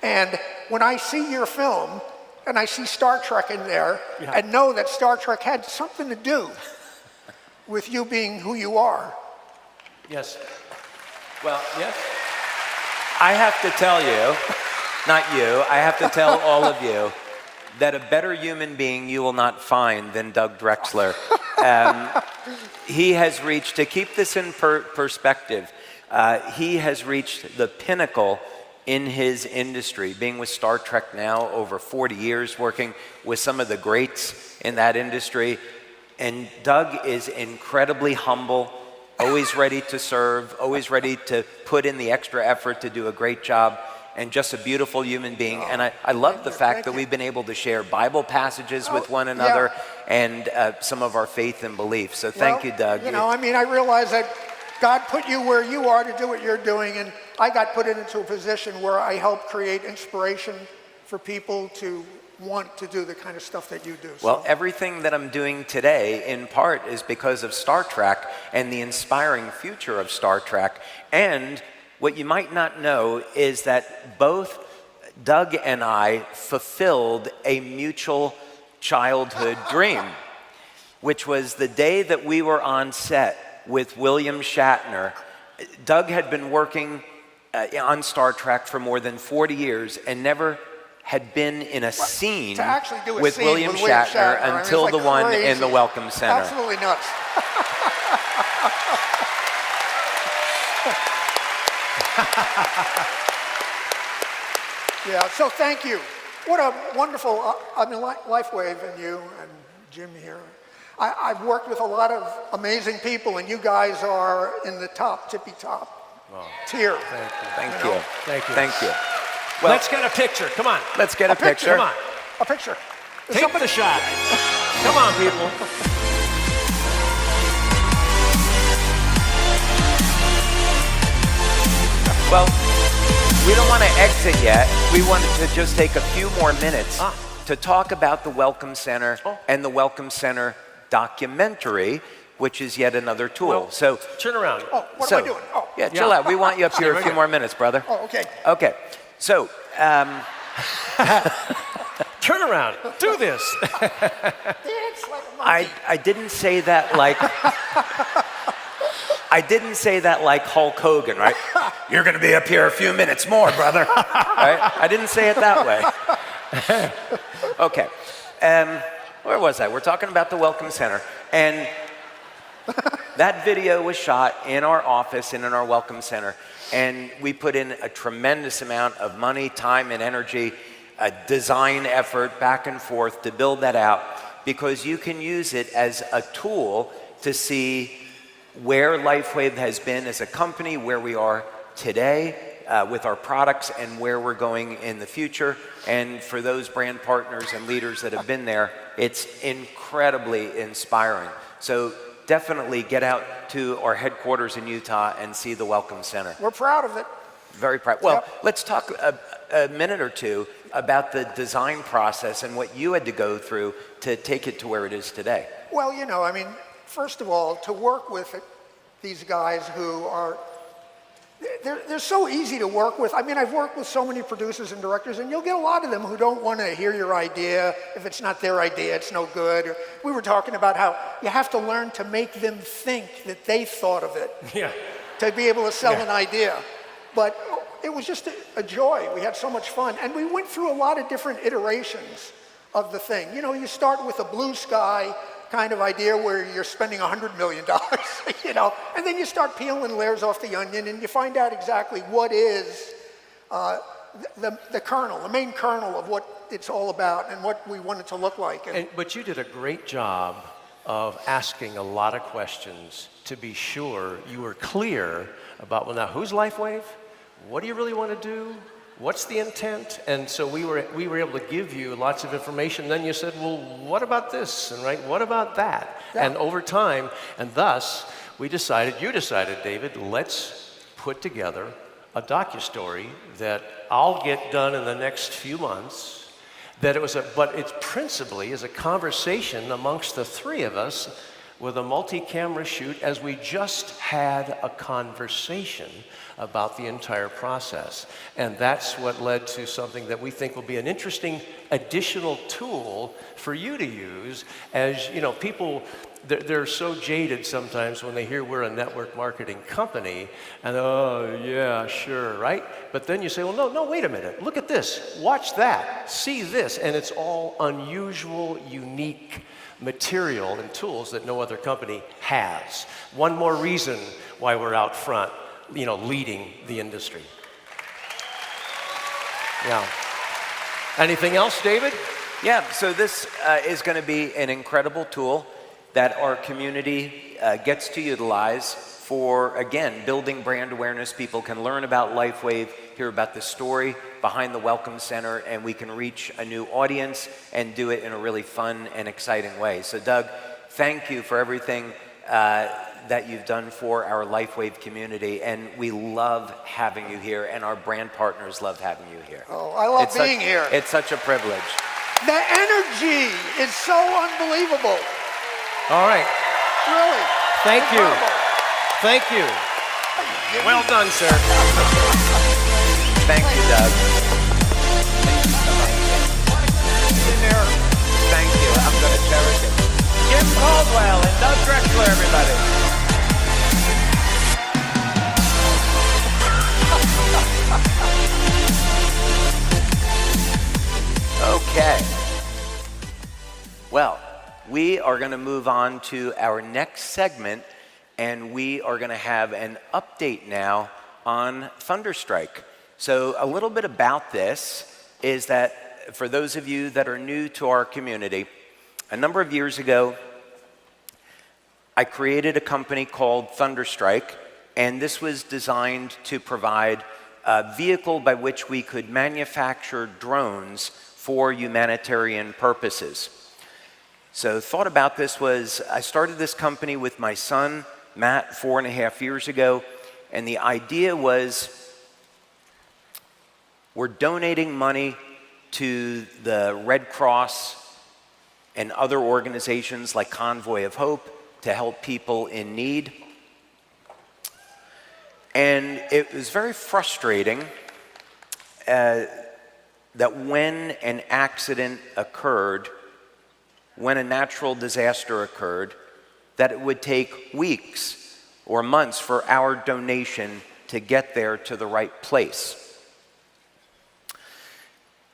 And when I see your film, and I see Star Trek in there, and know that Star Trek had something to do with you being who you are. Yes. Well, yes. I have to tell you, not you, I have to tell all of you that a better human being you will not find than Doug Drexler. He has reached, to keep this in perspective, he has reached the pinnacle in his industry, being with Star Trek now over 40 years, working with some of the greats in that industry. And Doug is incredibly humble, always ready to serve, always ready to put in the extra effort to do a great job, and just a beautiful human being. And I love the fact that we've been able to share Bible passages with one another and some of our faith and beliefs. So thank you, Doug. You know, I mean, I realize that God put you where you are to do what you're doing, and I got put into a position where I help create inspiration for people to want to do the kind of stuff that you do. Well, everything that I'm doing today, in part, is because of Star Trek and the inspiring future of Star Trek. And what you might not know is that both Doug and I fulfilled a mutual childhood dream, which was the day that we were on set with William Shatner. Doug had been working on Star Trek for more than 40 years and never had been in a scene with William Shatner until the one in the Welcome Center. Absolutely nuts. Yeah, so thank you. What a wonderful, I mean, Lifewave and you and Jim here. I've worked with a lot of amazing people, and you guys are in the top, tippy top tier. Thank you. Thank you. Thank you. Well, let's get a picture. Come on. Let's get a picture. Come on. A picture. Take the shot. Come on, people. Well, we don't want to exit yet. We wanted to just take a few more minutes to talk about the Welcome Center and the Welcome Center documentary, which is yet another tool. Well, so turn around. Oh, what am I doing? Oh, yeah, chill out. We want you up here a few more minutes, brother. oh, okay. Okay. So, Turn around. Do this. I didn't say that like I didn't say that like Hulk Hogan, right? You're going to be up here a few minutes more, brother. Right? I didn't say it that way. Okay. Where was I? We're talking about the Welcome Center. And that video was shot in our office and in our Welcome Center. And we put in a tremendous amount of money, time, and energy, a design effort back and forth to build that out, because you can use it as a tool to see where Lifewave has been as a company, where we are today with our products, and where we're going in the future. And for those brand partners and leaders that have been there, it's incredibly inspiring. So definitely get out to our headquarters in Utah and see the Welcome Center. We're proud of it. Very proud. Well, let's talk a minute or two about the design process and what you had to go through to take it to where it is today. Well, you know, I mean, first of all, to work with these guys who are, they're so easy to work with. I mean, I've worked with so many producers and directors, and you'll get a lot of them who don't want to hear your idea. If it's not their idea, it's no good. Or we were talking about how you have to learn to make them think that they thought of it to be able to sell an idea. But it was just a joy. We had so much fun. And we went through a lot of different iterations of the thing. You know, you start with a blue sky kind of idea where you're spending $100 million, you know, and then you start peeling layers off the onion and you find out exactly what is the kernel, the main kernel of what it's all about and what we want it to look like. But you did a great job of asking a lot of questions to be sure you were clear about, well, now who's Lifewave? What do you really want to do? What's the intent? And so we were able to give you lots of information. Then you said, well, what about this? And right, what about that? And over time, and thus, you decided, David, let's put together a docustory that I'll get done in the next few months. But it's principally is a conversation amongst the three of us with a multi-camera shoot, as we just had a conversation about the entire process. And that's what led to something that we think will be an interesting additional tool for you to use. As you know, people, they're so jaded sometimes when they hear we're a network marketing company, and oh yeah, sure, right? But then you say, well, no, wait a minute, look at this, watch that, see this, and it's all unusual, unique material and tools that no other company has. One more reason why we're out front, you know, leading the industry. Yeah. Anything else, David? Yeah, so this is going to be an incredible tool that our community gets to utilize for, again, building brand awareness. People can learn about Lifewave, hear about the story behind the Welcome Center, and we can reach a new audience and do it in a really fun and exciting way. So Doug, thank you for everything that you've done for our Lifewave community, and we love having you here, and our brand partners love having you here. Oh, I love being here. It's such a privilege. The energy is so unbelievable. All right. Really. Thank you. Incredible. Thank you. Well done, sir. Thank you, Doug. Thank you. I'm going to cherish it. Jim Caldwell and Doug Drexler, everybody. Okay. Well, we are going to move on to our next segment, and we are going to have an update now on Thunderstrike. So a little bit about this is that for those of you that are new to our community, a number of years ago, I created a company called Thunderstrike, and this was designed to provide a vehicle by which we could manufacture drones for humanitarian purposes. So thought about this was, I started this company with my son, Matt, 4.5 years ago, and the idea was We're donating money to the Red Cross and other organizations like Convoy of Hope to help people in need. And it was very frustrating that when an accident occurred, when a natural disaster occurred, that it would take weeks or months for our donation to get there to the right place.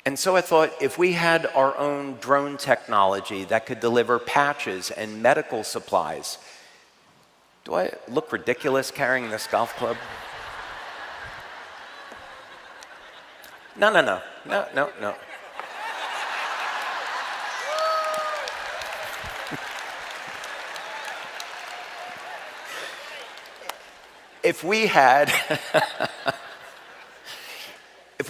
And so I thought, if we had our own drone technology that could deliver patches and medical supplies. Do I look ridiculous carrying this golf club? No. If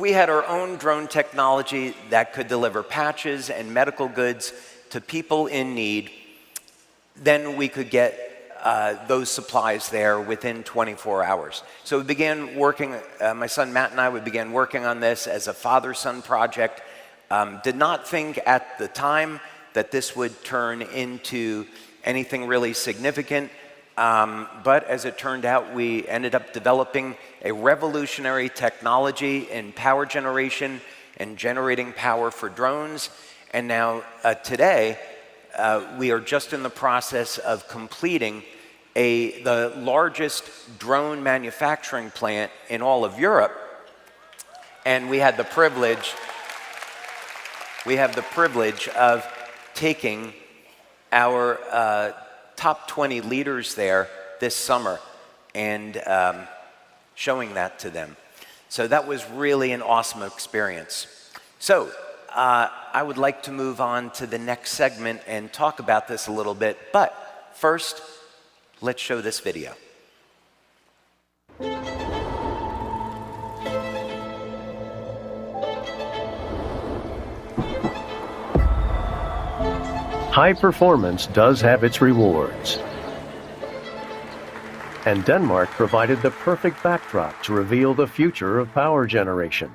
we had our own drone technology that could deliver patches and medical goods to people in need, then we could get those supplies there within 24 hours. So we began working, my son Matt and I, we began working on this as a father-son project. Did not think at the time that this would turn into anything really significant. But as it turned out, we ended up developing a revolutionary technology in power generation and generating power for drones. And now today, we are just in the process of completing the largest drone manufacturing plant in all of Europe. And we had the privilege of taking our top 20 leaders there this summer and showing that to them. So that was really an awesome experience. So I would like to move on to the next segment and talk about this a little bit, but first, let's show this video. High performance does have its rewards. And Denmark provided the perfect backdrop to reveal the future of power generation.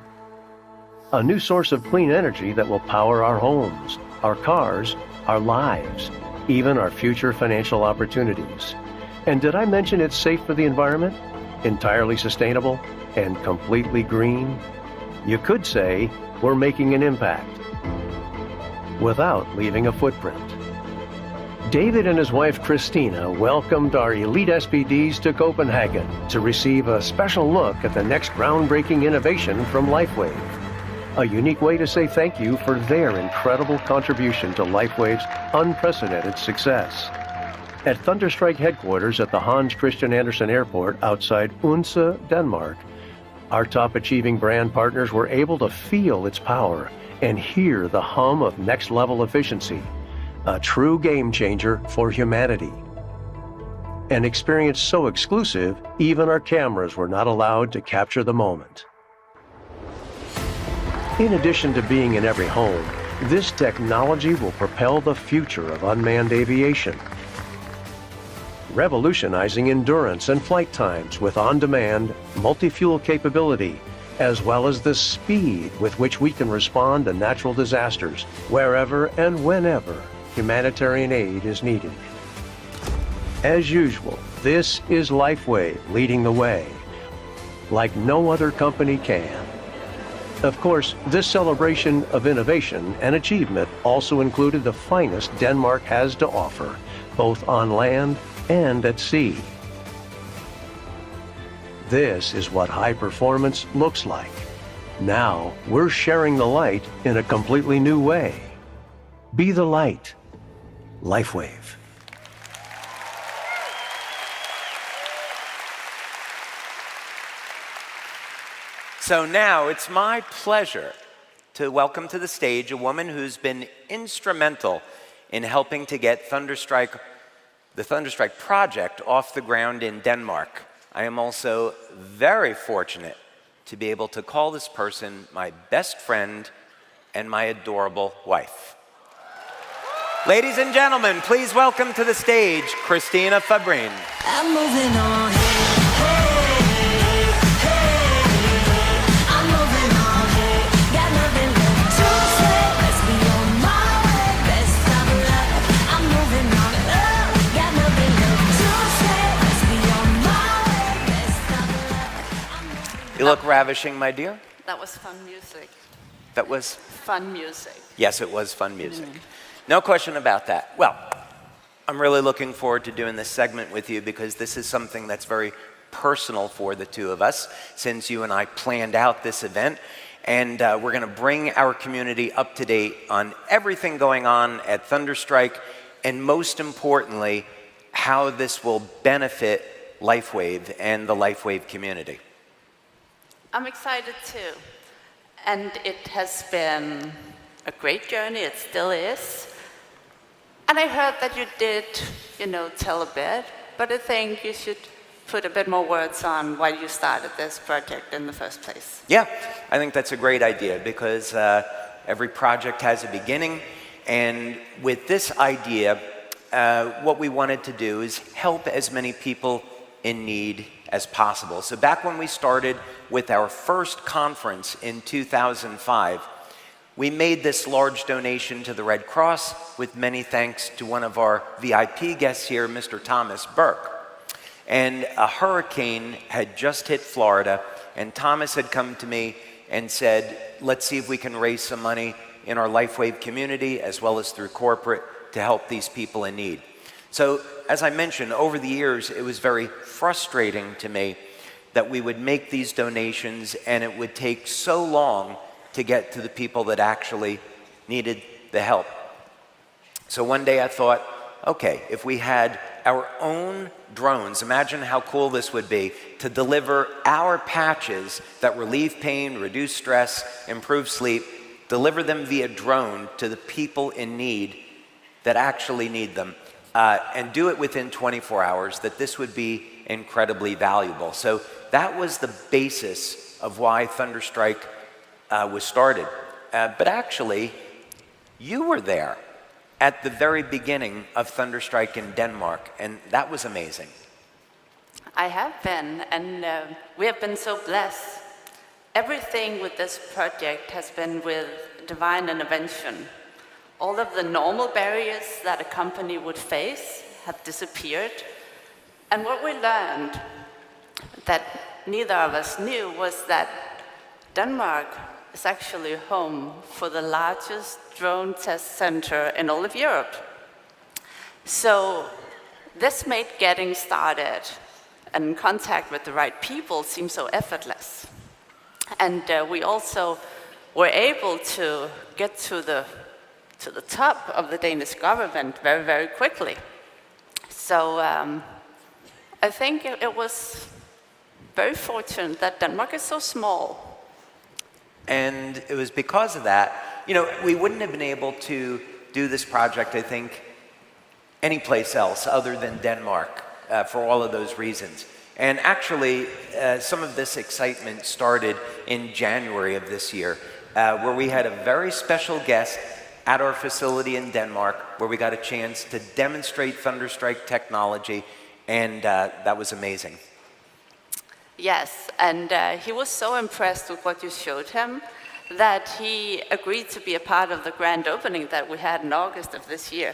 A new source of clean energy that will power our homes, our cars, our lives, even our future financial opportunities. And did I mention it's safe for the environment, entirely sustainable, and completely green? You could say we're making an impact without leaving a footprint. David and his wife Christina welcomed our elite SPDs to Copenhagen to receive a special look at the next groundbreaking innovation from Lifewave. A unique way to say thank you for their incredible contribution to Lifewave's unprecedented success. At Thunderstrike headquarters at the Hans Christian Andersen Airport outside Odense, Denmark, our top-achieving brand partners were able to feel its power and hear the hum of next-level efficiency, a true game-changer for humanity. An experience so exclusive, even our cameras were not allowed to capture the moment. In addition to being in every home, this technology will propel the future of unmanned aviation, revolutionizing endurance and flight times with on-demand, multi-fuel capability, as well as the speed with which we can respond to natural disasters wherever and whenever humanitarian aid is needed. As usual, this is Lifewave leading the way, like no other company can. Of course, this celebration of innovation and achievement also included the finest Denmark has to offer, both on land and at sea. This is what high performance looks like. Now, we're sharing the light in a completely new way. Be the light. Lifewave. So now it's my pleasure to welcome to the stage a woman who's been instrumental in helping to get the Thunderstrike project off the ground in Denmark. I am also very fortunate to be able to call this person my best friend and my adorable wife. Ladies and gentlemen, please welcome to the stage, Christina Fabrin. I'm moving on. look ravishing, my dear. That was fun music. That was? Fun music. Yes, it was fun music. No question about that. Well, I'm really looking forward to doing this segment with you because this is something that's very personal for the two of us since you and I planned out this event. And we're going to bring our community up to date on everything going on at Thunderstrike, and most importantly, how this will benefit Lifewave and the Lifewave community. I'm excited too. And it has been a great journey, it still is. And I heard that you did, tell a bit, but I think you should put a bit more words on why you started this project in the first place. Yeah, I think that's a great idea because every project has a beginning. And with this idea, what we wanted to do is help as many people in need as possible. So back when we started with our first conference in 2005, we made this large donation to the Red Cross with many thanks to one of our VIP guests here, Mr. Thomas Burke. And a hurricane had just hit Florida, and Thomas had come to me and said, let's see if we can raise some money in our Lifewave community as well as through corporate to help these people in need. So, as I mentioned, over the years, it was very frustrating to me that we would make these donations and it would take so long to get to the people that actually needed the help. So one day I thought, okay, if we had our own drones, imagine how cool this would be to deliver our patches that relieve pain, reduce stress, improve sleep, deliver them via drone to the people in need that actually need them, and do it within 24 hours, that this would be incredibly valuable. So that was the basis of why Thunderstrike was started. But actually, you were there at the very beginning of Thunderstrike in Denmark, and that was amazing. I have been, and we have been so blessed. Everything with this project has been with divine intervention. All of the normal barriers that a company would face have disappeared. And what we learned that neither of us knew was that Denmark is actually home for the largest drone test center in all of Europe. So this made getting started and in contact with the right people seem so effortless. And we also were able to get to the top of the Danish government very, very quickly. So I think it was very fortunate that Denmark is so small. And it was because of that, we wouldn't have been able to do this project, I think, anyplace else other than Denmark for all of those reasons. And actually, some of this excitement started in January of this year, where we had a very special guest at our facility in Denmark, where we got a chance to demonstrate Thunderstrike technology, and that was amazing. Yes, and he was so impressed with what you showed him that he agreed to be a part of the grand opening that we had in August of this year.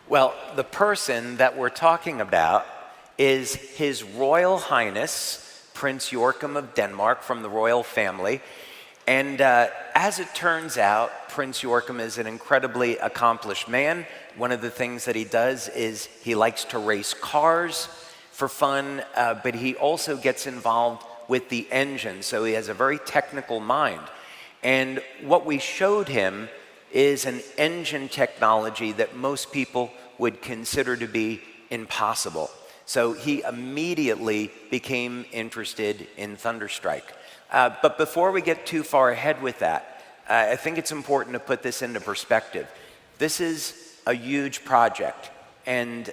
Well, the person that we're talking about is His Royal Highness, Prince Joachim of Denmark, from the royal family. And as it turns out, Prince Joachim is an incredibly accomplished man. One of the things that he does is he likes to race cars for fun, but he also gets involved with the engine, so he has a very technical mind. And what we showed him is an engine technology that most people would consider to be impossible. So he immediately became interested in Thunderstrike. But before we get too far ahead with that, I think it's important to put this into perspective. This is a huge project, and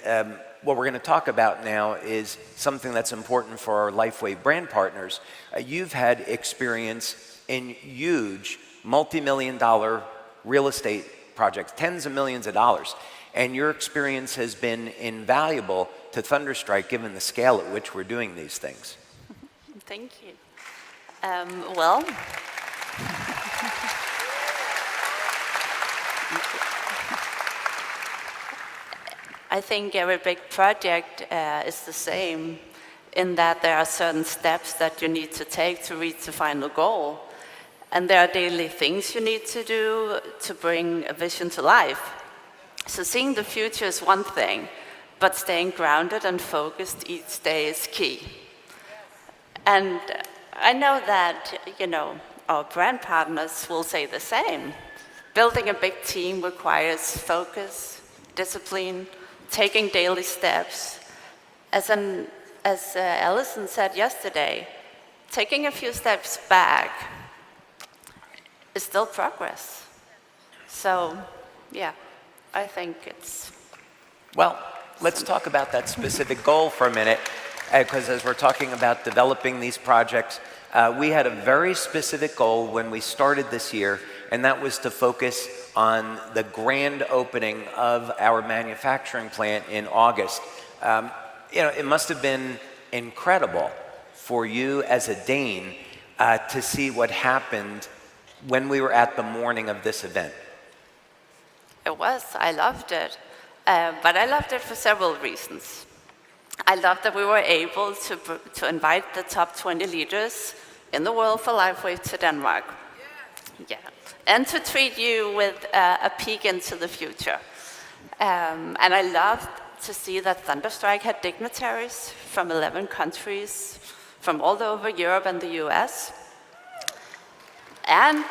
what we're going to talk about now is something that's important for our Lifewave brand partners. You've had experience in huge multi-million-dollar real estate projects, tens of millions of dollars, and your experience has been invaluable to Thunderstrike given the scale at which we're doing these things. Thank you. Well, I think every big project is the same. in that there are certain steps that you need to take to reach the final goal. And there are daily things you need to do to bring a vision to life. So seeing the future is one thing, but staying grounded and focused each day is key. And I know that, our brand partners will say the same. Building a big team requires focus, discipline, taking daily steps. As Alison said yesterday, taking a few steps back is still progress. So, yeah, I think it's... Well, let's talk about that specific goal for a minute, because as we're talking about developing these projects, we had a very specific goal when we started this year, and that was to focus on the grand opening of our manufacturing plant in August. It must have been incredible for you as a Dane to see what happened when we were at the morning of this event. It was. I loved it. But I loved it for several reasons. I loved that we were able to invite the top 20 leaders in the world for Lifewave to Denmark. Yeah. And to treat you with a peek into the future. And I loved to see that Thunderstrike had dignitaries from 11 countries, from all over Europe and the US. And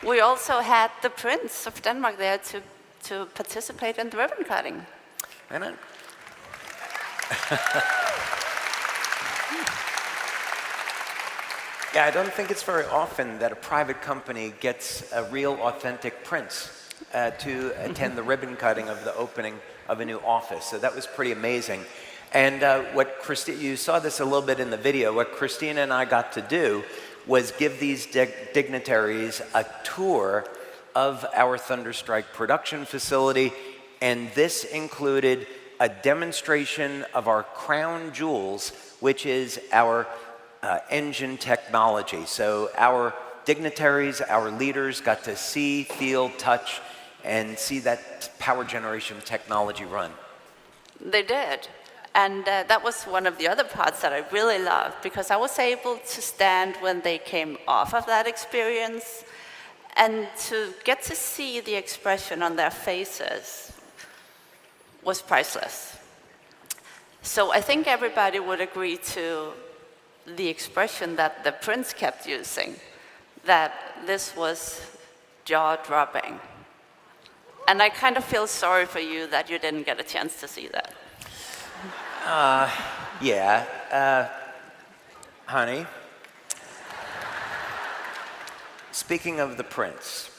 we also had the Prince of Denmark there to participate in the ribbon cutting. I know. Yeah, I don't think it's very often that a private company gets a real authentic prince to attend the ribbon cutting of the opening of a new office. So that was pretty amazing. And you saw this a little bit in the video, what Christina and I got to do was give these dignitaries a tour of our Thunderstrike production facility, and this included a demonstration of our crown jewels, which is our engine technology. So our dignitaries, our leaders got to see, feel, touch, and see that power generation technology run. They did. And that was one of the other parts that I really loved, because I was able to stand when they came off of that experience and to get to see the expression on their faces was priceless. So I think everybody would agree to the expression that the Prince kept using, that this was jaw-dropping. And I kind of feel sorry for you that you didn't get a chance to see that. Honey, speaking of the Prince,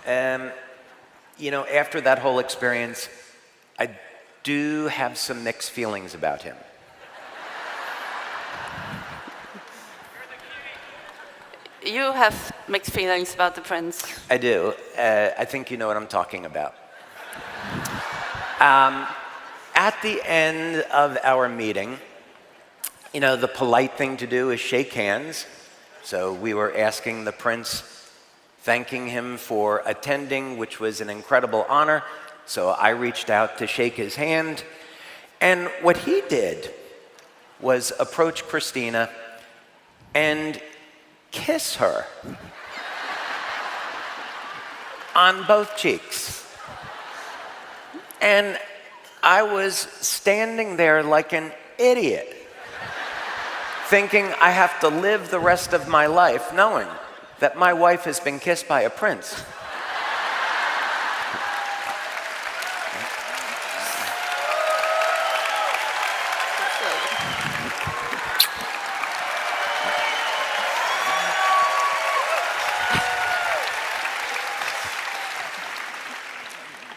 after that whole experience, I do have some mixed feelings about him. You have mixed feelings about the Prince. I do. I think you know what I'm talking about. At the end of our meeting, the polite thing to do is shake hands. So we were asking the Prince, thanking him for attending, which was an incredible honor. So I reached out to shake his hand. And what he did was approach Christina and kiss her on both cheeks. And I was standing there like an idiot, thinking I have to live the rest of my life knowing that my wife has been kissed by a prince.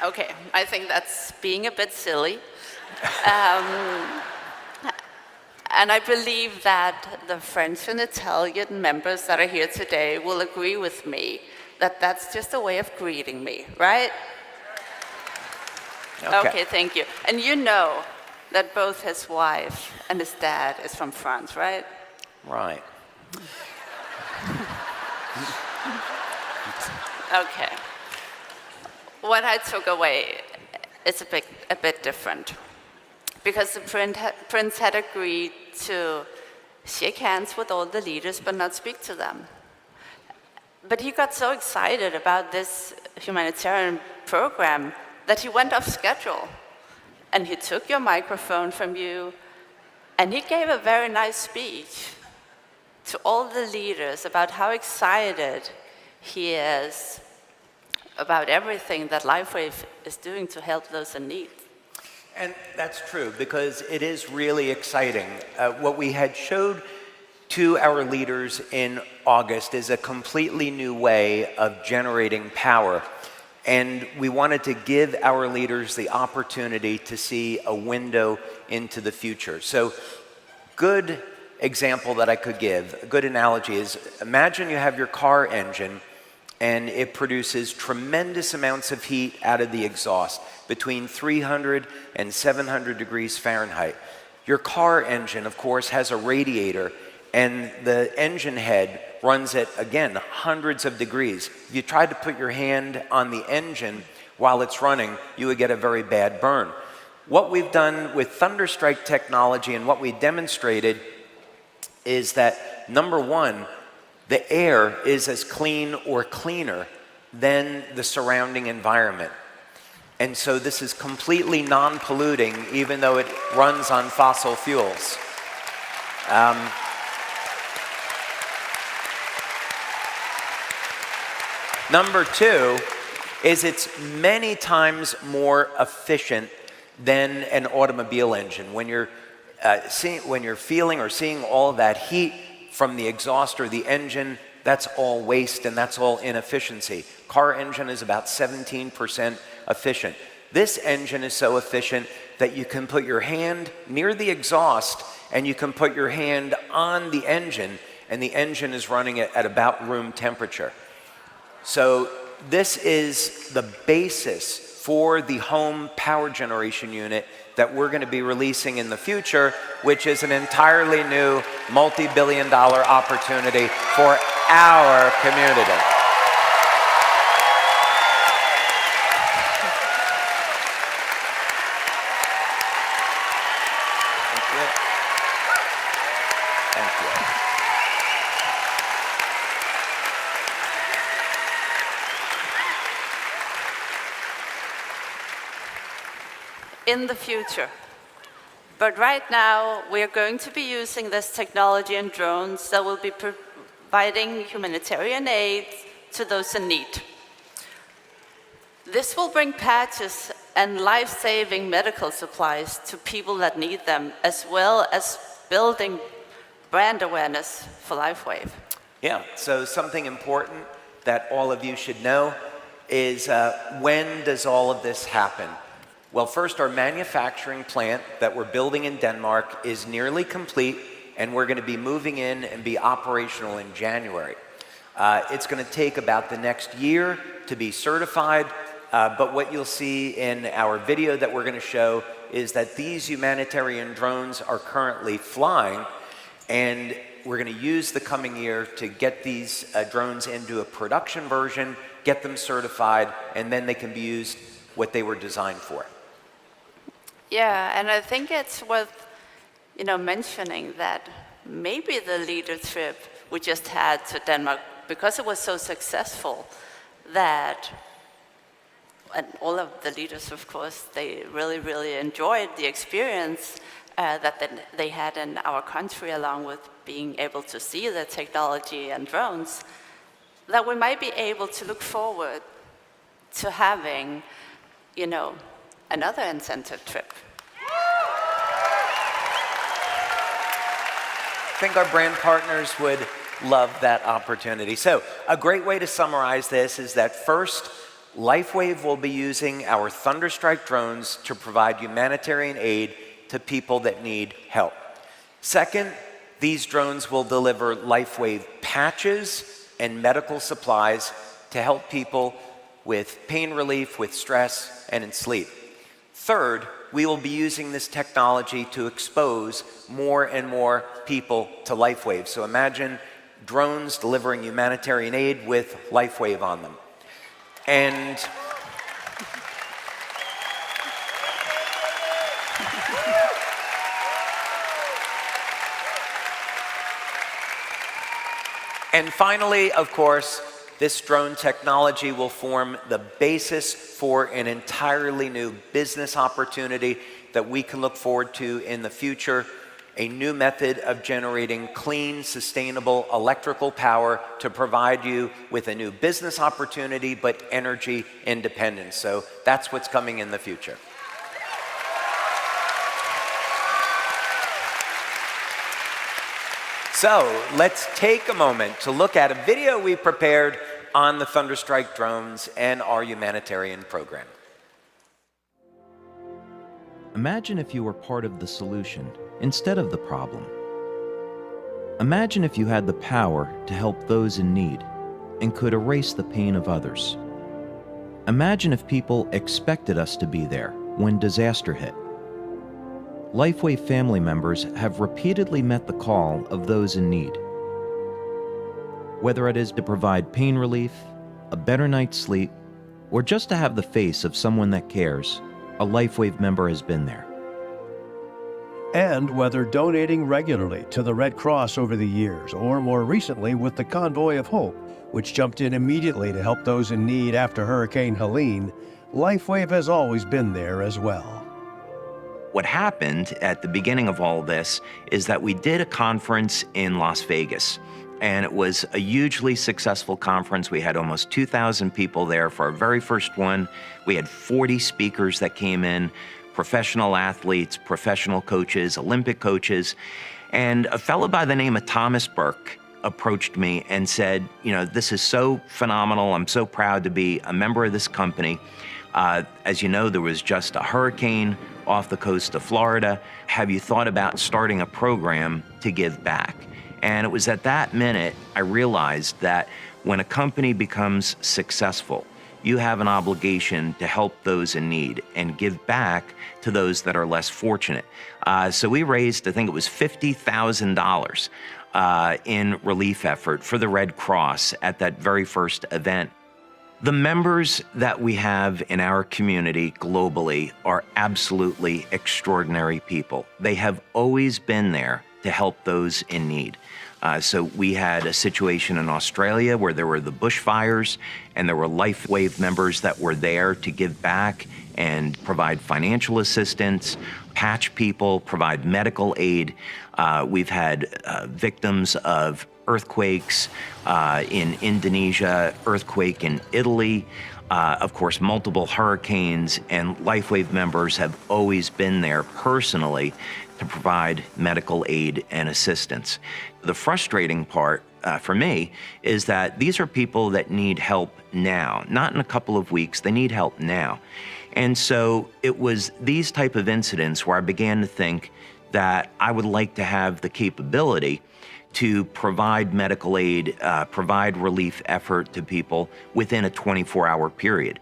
Okay, I think that's being a bit silly. And I believe that the French and Italian members that are here today will agree with me that that's just a way of greeting me, right? Okay, thank you. And you know that both his wife and his dad is from France, right? Right. Okay. What I took away is a bit different. because the prince had agreed to shake hands with all the leaders but not speak to them. But he got so excited about this humanitarian program that he went off schedule. And he took your microphone from you, and he gave a very nice speech to all the leaders about how excited he is about everything that Lifewave is doing to help those in need. And that's true, because it is really exciting. What we had showed to our leaders in August is a completely new way of generating power. And we wanted to give our leaders the opportunity to see a window into the future. So, good example that I could give, a good analogy is, imagine you have your car engine and it produces tremendous amounts of heat out of the exhaust, between 300 and 700 degrees Fahrenheit. Your car engine, of course, has a radiator, and the engine head runs at, again, hundreds of degrees. If you tried to put your hand on the engine while it's running, you would get a very bad burn. What we've done with Thunderstrike technology and what we demonstrated is that, number one, the air is as clean or cleaner than the surrounding environment. And so this is completely non-polluting, even though it runs on fossil fuels. Number two is it's many times more efficient than an automobile engine. When you're feeling or seeing all that heat from the exhaust or the engine, that's all waste and that's all inefficiency. Car engine is about 17% efficient. This engine is so efficient that you can put your hand near the exhaust and you can put your hand on the engine, and the engine is running at about room temperature. So this is the basis for the home power generation unit that we're going to be releasing in the future, which is an entirely new multi-billion-dollar opportunity for our community. In the future. But right now, we are going to be using this technology and drones that will be providing humanitarian aid to those in need. This will bring patches and life-saving medical supplies to people that need them, as well as building brand awareness for Lifewave. Yeah, so something important that all of you should know is when does all of this happen? Well, first, our manufacturing plant that we're building in Denmark is nearly complete, and we're going to be moving in and be operational in January. It's going to take about the next year to be certified, but what you'll see in our video that we're going to show is that these humanitarian drones are currently flying, and we're going to use the coming year to get these drones into a production version, get them certified, and then they can be used what they were designed for. Yeah, and I think it's worth, mentioning that maybe the leader trip we just had to Denmark, because it was so successful, that, and all of the leaders, of course, they really, really enjoyed the experience that they had in our country, along with being able to see the technology and drones, that we might be able to look forward to having, another incentive trip. I think our brand partners would love that opportunity. So a great way to summarize this is that first, Lifewave will be using our Thunderstrike drones to provide humanitarian aid to people that need help. Second, these drones will deliver Lifewave patches and medical supplies to help people with pain relief, with stress, and in sleep. Third, we will be using this technology to expose more and more people to Lifewave. So imagine drones delivering humanitarian aid with Lifewave on them. And And finally, of course, this drone technology will form the basis for an entirely new business opportunity that we can look forward to in the future, a new method of generating clean, sustainable electrical power to provide you with a new business opportunity, but energy independence. So that's what's coming in the future. So let's take a moment to look at a video we prepared on the Thunderstrike drones and our humanitarian program. Imagine if you were part of the solution instead of the problem. Imagine if you had the power to help those in need and could erase the pain of others. Imagine if people expected us to be there when disaster hit. Lifewave family members have repeatedly met the call of those in need. Whether it is to provide pain relief, a better night's sleep, or just to have the face of someone that cares, a Lifewave member has been there. And whether donating regularly to the Red Cross over the years, or more recently with the Convoy of Hope, which jumped in immediately to help those in need after Hurricane Helene, Lifewave has always been there as well. What happened at the beginning of all this is that we did a conference in Las Vegas, and it was a hugely successful conference. We had almost 2,000 people there for our very first one. We had 40 speakers that came in, professional athletes, professional coaches, Olympic coaches, and a fellow by the name of Thomas Burke approached me and said, you know, this is so phenomenal. I'm so proud to be a member of this company. As you know, there was just a hurricane off the coast of Florida. Have you thought about starting a program to give back? And it was at that minute I realized that when a company becomes successful, you have an obligation to help those in need and give back to those that are less fortunate. So we raised, I think it was $50,000 in relief effort for the Red Cross at that very first event. The members that we have in our community globally are absolutely extraordinary people. They have always been there to help those in need. So we had a situation in Australia where there were the bushfires, and there were Lifewave members that were there to give back and provide financial assistance, patch people, provide medical aid. We've had victims of earthquakes in Indonesia, earthquake in Italy, of course, multiple hurricanes, and Lifewave members have always been there personally to provide medical aid and assistance. The frustrating part for me is that these are people that need help now, not in a couple of weeks, they need help now. And so it was these type of incidents where I began to think that I would like to have the capability to provide medical aid, provide relief effort to people within a 24-hour period.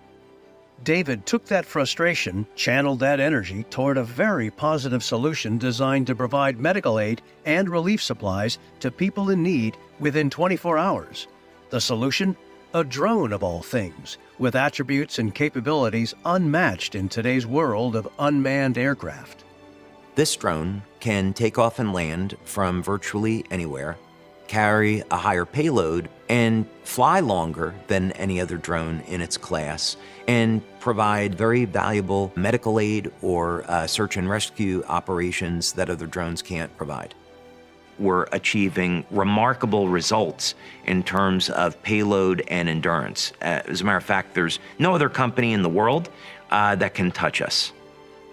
David took that frustration, channeled that energy toward a very positive solution designed to provide medical aid and relief supplies to people in need within 24 hours. The solution? A drone of all things, with attributes and capabilities unmatched in today's world of unmanned aircraft. This drone can take off and land from virtually anywhere, carry a higher payload, and fly longer than any other drone in its class, and provide very valuable medical aid or search and rescue operations that other drones can't provide. We're achieving remarkable results in terms of payload and endurance. As a matter of fact, there's no other company in the world that can touch us.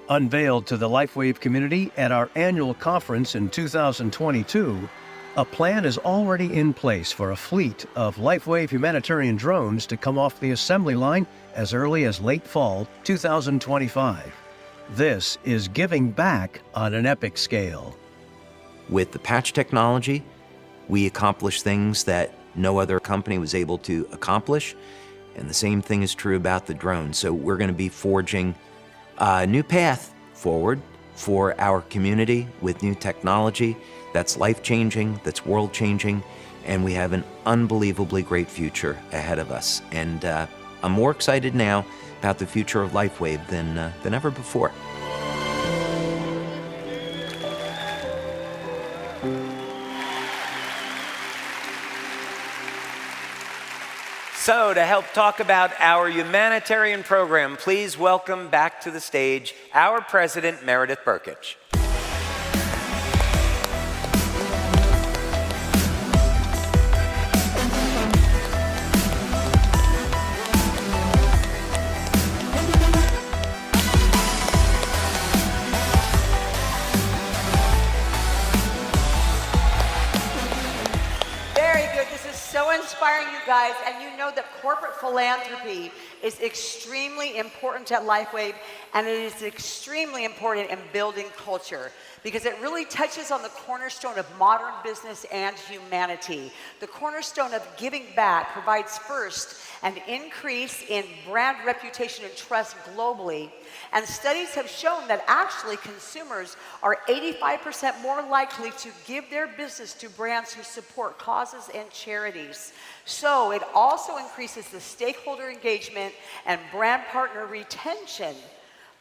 Unveiled to the Lifewave community at our annual conference in 2022, a plan is already in place for a fleet of Lifewave humanitarian drones to come off the assembly line as early as late fall 2025. This is giving back on an epic scale. With the patch technology, we accomplish things that no other company was able to accomplish, and the same thing is true about the drone. So we're going to be forging a new path forward for our community with new technology that's life-changing, that's world-changing, and we have an unbelievably great future ahead of us. And I'm more excited now about the future of Lifewave than ever before. So, to help talk about our humanitarian program, please welcome back to the stage our president, Meredith Burkich. Very good. This is so inspiring, you guys. And you know that corporate philanthropy is extremely important at Lifewave, and it is extremely important in building culture because it really touches on the cornerstone of modern business and humanity. The cornerstone of giving back provides first an increase in brand reputation and trust globally. And studies have shown that actually consumers are 85% more likely to give their business to brands who support causes and charities. So it also increases the stakeholder engagement and brand partner retention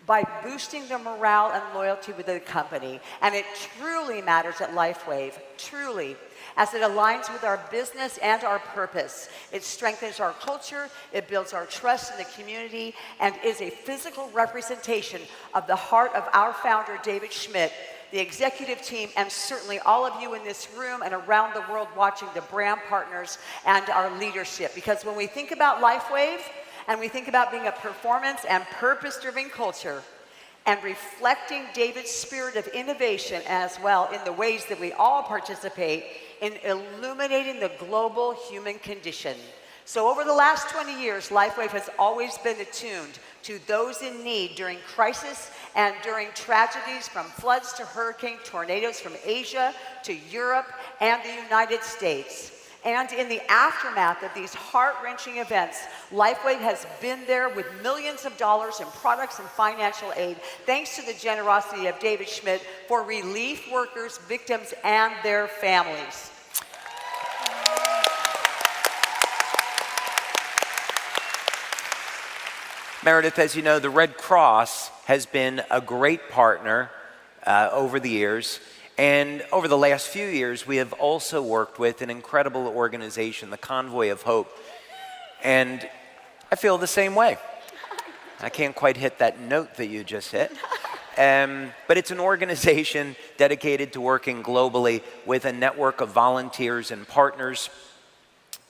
by boosting the morale and loyalty within the company. And it truly matters at Lifewave, truly, as it aligns with our business and our purpose. It strengthens our culture, it builds our trust in the community, and is a physical representation of the heart of our founder, David Schmidt, the executive team, and certainly all of you in this room and around the world watching, the brand partners and our leadership. Because when we think about Lifewave, and we think about being a performance and purpose-driven culture and reflecting David's spirit of innovation as well in the ways that we all participate in illuminating the global human condition. So over the last 20 years, Lifewave has always been attuned to those in need during crisis and during tragedies, from floods to hurricane tornadoes, from Asia to Europe and the United States. And in the aftermath of these heart-wrenching events, Lifewave has been there with millions of dollars in products and financial aid, thanks to the generosity of David Schmidt, for relief workers, victims, and their families. Meredith, as you know, the Red Cross has been a great partner over the years. And over the last few years, we have also worked with an incredible organization, the Convoy of Hope. And I feel the same way. I can't quite hit that note that you just hit. But it's an organization dedicated to working globally with a network of volunteers and partners,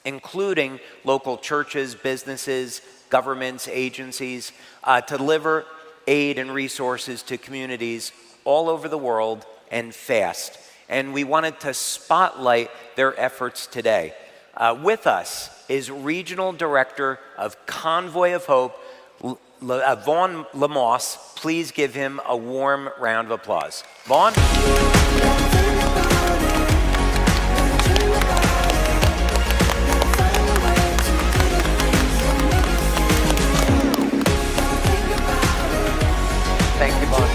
including local churches, businesses, governments, agencies, to deliver aid and resources to communities all over the world and fast. And we wanted to spotlight their efforts today. With us is Regional Director of Convoy of Hope, Vaughn Lamosse. Please give him a warm round of applause. Vaughn? Thank you, Vaughn.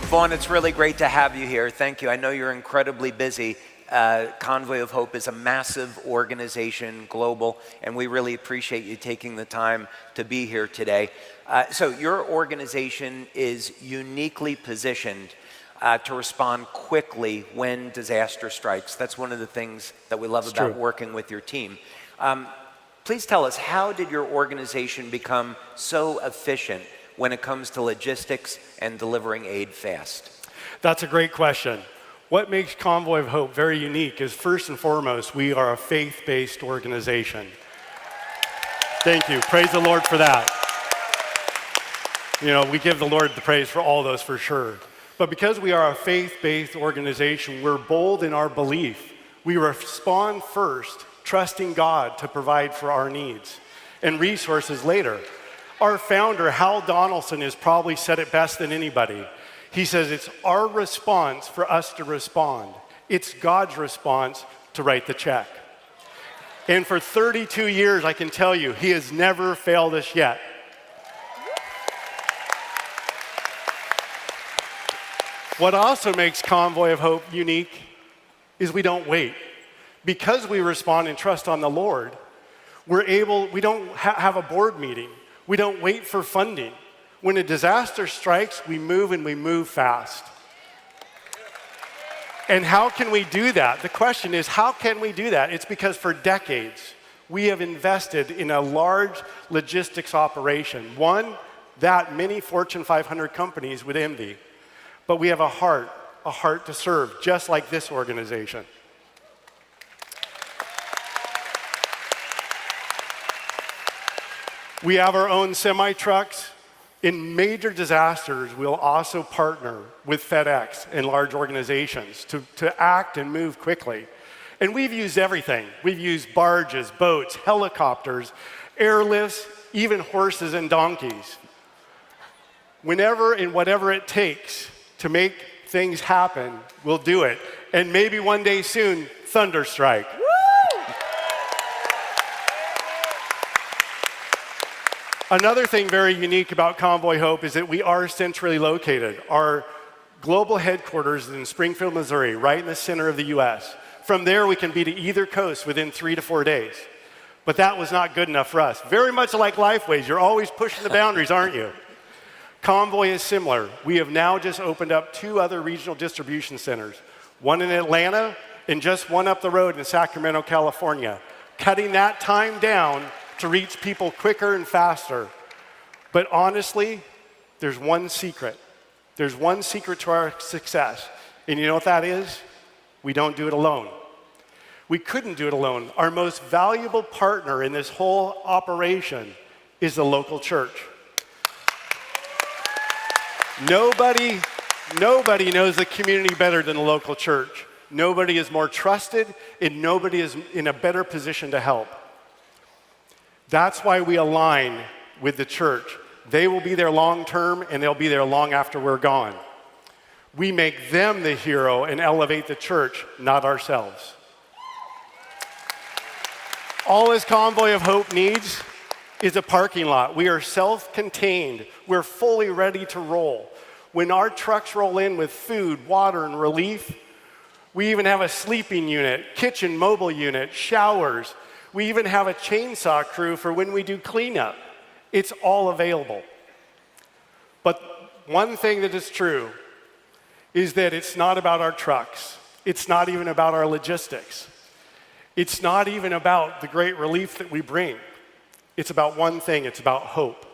Vaughn, it's really great to have you here. Thank you. I know you're incredibly busy. Convoy of Hope is a massive organization, global, and we really appreciate you taking the time to be here today. So your organization is uniquely positioned to respond quickly when disaster strikes. That's one of the things that we love about working with your team. Please tell us, how did your organization become so efficient when it comes to logistics and delivering aid fast? That's a great question. What makes Convoy of Hope very unique is, first and foremost, we are a faith-based organization. Thank you. Praise the Lord for that. You know, we give the Lord the praise for all those for sure. But because we are a faith-based organization, we're bold in our belief. We respond first, trusting God to provide for our needs and resources later. Our founder, Hal Donaldson, has probably said it best than anybody. He says it's our response for us to respond. It's God's response to write the check. And for 32 years, I can tell you, he has never failed us yet. What also makes Convoy of Hope unique is we don't wait. Because we respond and trust on the Lord, we don't have a board meeting. We don't wait for funding. When a disaster strikes, we move, and we move fast. And how can we do that? The question is, how can we do that? It's because for decades, we have invested in a large logistics operation, one that many Fortune 500 companies would envy. But we have a heart to serve, just like this organization. We have our own semi-trucks. In major disasters, we'll also partner with FedEx and large organizations to act and move quickly. And we've used everything. We've used barges, boats, helicopters, airlifts, even horses and donkeys. Whenever and whatever it takes to make things happen, we'll do it. And maybe one day soon, thunderstrike. Another thing very unique about Convoy Hope is that we are centrally located. Our global headquarters is in Springfield, Missouri, right in the center of the US. From there, we can be to either coast within 3 to 4 days. But that was not good enough for us. Very much like Lifewave, you're always pushing the boundaries, aren't you? Convoy is similar. We have now just opened up 2 other regional distribution centers, one in Atlanta and just one up the road in Sacramento, California, cutting that time down to reach people quicker and faster. But honestly, there's one secret. There's one secret to our success. And you know what that is? We don't do it alone. We couldn't do it alone. Our most valuable partner in this whole operation is the local church. Nobody knows the community better than the local church. Nobody is more trusted, and nobody is in a better position to help. That's why we align with the church. They will be there long term, and they'll be there long after we're gone. We make them the hero and elevate the church, not ourselves. All this Convoy of Hope needs is a parking lot. We are self-contained. We're fully ready to roll. When our trucks roll in with food, water, and relief, we even have a sleeping unit, kitchen mobile unit, showers. We even have a chainsaw crew for when we do cleanup. It's all available. But one thing that is true is that it's not about our trucks. It's not even about our logistics. It's not even about the great relief that we bring. It's about one thing, it's about hope.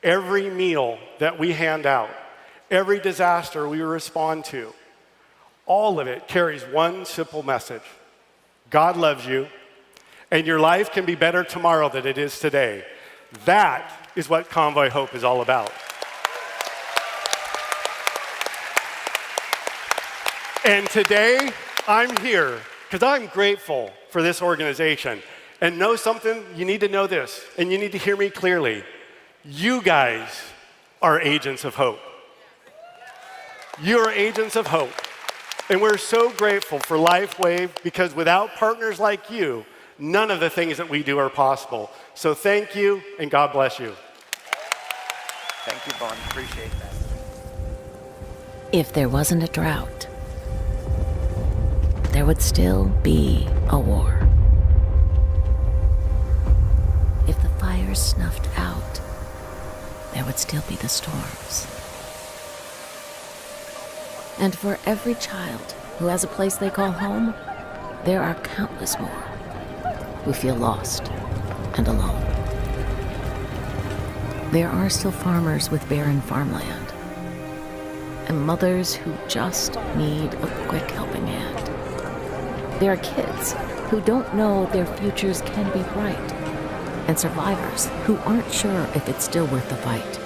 Every meal that we hand out, every disaster we respond to, all of it carries one simple message. God loves you, and your life can be better tomorrow than it is today. That is what Convoy Hope is all about. And today, I'm here because I'm grateful for this organization. And know something, you need to know this, and you need to hear me clearly. You guys are agents of hope. You are agents of hope. And we're so grateful for Lifewave because without partners like you, none of the things that we do are possible. So thank you, and God bless you. Thank you, Bon. Appreciate that. If there wasn't a drought, there would still be a war. If the fires snuffed out, there would still be the storms. And for every child who has a place they call home, there are countless more who feel lost and alone. There are still farmers with barren farmland, and mothers who just need a quick helping hand. There are kids who don't know their futures can be bright, and survivors who aren't sure if it's still worth the fight.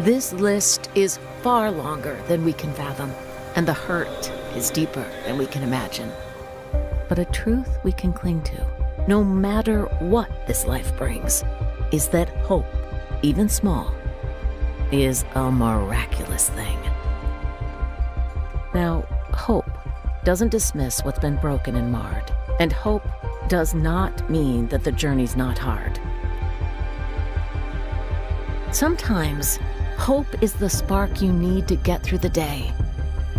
This list is far longer than we can fathom, and the hurt is deeper than we can imagine. But a truth we can cling to, no matter what this life brings, is that hope, even small, is a miraculous thing. Now, hope doesn't dismiss what's been broken and marred, and hope does not mean that the journey's not hard. Sometimes, hope is the spark you need to get through the day,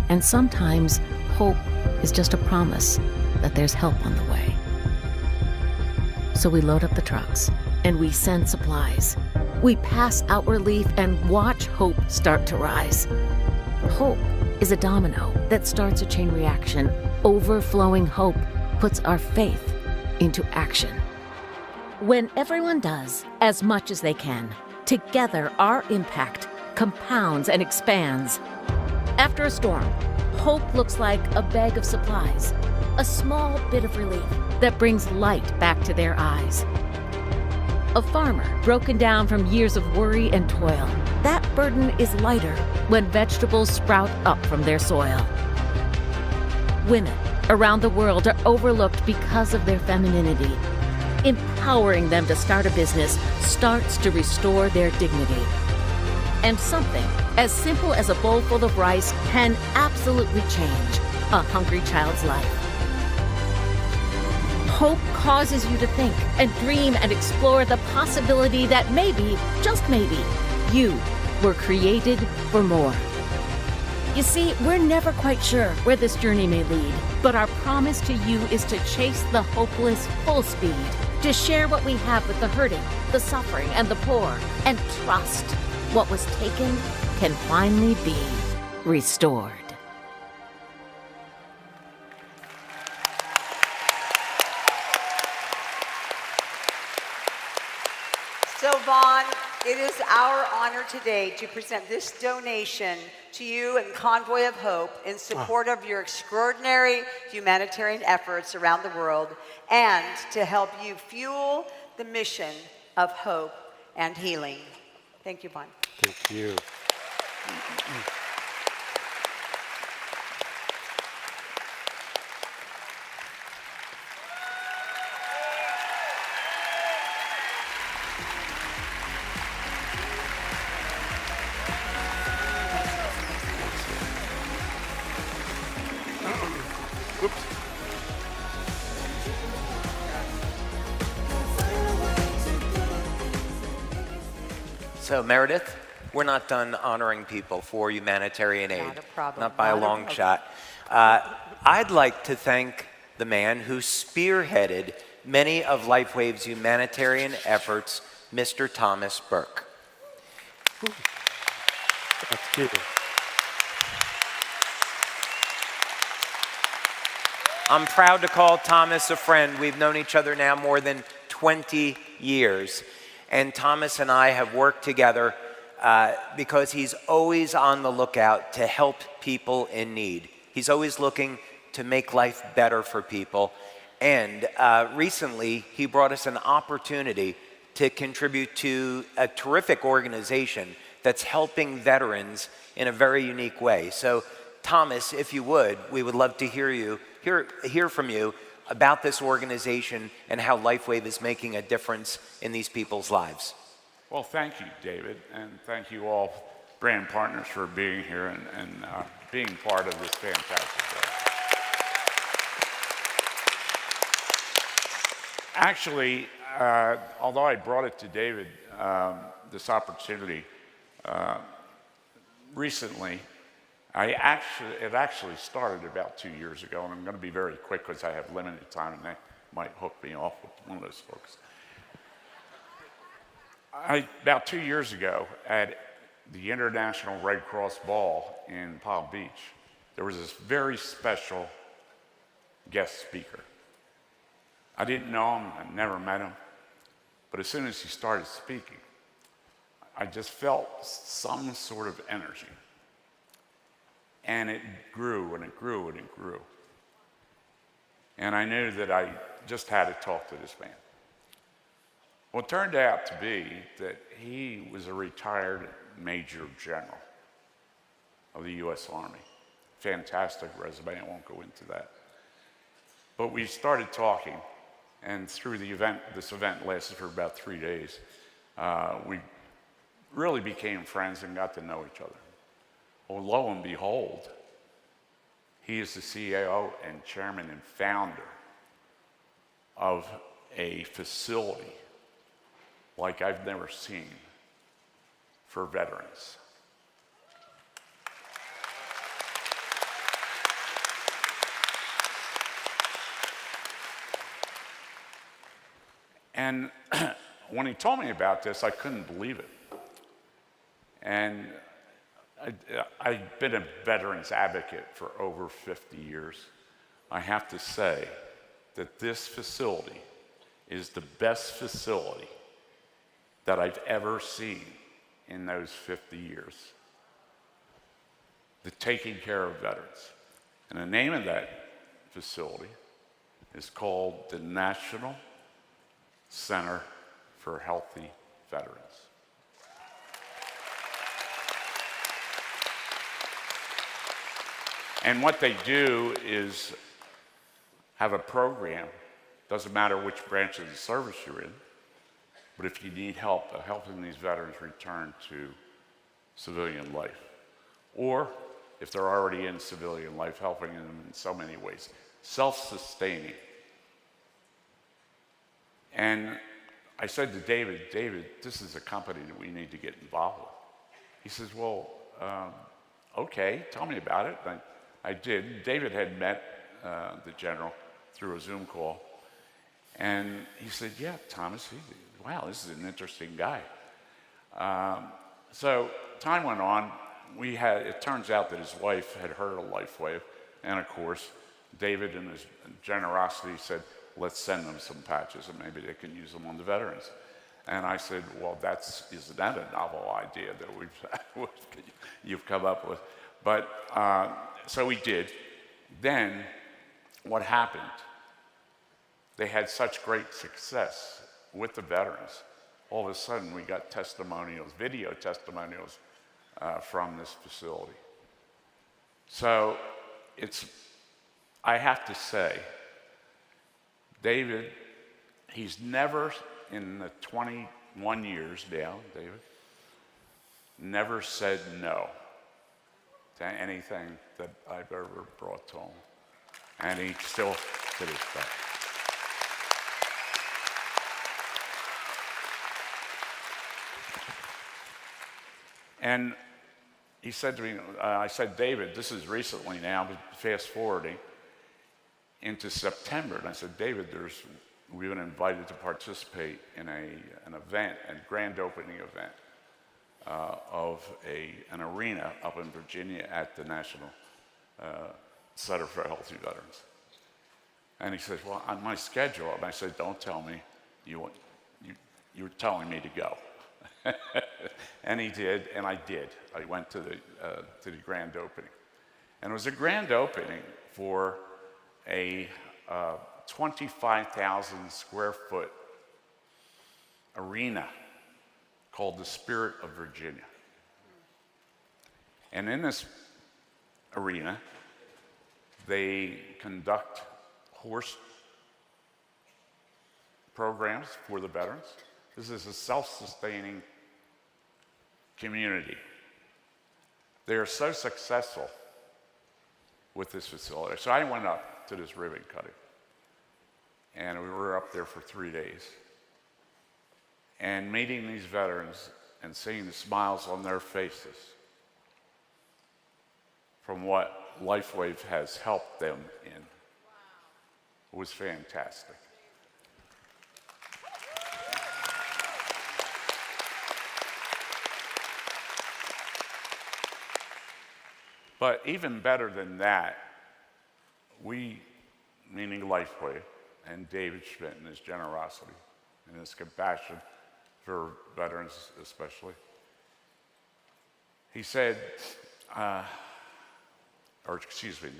and sometimes hope is just a promise that there's help on the way. So we load up the trucks, and we send supplies. We pass out relief and watch hope start to rise. Hope is a domino that starts a chain reaction. Overflowing hope puts our faith into action. When everyone does as much as they can, together our impact compounds and expands. After a storm, hope looks like a bag of supplies, a small bit of relief that brings light back to their eyes. A farmer broken down from years of worry and toil, that burden is lighter when vegetables sprout up from their soil. Women around the world are overlooked because of their femininity. Empowering them to start a business starts to restore their dignity. And something as simple as a bowl full of rice can absolutely change a hungry child's life. Hope causes you to think and dream and explore the possibility that maybe, just maybe, you were created for more. You see, we're never quite sure where this journey may lead, but our promise to you is to chase the hopeless full speed, to share what we have with the hurting, the suffering, and the poor, and trust what was taken can finally be restored. So, Vaughn, it is our honor today to present this donation to you and Convoy of Hope in support of your extraordinary humanitarian efforts around the world and to help you fuel the mission of hope and healing. Thank you, Vaughn. Thank you. So, Meredith, we're not done honoring people for humanitarian aid. Not a problem. Not by a long shot. I'd like to thank the man who spearheaded many of Lifewave's humanitarian efforts, Mr. Thomas Burke. That's cute. I'm proud to call Thomas a friend. We've known each other now more than 20 years. And Thomas and I have worked together because he's always on the lookout to help people in need. He's always looking to make life better for people. And recently, he brought us an opportunity to contribute to a terrific organization that's helping veterans in a very unique way. So, Thomas, if you would, we would love to hear from you about this organization and how Lifewave is making a difference in these people's lives. Well, thank you, David, and thank you all brand partners for being here and being part of this fantastic day. Actually, although I brought it to David, this opportunity, recently, it actually started about 2 years ago, and I'm going to be very quick because I have limited time and they might hook me off with one of those folks. About 2 years ago, at the International Red Cross Ball in Palm Beach, there was this very special guest speaker. I didn't know him, I never met him, but as soon as he started speaking, I just felt some sort of energy. And it grew and it grew and it grew. And I knew that I just had to talk to this man. Well, it turned out to be that he was a retired Major General of the U.S. Army. Fantastic resume, I won't go into that. But we started talking, and through the event, this event lasted for about 3 days, we really became friends and got to know each other. Well, lo and behold, he is the CEO and chairman and founder of a facility like I've never seen for veterans. And when he told me about this, I couldn't believe it. And I've been a veterans advocate for over 50 years. I have to say that this facility is the best facility that I've ever seen in those 50 years. The taking care of veterans. And the name of that facility is called the National Center for Healthy Veterans. And what they do is have a program, doesn't matter which branch of the service you're in, but if you need help, helping these veterans return to civilian life. Or if they're already in civilian life, helping them in so many ways. Self-sustaining. And I said to David, this is a company that we need to get involved with. He says, well, okay, tell me about it. And I did. David had met the general through a Zoom call. And he said, yeah, Thomas, wow, this is an interesting guy. So time went on. It turns out that his wife had heard of Lifewave. And of course, David in his generosity said, let's send them some patches and maybe they can use them on the veterans. And I said, well, isn't that a novel idea that you've come up with? But so we did. Then what happened? They had such great success with the veterans. All of a sudden, we got testimonials, video testimonials from this facility. So I have to say, David, he's never, in the 21 years now, David, never said no to anything that I've ever brought to him. And he still to this day. And he said to me, I said, David, this is recently now, fast forwarding into September. And I said, David, we've been invited to participate in an event, a grand opening event of an arena up in Virginia at the National Center for Healthy Veterans. And he says, well, on my schedule, and I said, don't tell me you're telling me to go. And he did, and I did. I went to the grand opening. And it was a grand opening for a 25,000 square foot arena called the Spirit of Virginia. And in this arena, they conduct horse programs for the veterans. This is a self-sustaining community. They are so successful with this facility. So I went up to this ribbon cutting, and we were up there for 3 days. And meeting these veterans and seeing the smiles on their faces from what Lifewave has helped them in was fantastic. But even better than that, we, meaning Lifewave, and David Schmidt and his generosity and his compassion for veterans especially, he said, the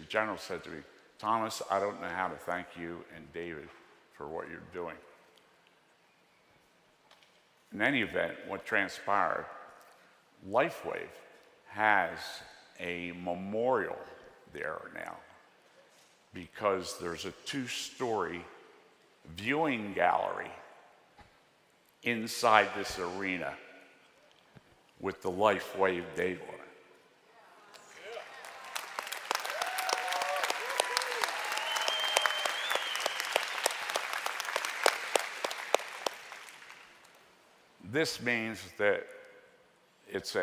general said to me, Thomas, I don't know how to thank you and David for what you're doing. In any event, what transpired, Lifewave has a memorial there now because there's a 2-story viewing gallery inside this arena with the Lifewave date on it. This means that it's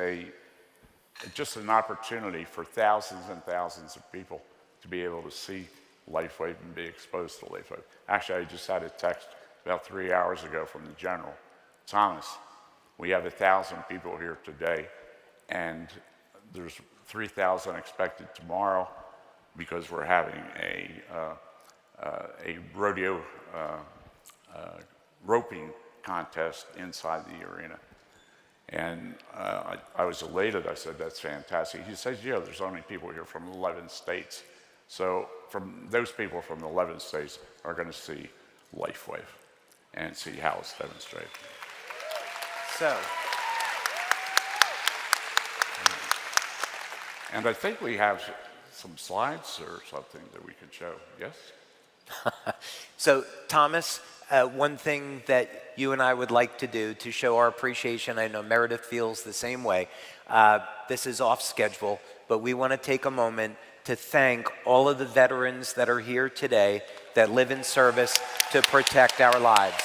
just an opportunity for thousands and thousands of people to be able to see Lifewave and be exposed to Lifewave. Actually, I just had a text about 3 hours ago from the general. Thomas, we have 1,000 people here today, and there's 3,000 expected tomorrow because we're having a rodeo roping contest inside the arena. And I was elated. I said, that's fantastic. He says, yeah, there's only people here from 11 states. So from those people from the 11 states are going to see Lifewave and see how it's demonstrated. So, and I think we have some slides or something that we can show. Yes? so Thomas, one thing that you and I would like to do to show our appreciation, I know Meredith feels the same way. This is off schedule, but we want to take a moment to thank all of the veterans that are here today that live in service to protect our lives.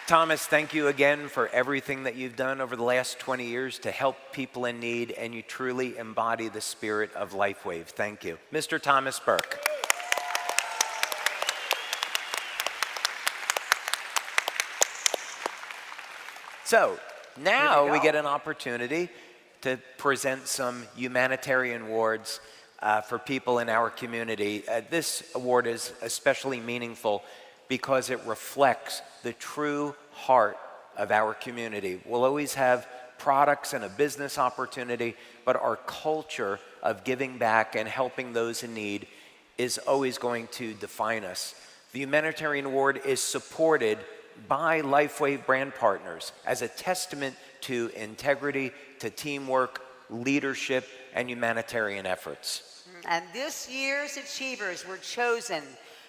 Thomas, thank you again for everything that you've done over the last 20 years to help people in need, and you truly embody the spirit of Lifewave. Thank you. Mr. Thomas Burke. So now we get an opportunity to present some humanitarian awards for people in our community. This award is especially meaningful because it reflects the true heart of our community. We'll always have products and a business opportunity, but our culture of giving back and helping those in need is always going to define us. The Humanitarian Award is supported by Lifewave brand partners as a testament to integrity, to teamwork, leadership, and humanitarian efforts. And this year's achievers were chosen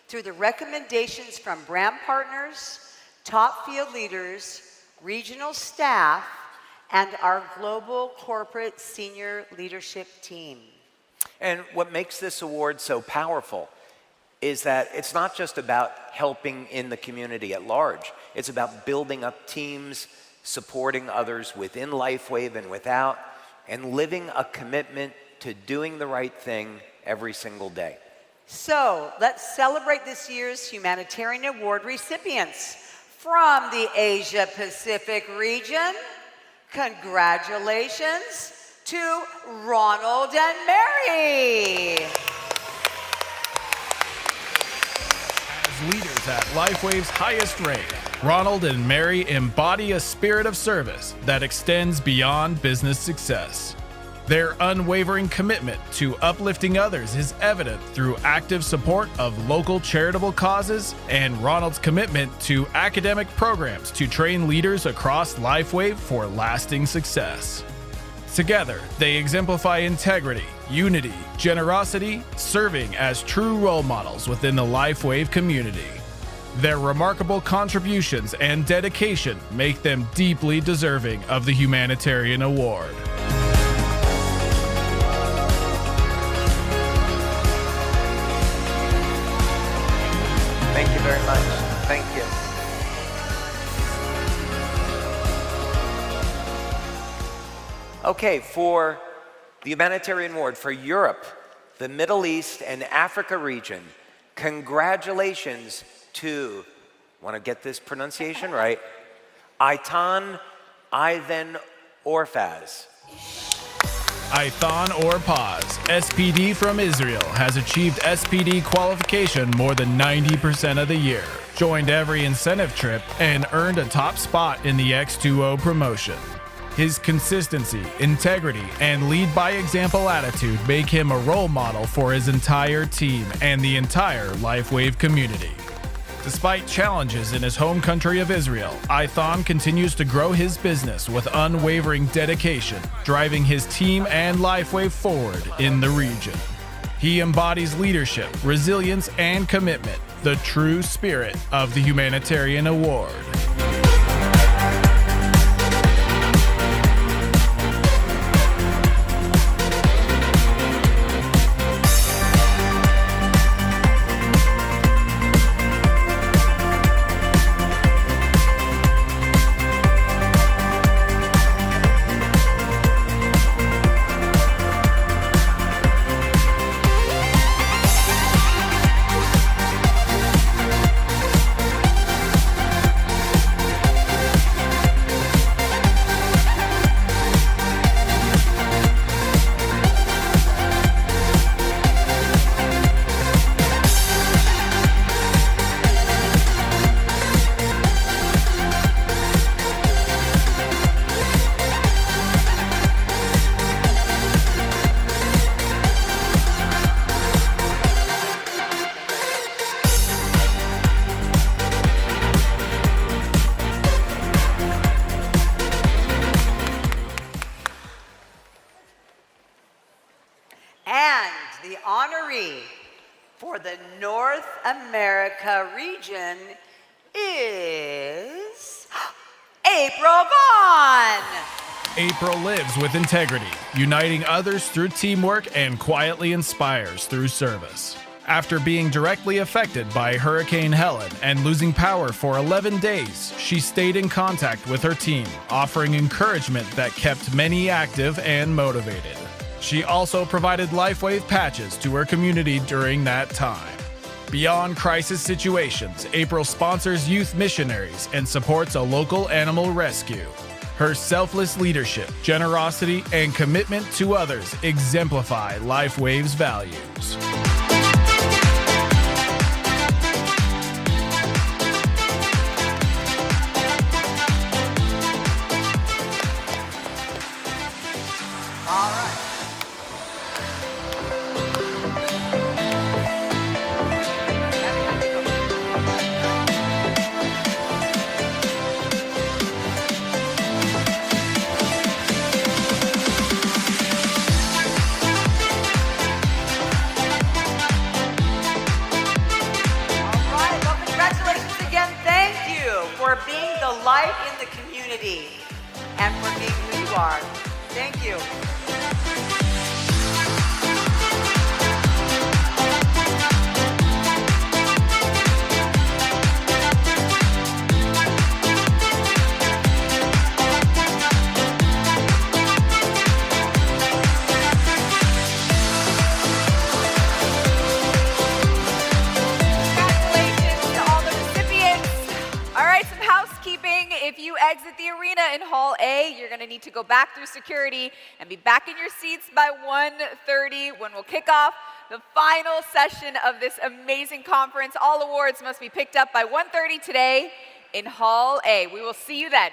through the recommendations from brand partners, top field leaders, regional staff, and our global corporate senior leadership team. And what makes this award so powerful is that it's not just about helping in the community at large. It's about building up teams, supporting others within Lifewave and without, and living a commitment to doing the right thing every single day. So let's celebrate this year's Humanitarian Award recipients. From the Asia Pacific region, congratulations to Ronald and Mary. As leaders at Lifewave's highest rate, Ronald and Mary embody a spirit of service that extends beyond business success. Their unwavering commitment to uplifting others is evident through active support of local charitable causes and Ronald's commitment to academic programs to train leaders across Lifewave for lasting success. Together, they exemplify integrity, unity, generosity, serving as true role models within the Lifewave community. Their remarkable contributions and dedication make them deeply deserving of the Humanitarian Award. Thank you very much. Thank you. Okay, for the Humanitarian Award for Europe, the Middle East, and Africa region, congratulations to, want to get this pronunciation right, Aitan Ivan Orfaz. Aithan Orpaz, SPD from Israel, has achieved SPD qualification more than 90% of the year, joined every incentive trip, and earned a top spot in the X2O promotion. His consistency, integrity, and lead-by-example attitude make him a role model for his entire team and the entire Lifewave community. Despite challenges in his home country of Israel, Aithan continues to grow his business with unwavering dedication, driving his team and Lifewave forward in the region. He embodies leadership, resilience, and commitment, the true spirit of the Humanitarian Award. And the honoree for the North America region is April Vaughn. April lives with integrity, uniting others through teamwork and quietly inspires through service. After being directly affected by Hurricane Helen and losing power for 11 days, she stayed in contact with her team, offering encouragement that kept many active and motivated. She also provided Lifewave patches to her community during that time. Beyond crisis situations, April sponsors youth missionaries and supports a local animal rescue. Her selfless leadership, generosity, and commitment to others exemplify Lifewave's values. For being the light in the community and for being who you are. Thank you. If you exit the arena in Hall A, you're going to need to go back through security and be back in your seats by 1:30 when we'll kick off the final session of this amazing conference. All awards must be picked up by 1:30 today in Hall A. We will see you then.